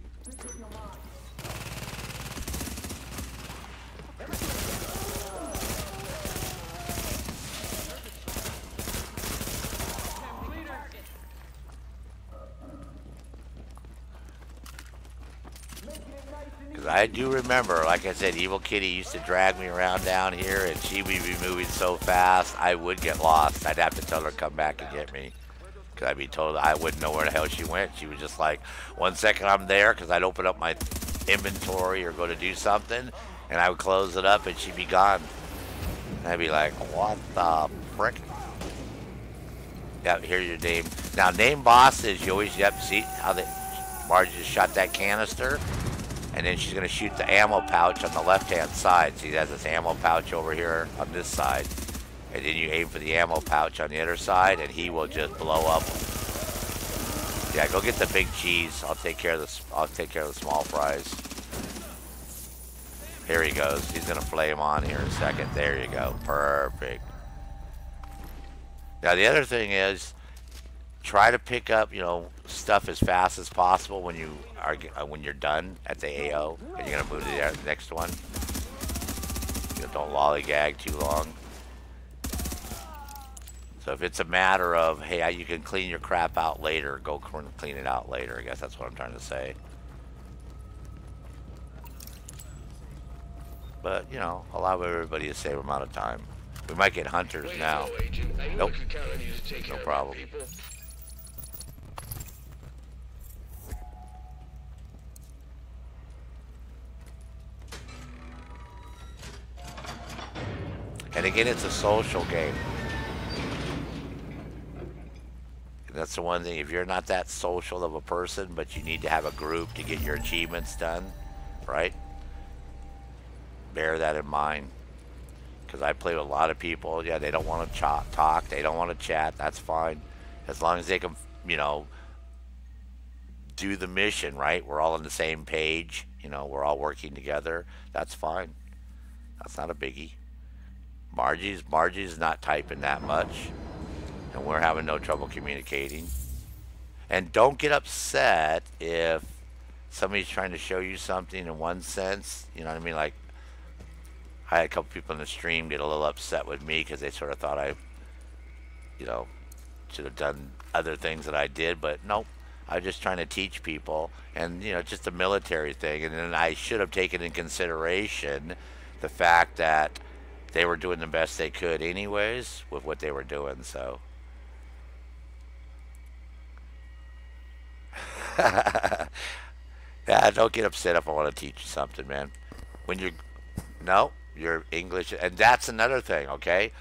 Because I do remember, like I said, Evil Kitty used to drag me around down here, and she would be moving so fast, I would get lost. I'd have to tell her to come back and get me. Because I'd be told I wouldn't know where the hell she went. She was just like, 1 second I'm there, because I'd open up my inventory or go to do something, and I would close it up, and she'd be gone. And I'd be like, what the frick? Yeah, here's your name. Now, name bosses, you always have to see how they... Marge just shot that canister. And then she's going to shoot the ammo pouch on the left-hand side. See, that's this ammo pouch over here on this side. And then you aim for the ammo pouch on the other side, and he will just blow up. Yeah, go get the big cheese. I'll take care of the small fries. Here he goes. He's going to flame on here in a second. There you go. Perfect. Now, the other thing is, try to pick up, you know, stuff as fast as possible when you are when you're done at the AO and you're gonna move to the next one. You know, don't lollygag too long. So if it's a matter of, hey, you can clean your crap out later, go clean it out later. I guess that's what I'm trying to say. But you know, allow everybody the same amount of time. We might get hunters now. Nope. No problem. And again, it's a social game. That's the one thing. If you're not that social of a person, but you need to have a group to get your achievements done, right? Bear that in mind. Because I play with a lot of people. Yeah, they don't want to talk. They don't want to chat. That's fine. As long as they can, you know, do the mission, right? We're all on the same page. You know, we're all working together. That's fine. That's not a biggie. Margie's not typing that much, and we're having no trouble communicating. And don't get upset if somebody's trying to show you something in one sense. You know what I mean? Like, I had a couple people in the stream get a little upset with me because they sort of thought I, you know, should have done other things that I did, but nope. I was just trying to teach people, and you know, just a military thing. And then I should have taken in consideration the fact that they were doing the best they could, anyways, with what they were doing. So, yeah, don't get upset if I want to teach you something, man. When you're no, you're English, and that's another thing. Okay,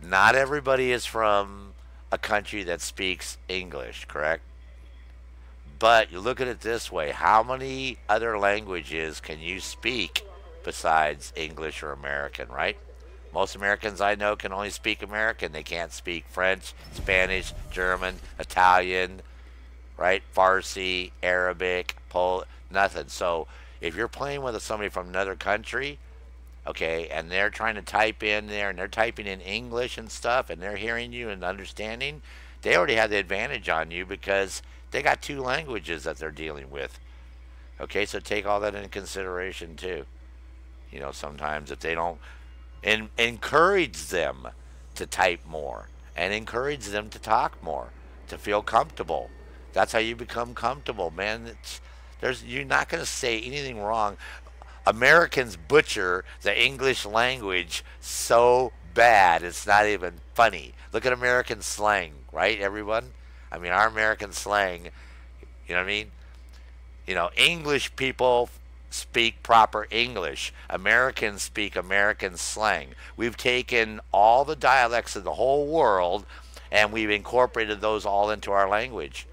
not everybody is from a country that speaks English, correct? But you look at it this way: how many other languages can you speak besides English or American, right? Most Americans I know can only speak American. They can't speak French, Spanish, German, Italian, right? Farsi, Arabic, nothing. So if you're playing with somebody from another country, okay, and they're trying to type in there and they're typing in English and stuff and they're hearing you and understanding, they already have the advantage on you because they got two languages that they're dealing with. Okay, so take all that into consideration too. You know, sometimes if they don't encourage them to type more and encourage them to talk more, to feel comfortable. That's how you become comfortable, man. You're not going to say anything wrong. Americans butcher the English language so bad it's not even funny. Look at American slang, right, everyone? I mean, our American slang, you know what I mean? You know, English people speak proper English. Americans speak American slang. We've taken all the dialects of the whole world and we've incorporated those all into our language.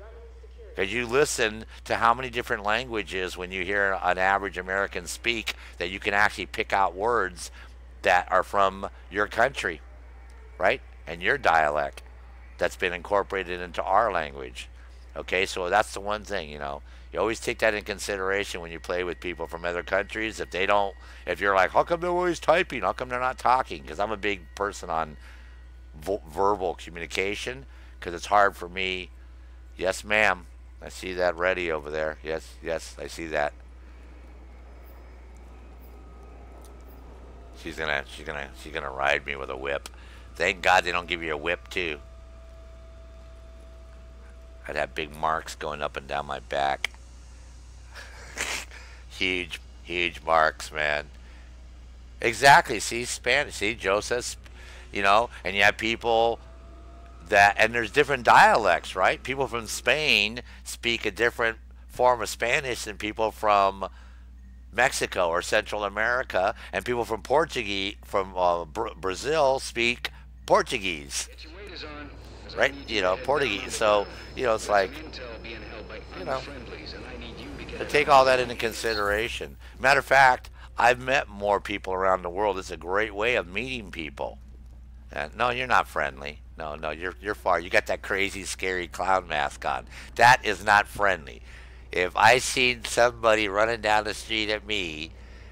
Because you listen to how many different languages when you hear an average American speak that you can actually pick out words that are from your country, right? And your dialect that's been incorporated into our language. Okay, so that's the one thing, you know. You always take that in consideration when you play with people from other countries. If you're like, how come they're always typing? How come they're not talking? Because I'm a big person on verbal communication because it's hard for me. Yes, ma'am. I see that ready over there. Yes, I see that. She's gonna ride me with a whip. Thank God they don't give you a whip too. I'd have big marks going up and down my back. Huge marks, man. Exactly. See, Spanish. See, Joe says, you know, and you have people and there's different dialects, right? People from Spain speak a different form of Spanish than people from Mexico or Central America, and people from Brazil speak Portuguese, Get your waders on, 'cause I right? need You to know, head Portuguese. down. So, you know, it's There's like, some intel being held by you know, unfriendlies, and I need you to get to it take out. all that into consideration. Matter of fact, I've met more people around the world. It's a great way of meeting people. And no, you're not friendly. No, you're far. You got that crazy, scary clown mask on. That is not friendly. If I seen somebody running down the street at me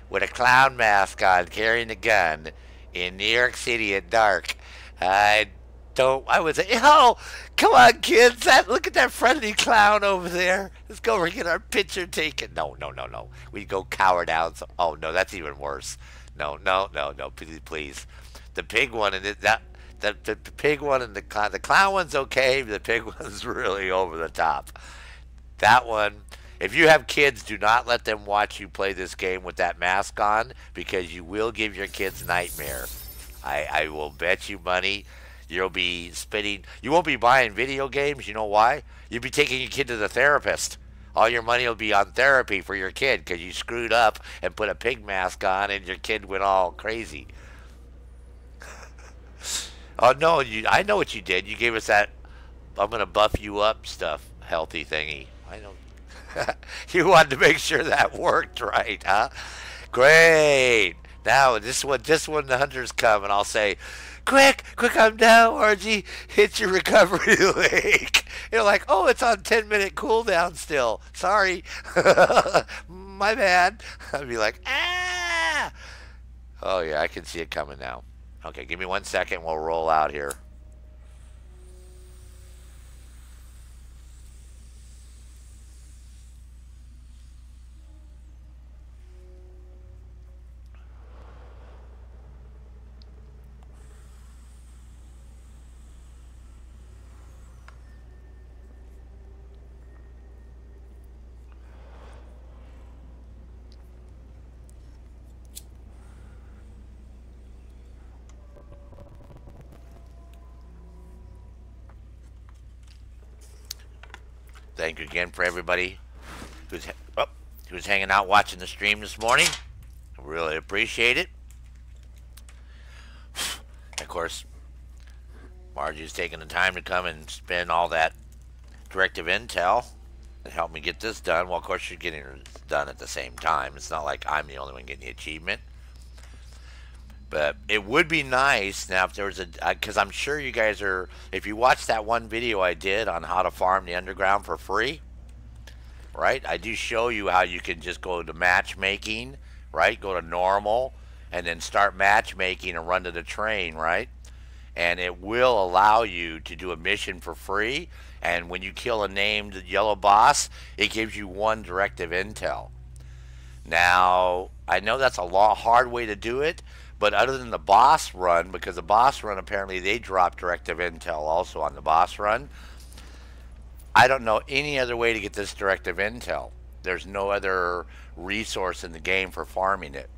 with a clown mask on, carrying a gun in New York City at dark, I don't. I would say, "Oh, come on, kids! Look at that friendly clown over there. Let's go over and get our picture taken." No. We go cower down. Oh no, that's even worse. No. Please. The pig one and the pig one and the clown one's okay. The pig one's really over the top. That one. If you have kids, do not let them watch you play this game with that mask on because you will give your kids nightmare. I will bet you money you'll be spending. You won't be buying video games. You know why? You'll be taking your kid to the therapist. All your money will be on therapy for your kid because you screwed up and put a pig mask on and your kid went all crazy. Oh no, I know what you did. You gave us that gonna buff you up stuff, healthy thingy. I don't. You wanted to make sure that worked right, huh? Great. Now just when the hunters come, and I'll say, "Quick, quick, I'm down, RG. Hit your recovery link." You're like, "Oh, it's on 10-minute cooldown still. Sorry, my bad." I'd be like, "Ah." Oh yeah, I can see it coming now. Okay, give me 1 second. We'll roll out here. Thank you again for everybody who's oh, who's hanging out watching the stream this morning. I really appreciate it. Of course, Margie's taking the time to come and spend all that directive intel and help me get this done. Well, of course, you're getting it done at the same time. It's not like I'm the only one getting the achievement. But it would be nice now if there was a, because I'm sure you guys are, if you watch that one video I did on how to farm the underground for free, right? I do show you how you can just go to matchmaking, right? Go to normal and then start matchmaking and run to the train, right? And it will allow you to do a mission for free. And when you kill a named yellow boss, it gives you one directive intel. Now, I know that's a hard way to do it, but other than the boss run, because the boss run apparently they drop directive intel also on the boss run, I don't know any other way to get this directive intel. There's no other resource in the game for farming it.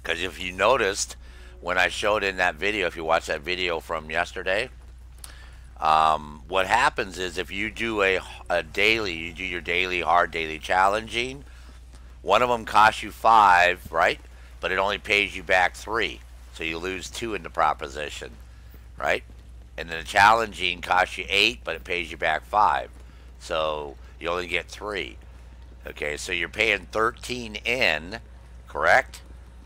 Because if you noticed, when I showed in that video, if you watch that video from yesterday, what happens is if you do a daily, you do your daily, hard daily challenging, one of them costs you 5, right? But it only pays you back 3. So you lose 2 in the proposition, right? And then the challenging costs you 8, but it pays you back 5. So you only get 3. Okay, so you're paying 13 in, correct?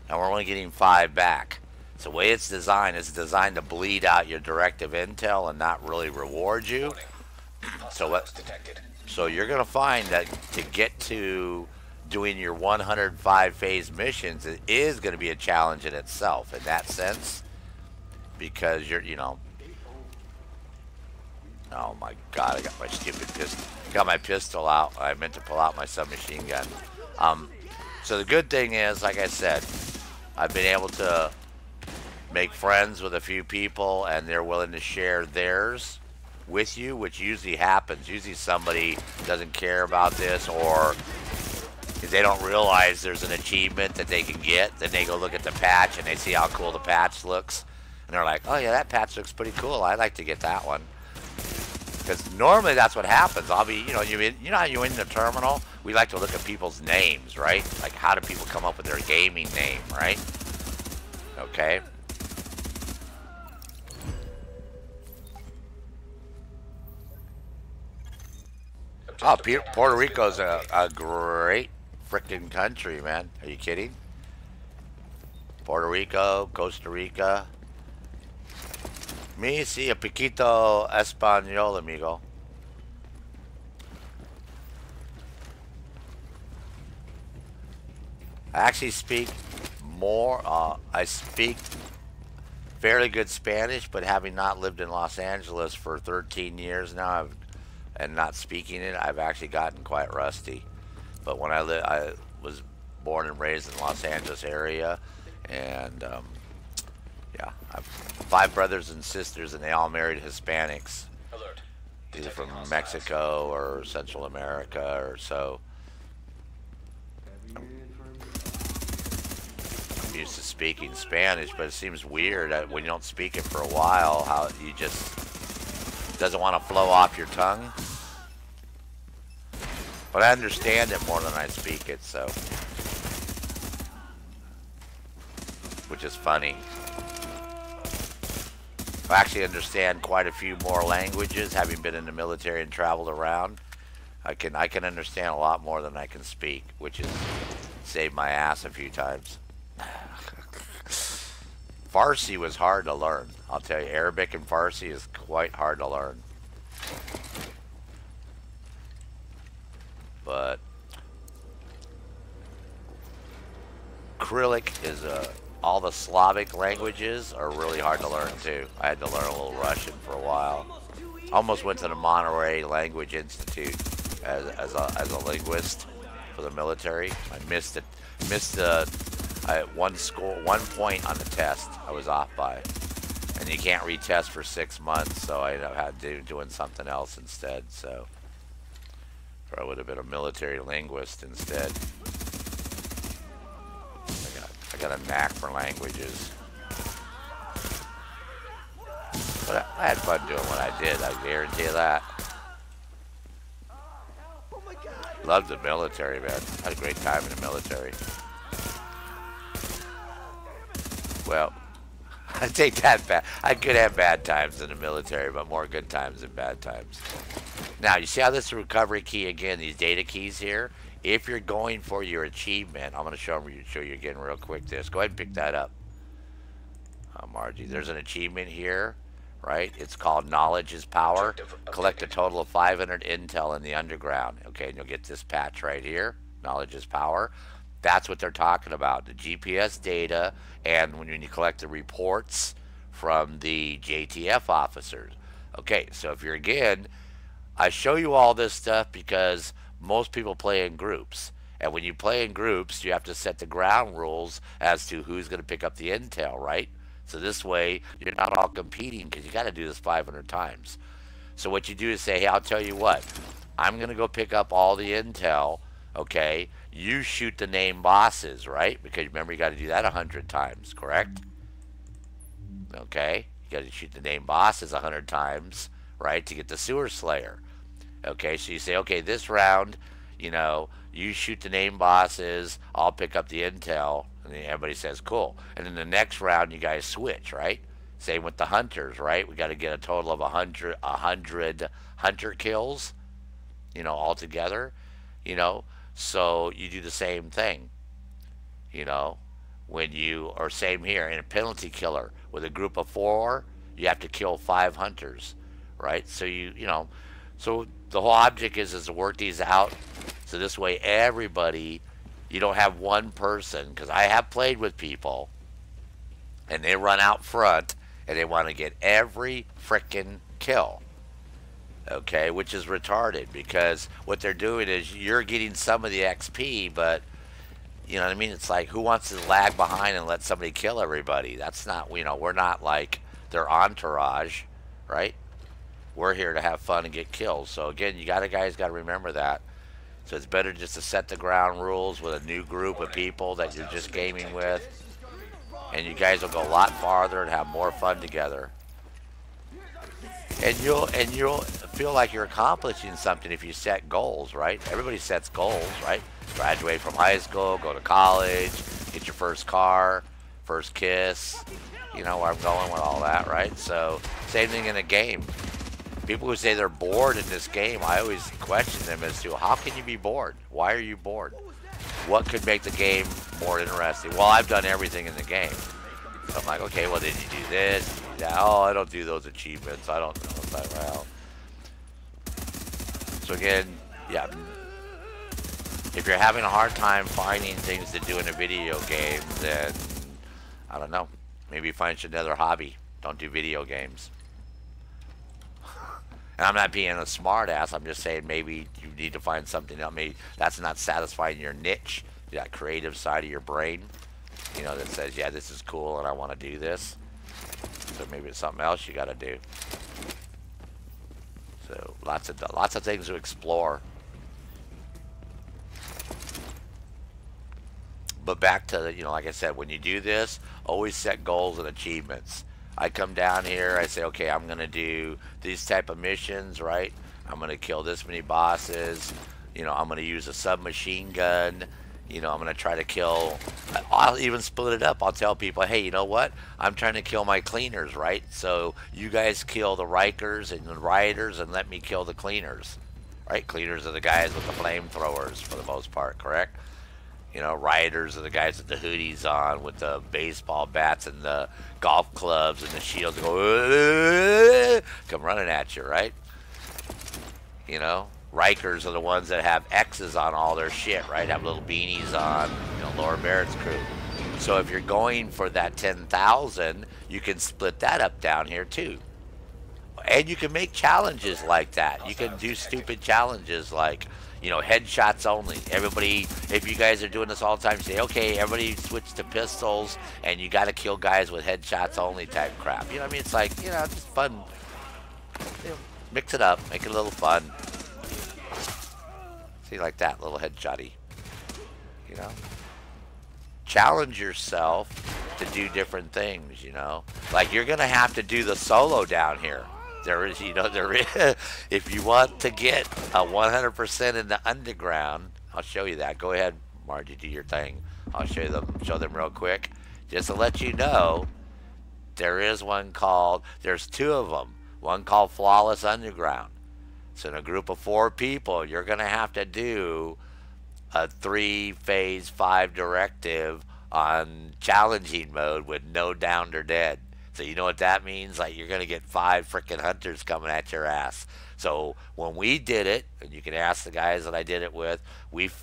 And we're only getting 5 back. So the way it's designed is designed to bleed out your directive intel and not really reward you. So you're going to find that to get to doing your 105 phase missions, it is going to be a challenge in itself in that sense, because you're, you know, oh my god, I got my stupid pistol, got my pistol out. I meant to pull out my submachine gun. So the good thing is, like I said, I've been able to make friends with a few people and they're willing to share theirs with you, which usually happens. Usually somebody doesn't care about this, or if they don't realize there's an achievement that they can get, then they go look at the patch and they see how cool the patch looks and they're like, oh yeah, that patch looks pretty cool, I'd like to get that one. Because normally that's what happens. I'll be, you know how you're in the terminal, we like to look at people's names, right? Like, how do people come up with their gaming name, right? Okay. Oh, Puerto Rico's a great frickin' country, man. Are you kidding? Puerto Rico, Costa Rica. Me sí a poquito español, amigo. I actually speak more, I speak fairly good Spanish, but having not lived in Los Angeles for 13 years now, and not speaking it, I've actually gotten quite rusty. But when I was born and raised in the Los Angeles area, and yeah, I've 5 brothers and sisters, and they all married Hispanics, either from Mexico or Central America or so. I'm used to speaking Spanish, but it seems weird when you don't speak it for a while, how you just doesn't want to flow off your tongue. But I understand it more than I speak it, so. Which is funny. I actually understand quite a few more languages, having been in the military and traveled around. I can understand a lot more than I can speak, which has saved my ass a few times. Farsi was hard to learn. I'll tell you, Arabic and Farsi is quite hard to learn. But Cyrillic is all the Slavic languages are really hard to learn too. I had to learn a little Russian for a while. Almost went to the Monterey Language Institute as a linguist for the military. I missed it. I had one point on the test I was off by, and you can't retest for 6 months, so I had to doing something else instead. So, or I would have been a military linguist instead. I got a knack for languages. But I had fun doing what I did, I guarantee you that. Loved the military, man. Had a great time in the military. Well, I take that back. I could have bad times in the military, but more good times than bad times. Now, you see how this recovery key, again, these data keys here? If you're going for your achievement, I'm going to show you again real quick this. Go ahead and pick that up. Margie, there's an achievement here, right? It's called Knowledge is Power. Collect a total of 500 intel in the underground. Okay, and you'll get this patch right here. Knowledge is Power. That's what they're talking about. The GPS data, and when you collect the reports from the JTF officers. Okay, so if you're, again, I show you all this stuff because most people play in groups. And when you play in groups, you have to set the ground rules as to who's going to pick up the intel, right? So this way, you're not all competing because you got to do this 500 times. So what you do is say, hey, I'll tell you what. I'm going to go pick up all the intel, okay? You shoot the named bosses, right? Because remember, you got to do that 100 times, correct? Okay? You got to shoot the named bosses 100 times, right, to get the sewer slayer. Okay, so you say, okay, this round, you know, you shoot the named bosses, I'll pick up the intel, and then everybody says, cool. And then the next round, you guys switch, right? Same with the hunters, right? We got to get a total of 100 hunter kills, you know, all together, you know. So you do the same thing, you know, when you, or same here, in a penalty killer, with a group of 4, you have to kill 5 hunters, right? So you know, so the whole object is to work these out, so this way everybody, you don't have one person, because I have played with people, and they run out front, and they want to get every frickin' kill, okay, which is retarded, because what they're doing is you're getting some of the XP, but, you know what I mean, it's like, who wants to lag behind and let somebody kill everybody? That's not, you know, we're not like their entourage, right? We're here to have fun and get kills. So again, guys got to remember that. So it's better just to set the ground rules with a new group of people that you're just gaming with, and you guys will go a lot farther and have more fun together. And you'll feel like you're accomplishing something if you set goals, right? Everybody sets goals, right? Graduate from high school, go to college, get your first car, first kiss. You know where I'm going with all that, right? So same thing in a game. People who say they're bored in this game, I always question them as to how can you be bored? Why are you bored? What could make the game more interesting? Well, I've done everything in the game. So I'm like, okay, well, did you do this? Did you do that? Oh, I don't do those achievements. I don't know. It's like, well. So again, yeah. If you're having a hard time finding things to do in a video game, then, I don't know. Maybe find another hobby. Don't do video games. And I'm not being a smart ass. I'm just saying maybe you need to find something else. Maybe that's not satisfying your niche, that creative side of your brain, you know, that says, yeah, this is cool and I want to do this. So maybe it's something else you got to do. So lots of things to explore. But back to, you know, like I said, when you do this, always set goals and achievements. I come down here, I say, okay, I'm going to do these type of missions, right? I'm going to kill this many bosses, You know, I'm going to use a submachine gun. You know, I'm going to try to kill. I'll even split it up. I'll tell people, hey, you know what? I'm trying to kill my cleaners, right? So you guys kill the Rikers and the rioters and let me kill the cleaners. Right? Cleaners are the guys with the flamethrowers for the most part, correct? You know, rioters are the guys with the hoodies on with the baseball bats and the golf clubs and the shields go, come running at you, right? You know, Rikers are the ones that have X's on all their shit, right? Have little beanies on, you know, Laura Barrett's crew. So if you're going for that 10,000, you can split that up down here too. And you can make challenges like that. You can do stupid challenges like, you know, headshots only. Everybody, if you guys are doing this all the time, say, okay, everybody switch to pistols, and you got to kill guys with headshots only type crap. You know what I mean? It's like, you know, just fun. You know, mix it up, make it a little fun. See, like that, little headshotty. You know? Challenge yourself to do different things, you know? Like, you're going to have to do the solo down here. There is, you know, there is, if you want to get a 100% in the underground, I'll show you that. Go ahead, Margie, do your thing. I'll show them real quick. Just to let you know, there is one called, there's two of them. One called Flawless Underground. So in a group of 4 people, you're going to have to do a 3-phase 5 directive on challenging mode with no downed or dead. So you know what that means? Like, you're going to get 5 freaking hunters coming at your ass. So when we did it, and you can ask the guys that I did it with, we've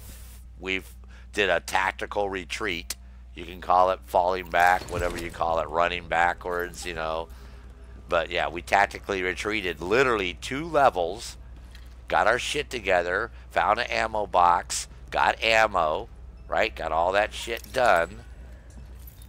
did a tactical retreat. You can call it falling back, whatever you call it, running backwards, you know. But yeah, we tactically retreated literally 2 levels, got our shit together, found an ammo box, got ammo, right? Got all that shit done.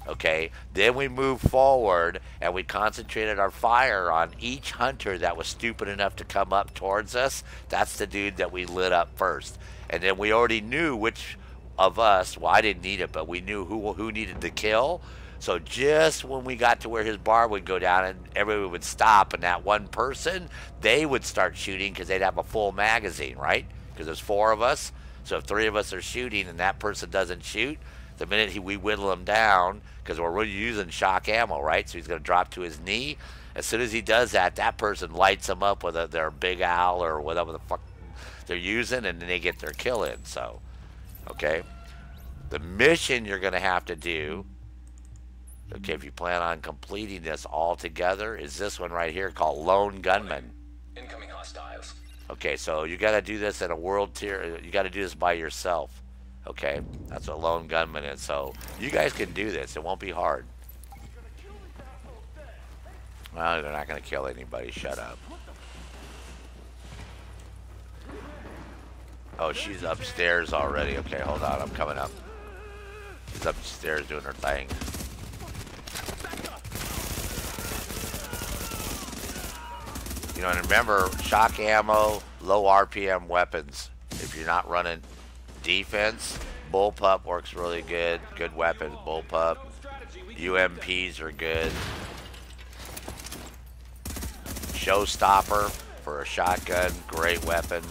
Okay, then we moved forward and we concentrated our fire on each hunter that was stupid enough to come up towards us. That's the dude that we lit up first. And then we already knew which of us, well, I didn't need it, but we knew who needed to kill. So just when we got to where his bar would go down and everybody would stop, and that one person, they would start shooting because they'd have a full magazine, right? Because there's 4 of us. So if 3 of us are shooting and that person doesn't shoot, the minute we whittle him down, because we're really using shock ammo, right? So he's going to drop to his knee. As soon as he does that, that person lights him up with their big owl or whatever the fuck they're using, and then they get their kill in. So, okay. The mission you're going to have to do, okay, if you plan on completing this all together, is this one right here called Lone Gunman. Incoming hostiles. Okay, so you got to do this in a world tier. You got to do this by yourself. Okay, that's what Lone Gunman is. So you guys can do this. It won't be hard. Well, they're not going to kill anybody. Shut up. Oh, she's upstairs already. Okay, hold on. I'm coming up. She's upstairs doing her thing. You know, and remember, shock ammo, low RPM weapons. If you're not running defense, bullpup works really good. Good weapon, bullpup. UMPs are good. Showstopper for a shotgun, great weapon.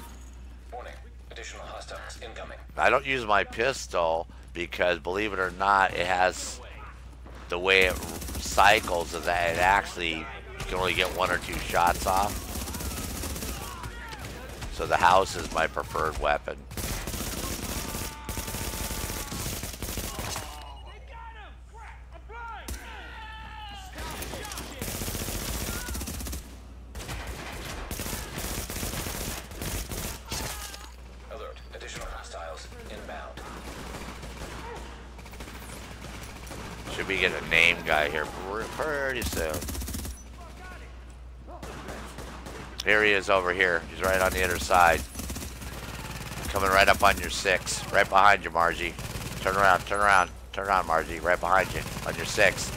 Warning. Additional hostiles incoming. I don't use my pistol because, believe it or not, it has the way it cycles is that it actually, you can only get 1 or 2 shots off. So the house is my preferred weapon. Alert. Additional hostiles inbound. Should be getting a name guy here pretty soon. Here he is over here. He's right on the other side. Coming right up on your 6. Right behind you, Margie. Turn around, turn around. Turn around, Margie. Right behind you. On your 6.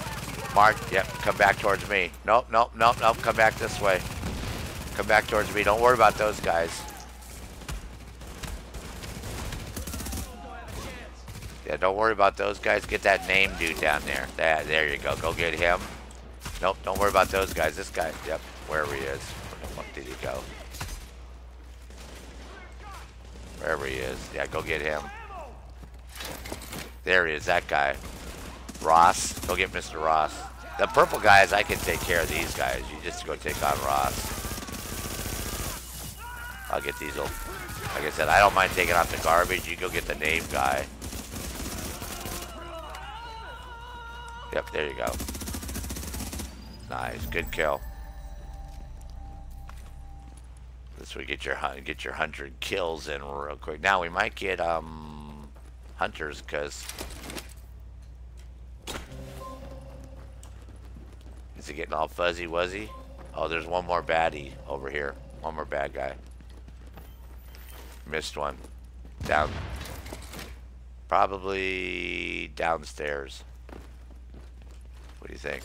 Mark, yep, come back towards me. Nope, nope, nope, nope. Come back this way. Come back towards me. Don't worry about those guys. Yeah, don't worry about those guys. Get that name dude down there. There you go. Go get him. Nope, don't worry about those guys. This guy, yep, wherever he is. Where the fuck did he go? Wherever he is. Yeah, go get him. There he is, that guy. Ross. Go get Mr. Ross. The purple guys, I can take care of these guys. You just go take on Ross. I'll get these old... Like I said, I don't mind taking out the garbage. You go get the name guy. Yep, there you go. Nice, good kill. This way, get your 100 kills in real quick. Now we might get hunters because is it getting all fuzzy wuzzy? Oh, there's one more baddie over here. One more bad guy. Missed one. Down. Probably downstairs. What do you think?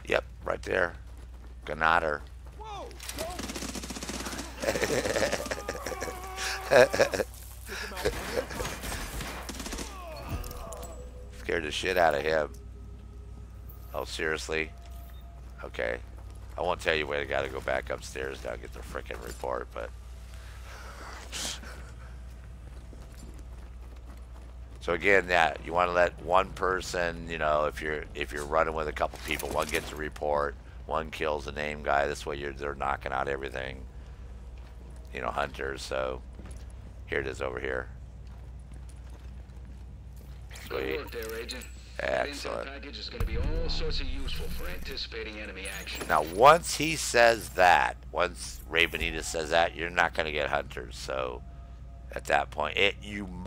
Yep, right there. Ganader. Scared the shit out of him. Oh, seriously? Okay. I won't tell you where. I gotta go back upstairs now and get the frickin' report, but... So again, that you want to let one person, you know, if you're running with a couple people, one gets a report, one kills the name guy. This way they're knocking out everything. You know, hunters. So here it is over here. Good work there, Agent. Excellent. That intel package is going to be all sorts of useful for anticipating enemy action. Now, once he says that, once Ray Benitez says that, you're not going to get hunters. So at that point,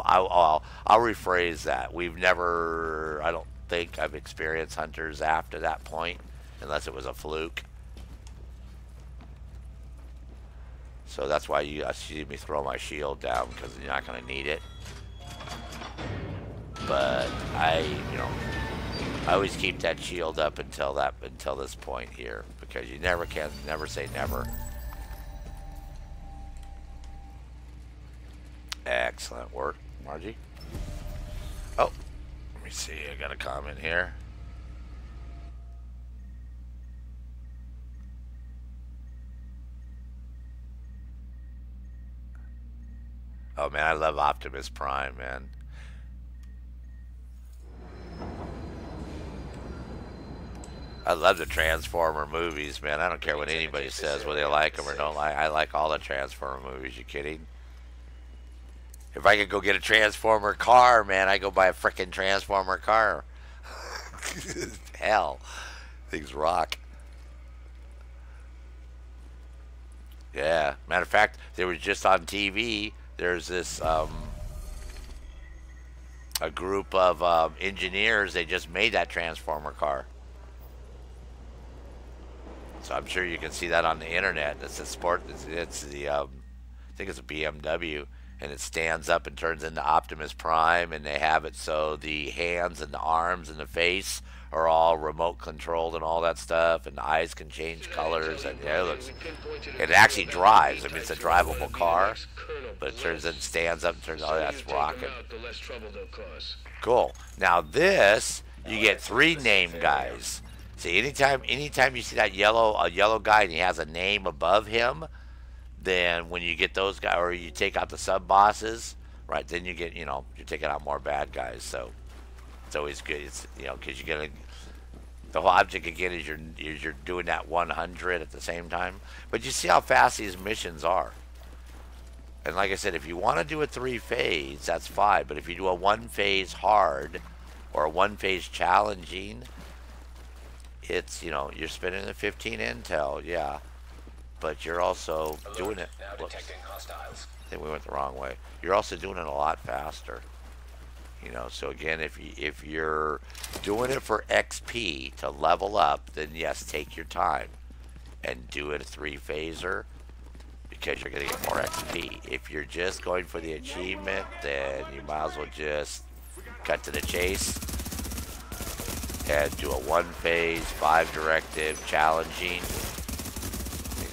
I'll rephrase that. We've never, I don't think I've experienced hunters after that point, unless it was a fluke. So that's why you see me throw my shield down, because you're not going to need it. But I always keep that shield up until this point here, because you never say never. Excellent work, Margie. Oh, let me see. I got a comment here. Oh man, I love Optimus Prime, man. I love the Transformer movies, man. I don't care what anybody says, whether they like them or don't like. I like all the Transformer movies. You kidding? If I could go get a Transformer car, man, I go buy a frickin' Transformer car. Hell, things rock. Yeah. Matter of fact, there was just on TV. There's this a group of engineers. They just made that Transformer car. So I'm sure you can see that on the internet. It's a sport. It's the I think it's a BMW, and it stands up and turns into Optimus Prime, and they have it so the hands and the arms and the face are all remote controlled and all that stuff, and the eyes can change colors, and yeah, it actually drives. I mean, it's a drivable car, but it turns and stands up and turns. Oh, that's rocking. Cool. Now this, you get 3 name guys. See, anytime you see that yellow guy and he has a name above him, then when you get those guys, or you take out the sub bosses, right? Then you get, you're taking out more bad guys. So it's always good. It's because you're gonna. The whole object again is you're doing that 100 at the same time. But you see how fast these missions are. And like I said, if you want to do a 3-phase, that's fine. But if you do a 1-phase hard or a 1-phase challenging, it's, you're spending the 15 intel, yeah, but you're also doing it. Whoops. I think we went the wrong way. You're also doing it a lot faster. So again, if you're doing it for XP to level up, then yes, take your time and do it a 3-phaser, because you're going to get more XP. If you're just going for the achievement, then you might as well just cut to the chase and do a 1-phase, 5-directive challenging.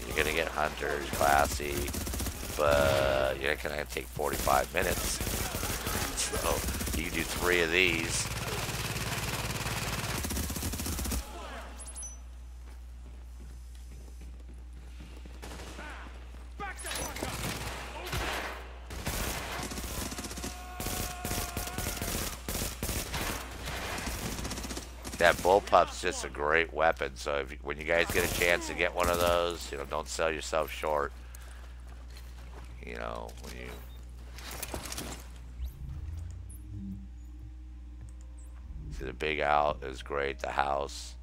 You're gonna get hunters, classy, but you're gonna take 45 minutes. So you can do 3 of these. That bullpup's just a great weapon. So if when you guys get a chance to get one of those, you know, don't sell yourself short. You know, when you see the big owl is great. The house.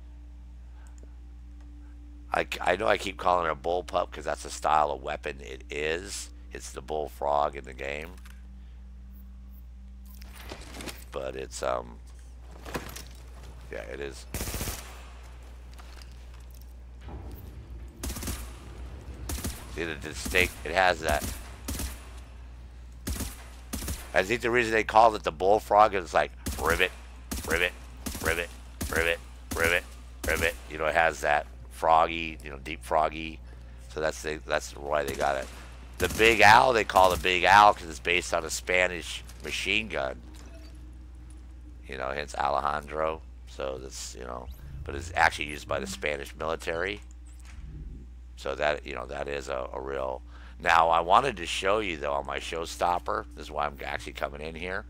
I know I keep calling it a bullpup because that's the style of weapon it is. It's the bullfrog in the game. But it's yeah, it is. See the distinct, it has that. I think the reason they called it the bullfrog is like rivet, rivet, rivet, rivet, rivet, rivet. You know, it has that froggy, you know, deep froggy. So that's why they got it. The big owl they call the big owl because it's based on a Spanish machine gun. You know, hence Alejandro. So that's, you know, but it's actually used by the Spanish military. So that, you know, that is a real. Now I wanted to show you though on my showstopper. This is why I'm actually coming in here.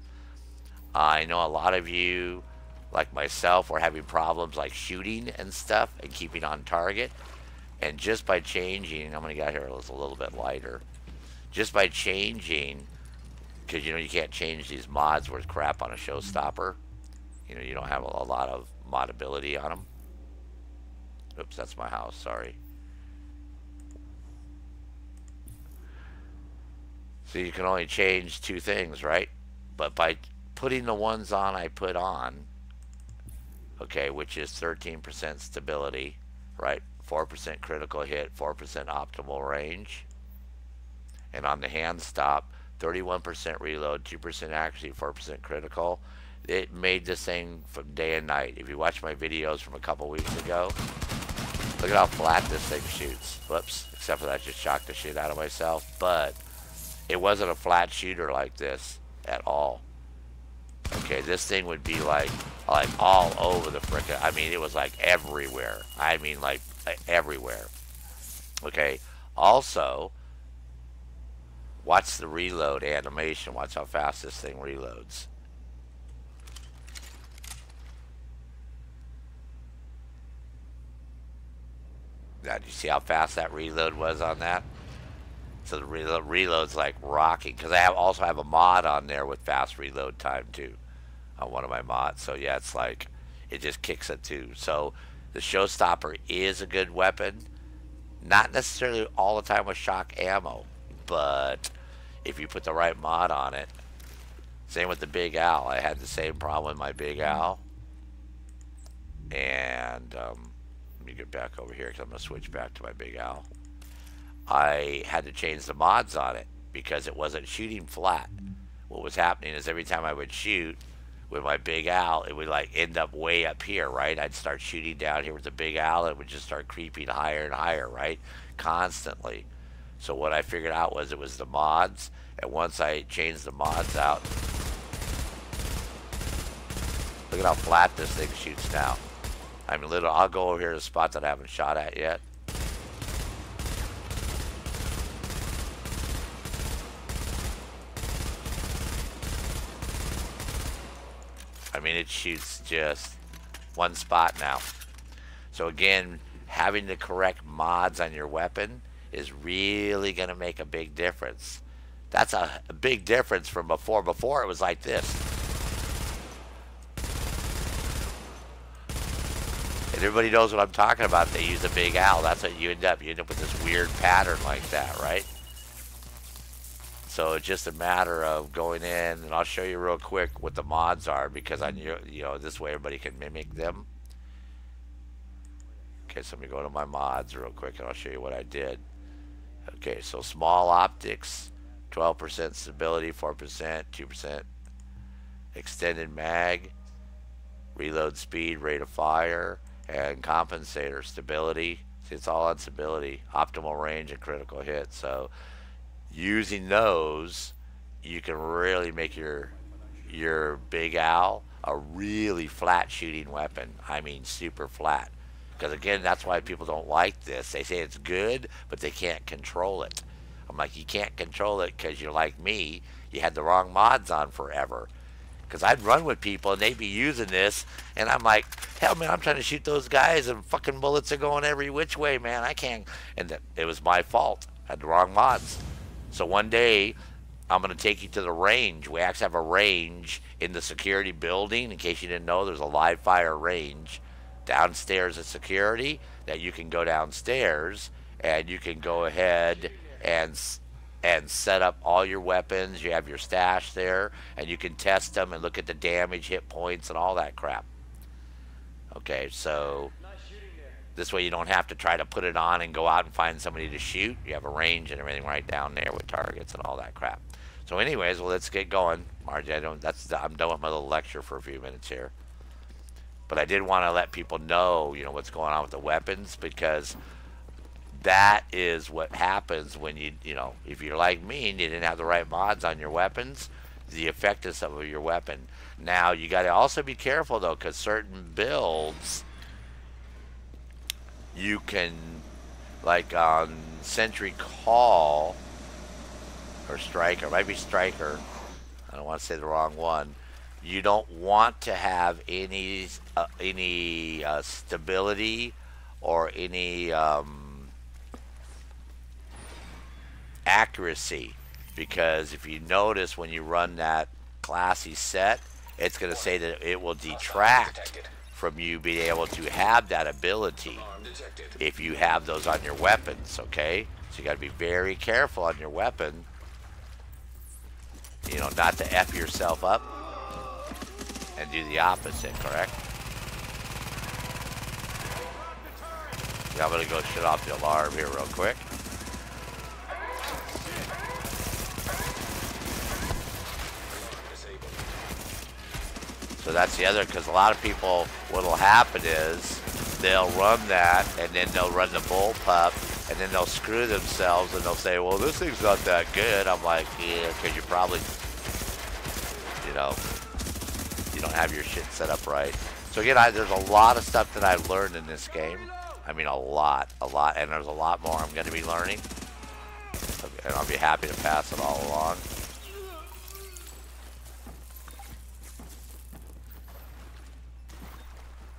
I know a lot of you, like myself, were having problems like shooting and stuff and keeping on target. And just by changing, I'm gonna get here a little bit lighter. Just by changing, because you know you can't change these mods where it's crap on a showstopper. You know, you don't have a lot of modability on them. Oops, that's my house, sorry. So you can only change two things, right? But by putting the ones on I put on, okay, which is 13% stability, right? 4% critical hit, 4% optimal range. And on the hand stop, 31% reload, 2% accuracy, 4% critical. It made this thing from day and night. If you watch my videos from a couple weeks ago, look at how flat this thing shoots. Whoops, except for that I just shocked the shit out of myself. But it wasn't a flat shooter like this at all. Okay, this thing would be like all over the frickin', I mean, it was like everywhere. I mean, like everywhere. Okay, also, watch the reload animation. Watch how fast this thing reloads. Now, do you see how fast that reload was on that? So the reload's like rocking. Because I also have a mod on there with fast reload time too. On one of my mods. So yeah, it's like, it just kicks it too. So the showstopper is a good weapon. Not necessarily all the time with shock ammo. But if you put the right mod on it. Same with the Big Owl. I had the same problem with my Big Owl. And let me get back over here because I'm going to switch back to my Big Owl. I had to change the mods on it because it wasn't shooting flat. What was happening is every time I would shoot with my Big Owl, it would like end up way up here, right? I'd start shooting down here with the Big Owl. It would just start creeping higher and higher, right? Constantly. So what I figured out was it was the mods. And once I changed the mods out, look at how flat this thing shoots now. I mean, I'll go over here to a spot that I haven't shot at yet. I mean, it shoots just one spot now. So again, having the correct mods on your weapon is really going to make a big difference. That's a big difference from before. Before it was like this. And everybody knows what I'm talking about. They use a Big Owl. That's what you end up. You end up with this weird pattern like that, right? So it's just a matter of going in, and I'll show you real quick what the mods are because I, you know, this way everybody can mimic them. Okay, so let me go to my mods real quick, and I'll show you what I did. Okay, so small optics, 12% stability, 4%, 2% extended mag, reload speed, rate of fire, and compensator stability. See, it's all on stability, optimal range, and critical hit. So using those, you can really make your Big Owl a really flat shooting weapon. I mean, super flat. Because again, that's why people don't like this. They say it's good, but they can't control it. I'm like, you can't control it because you're like me. You had the wrong mods on forever. Because I'd run with people and they'd be using this, and I'm like, Hell, man, I'm trying to shoot those guys, and fucking bullets are going every which way, man. I can't. And it was my fault. I had the wrong mods. So one day, I'm going to take you to the range. We actually have a range in the security building. In case you didn't know, there's a live fire range downstairs at security that you can go downstairs and you can go ahead and set up all your weapons. You have your stash there, and you can test them and look at the damage, hit points, and all that crap. Okay, so this way you don't have to try to put it on and go out and find somebody to shoot. You have a range and everything right down there with targets and all that crap. So anyways, well, let's get going. Margie, I'm done with my little lecture for a few minutes here. But I did want to let people know, what's going on with the weapons, because that is what happens when if you're like me and you didn't have the right mods on your weapons, the effectiveness of your weapon. Now, you got to also be careful, though, because certain builds, you can, like on Sentry Call, or Striker, it might be Striker, I don't want to say the wrong one, you don't want to have any stability or any accuracy, because if you notice when you run that classy set, it's going to say that it will detract from you being able to have that ability if you have those on your weapons, okay? So you got to be very careful on your weapon, not to F yourself up and do the opposite, correct? Yeah, I'm going to go shut off the alarm here real quick. So that's the other, because a lot of people, what will happen is they'll run that, and then they'll run the bullpup, and then they'll screw themselves, and they'll say, well, this thing's not that good. I'm like, yeah, because you probably, you don't have your shit set up right. So again, there's a lot of stuff that I've learned in this game. I mean, a lot, and there's a lot more I'm going to be learning, and I'll be happy to pass it all along.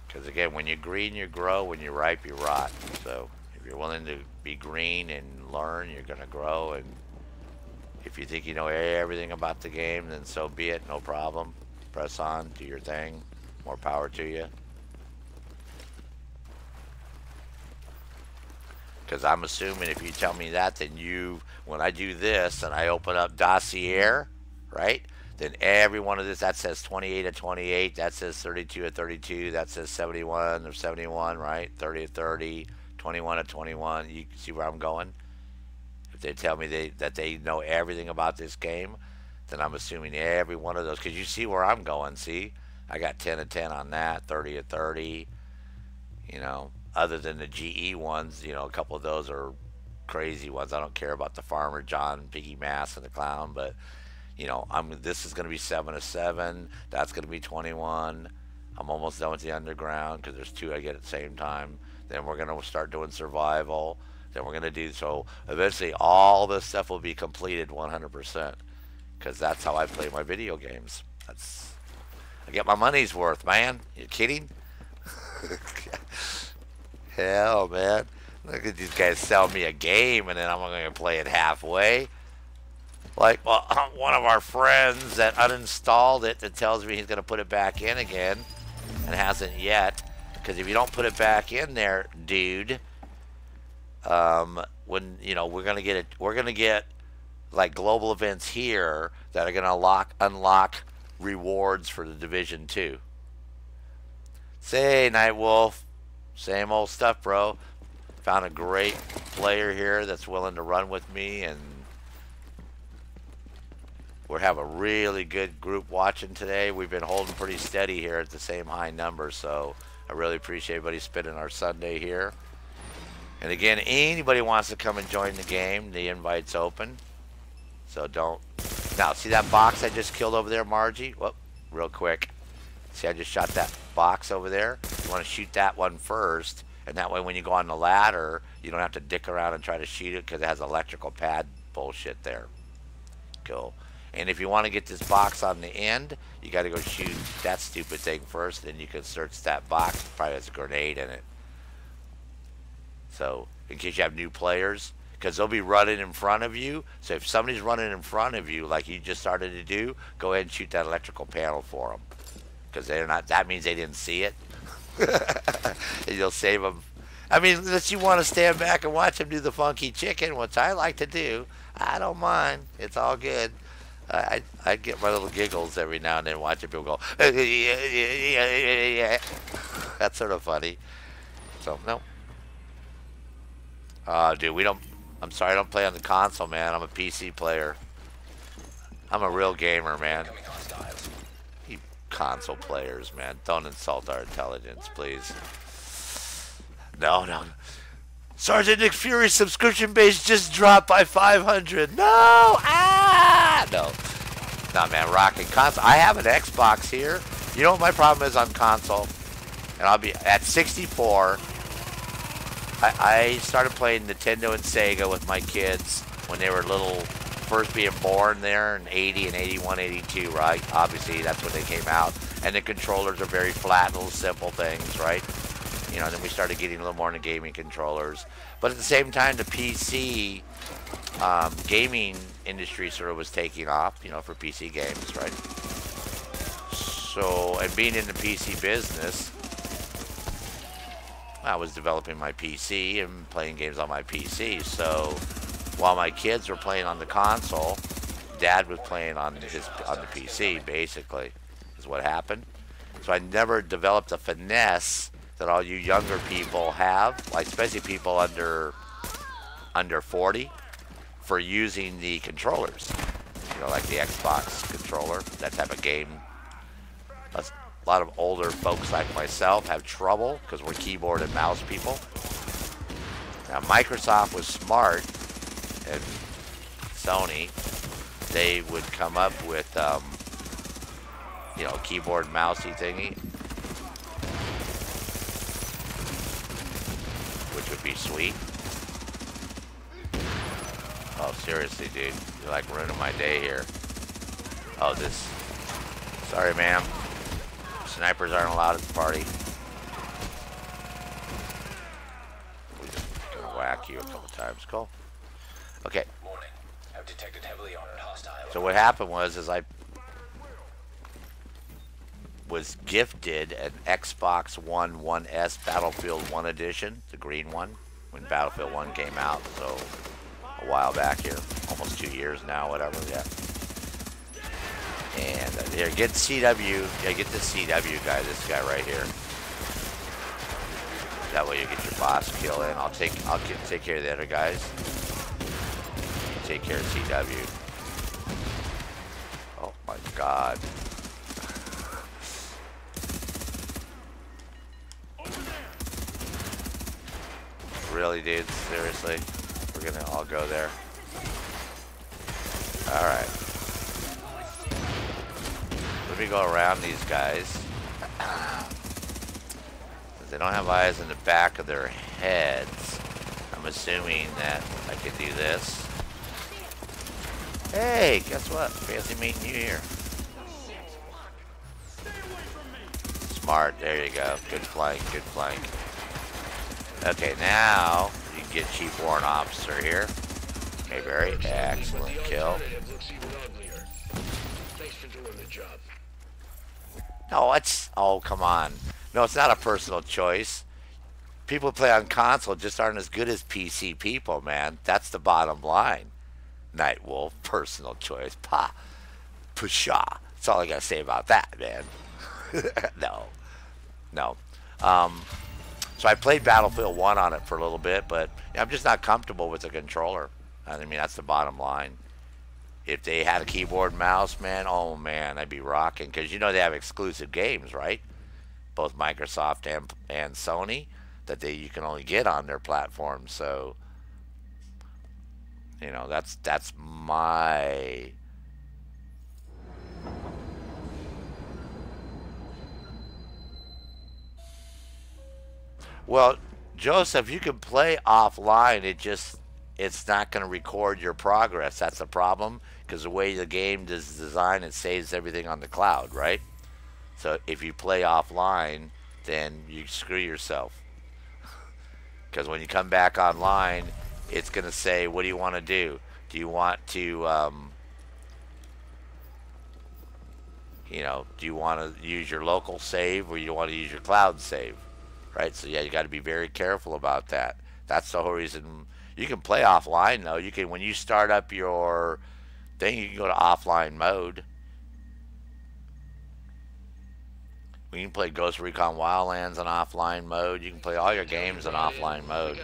Because again, when you're green, you grow. When you're ripe, you rot. So if you're willing to be green and learn, you're going to grow. And if you think you know everything about the game, then so be it. No problem. Press on. Do your thing. More power to you. Because I'm assuming if you tell me that, then when I do this and I open up Dossier, right? Then every one of this, that says 28 of 28, that says 32 of 32, that says 71 of 71, right? 30 of 30, 21 of 21. You see where I'm going? If they tell me that they know everything about this game, then I'm assuming every one of those. Because you see where I'm going, see? I got 10 of 10 on that, 30 of 30. Other than the GE ones, a couple of those are crazy ones. I don't care about the Farmer John, Piggy Mass, and the Clown, but... this is going to be 7 of 7. That's going to be 21. I'm almost done with the underground because there's 2 I get at the same time. Then we're going to start doing survival. Then we're going to do, so eventually all this stuff will be completed 100%, because that's how I play my video games. I get my money's worth, man. You kidding? Hell, man. Look at these guys sell me a game and then I'm going to play it halfway. Like, well, one of our friends that uninstalled it that tells me he's going to put it back in again and hasn't yet. Because if you don't put it back in there, dude, when, we're going to get like global events here that are going to unlock rewards for the Division 2. Say, Nightwolf, same old stuff, bro. Found a great player here that's willing to run with me, and we have a really good group watching today. We've been holding pretty steady here at the same high number, so I really appreciate everybody spending our Sunday here. And again, anybody wants to come and join the game, the invite's open. So don't. Now, see that box I just killed over there, Margie? Whoop, real quick. See, I just shot that box over there. You want to shoot that one first, and that way when you go on the ladder, you don't have to dick around and try to shoot it because it has electrical pad bullshit there. Cool. And if you want to get this box on the end, you got to go shoot that stupid thing first. Then you can search that box. It probably has a grenade in it. So in case you have new players, because they'll be running in front of you. So if somebody's running in front of you, like you just started to do, go ahead and shoot that electrical panel for them, because they're not. That means they didn't see it, and you'll save them. I mean, unless you want to stand back and watch them do the funky chicken, which I like to do, I don't mind. It's all good. I get my little giggles every now and then watching people go. That's sort of funny. So no. Dude, we don't. I'm sorry, I don't play on the console, man. I'm a PC player. I'm a real gamer, man. You console players, man. Don't insult our intelligence, please. No, no. Sergeant Nick Fury's subscription base just dropped by 500. No! Ah! No. No, man. Rocking console. I have an Xbox here. You know what my problem is on console? And I'll be at 64. I started playing Nintendo and Sega with my kids when they were little, first being born there in 80 and 81, 82, right? Obviously, that's when they came out. And the controllers are very flat, little simple things, right? You know, then we started getting a little more into gaming controllers. But at the same time, the PC gaming industry sort of was taking off, you know, for PC games, right? So, and being in the PC business, I was developing my PC and playing games on my PC. So while my kids were playing on the console, Dad was playing on the PC. Basically, is what happened. So I never developed a finesse that all you younger people have, like especially people under 40, for using the controllers. You know, like the Xbox controller, that type of game. A lot of older folks like myself have trouble because we're keyboard and mouse people. Now, Microsoft was smart, and Sony, they would come up with, you know, keyboard mousey thingy, which would be sweet. Oh, seriously, dude, you're like ruining my day here. Oh, this. Sorry, ma'am. Snipers aren't allowed at the party. We're just gonna whack you a couple times. Cool. Okay. Warning. I've detected heavily armored hostile. So what happened was I was gifted an Xbox One 1S Battlefield 1 edition, the green one, when Battlefield 1 came out. So a while back here, almost 2 years now, whatever. Yeah. And here, get CW. Yeah, get this CW guy. This guy right here. That way you get your boss kill in. I'll take care of the other guys. Take care of CW. Oh my God. Really, dude? Seriously? We're gonna all go there. All right. Let me go around these guys. They don't have eyes in the back of their heads. I'm assuming that I can do this. Hey, guess what? Fancy meeting you here. Smart. There you go. Good flank. Good flank. Okay, now you can get Chief Warrant Officer here. Okay, very excellent kill. No, it's... Oh, come on. No, it's not a personal choice. People who play on console just aren't as good as PC people, man. That's the bottom line. Nightwolf, personal choice. Pa. Pshaw. That's all I gotta say about that, man. No. No. So I played Battlefield 1 on it for a little bit, but I'm just not comfortable with the controller. I mean, that's the bottom line. If they had a keyboard and mouse, man, oh man, I'd be rocking. Because you know they have exclusive games, right? Both Microsoft and Sony that you can only get on their platform. So, you know, that's my... Well, Joseph, you can play offline. it's not going to record your progress. That's the problem because the way the game is designed, it saves everything on the cloud, right? So if you play offline, then you screw yourself. Because when you come back online, it's going to say, what do you want to do? Do you want to, do you want to use your local save or you want to use your cloud save? Right? So yeah, you got to be very careful about that. That's the whole reason. You can play offline though. You can, when you start up your thing, you can go to offline mode. You can play Ghost Recon Wildlands in offline mode. You can play all your games in offline mode.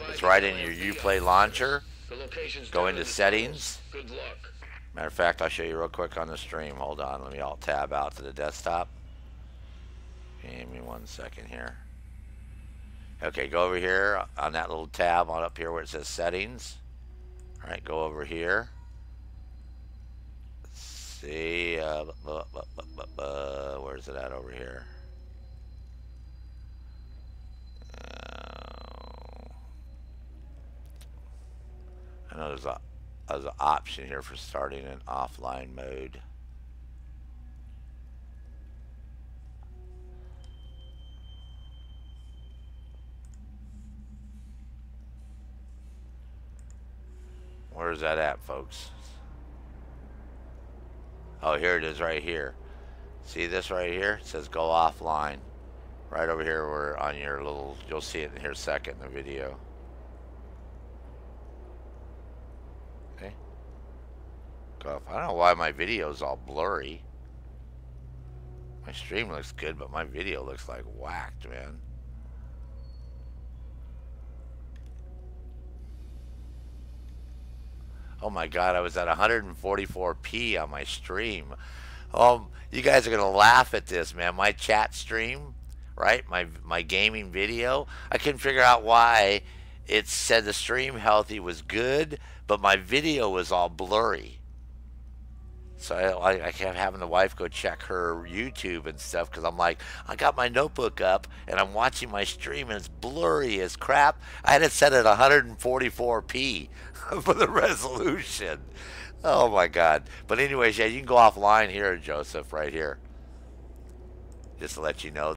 It's right in your Uplay launcher. Go into settings. Matter of fact, I'll show you real quick on the stream. Hold on, let me alt tab out to the desktop. Give me 1 second here. Okay, go over here on that little tab on up here where it says settings. All right, go over here. See, where's it at over here? I know there's an option here for starting in offline mode. Where's that at, folks? Oh, here it is right here. See this right here? It says go offline. Right over here where on your little, you'll see it in here second in the video. Okay. Go off. I don't know why my video's all blurry. My stream looks good, but my video looks like whacked, man. Oh my god, I was at 144p on my stream. You guys are gonna laugh at this, man. My chat stream, right? My gaming video. I couldn't figure out why it said the stream healthy was good, but my video was all blurry. So I kept having the wife go check her YouTube and stuff because I'm like, I got my notebook up and I'm watching my stream and it's blurry as crap. I had it set at 144p for the resolution. Oh my god. But anyways, yeah, you can go offline here, Joseph, right here. Just to let you know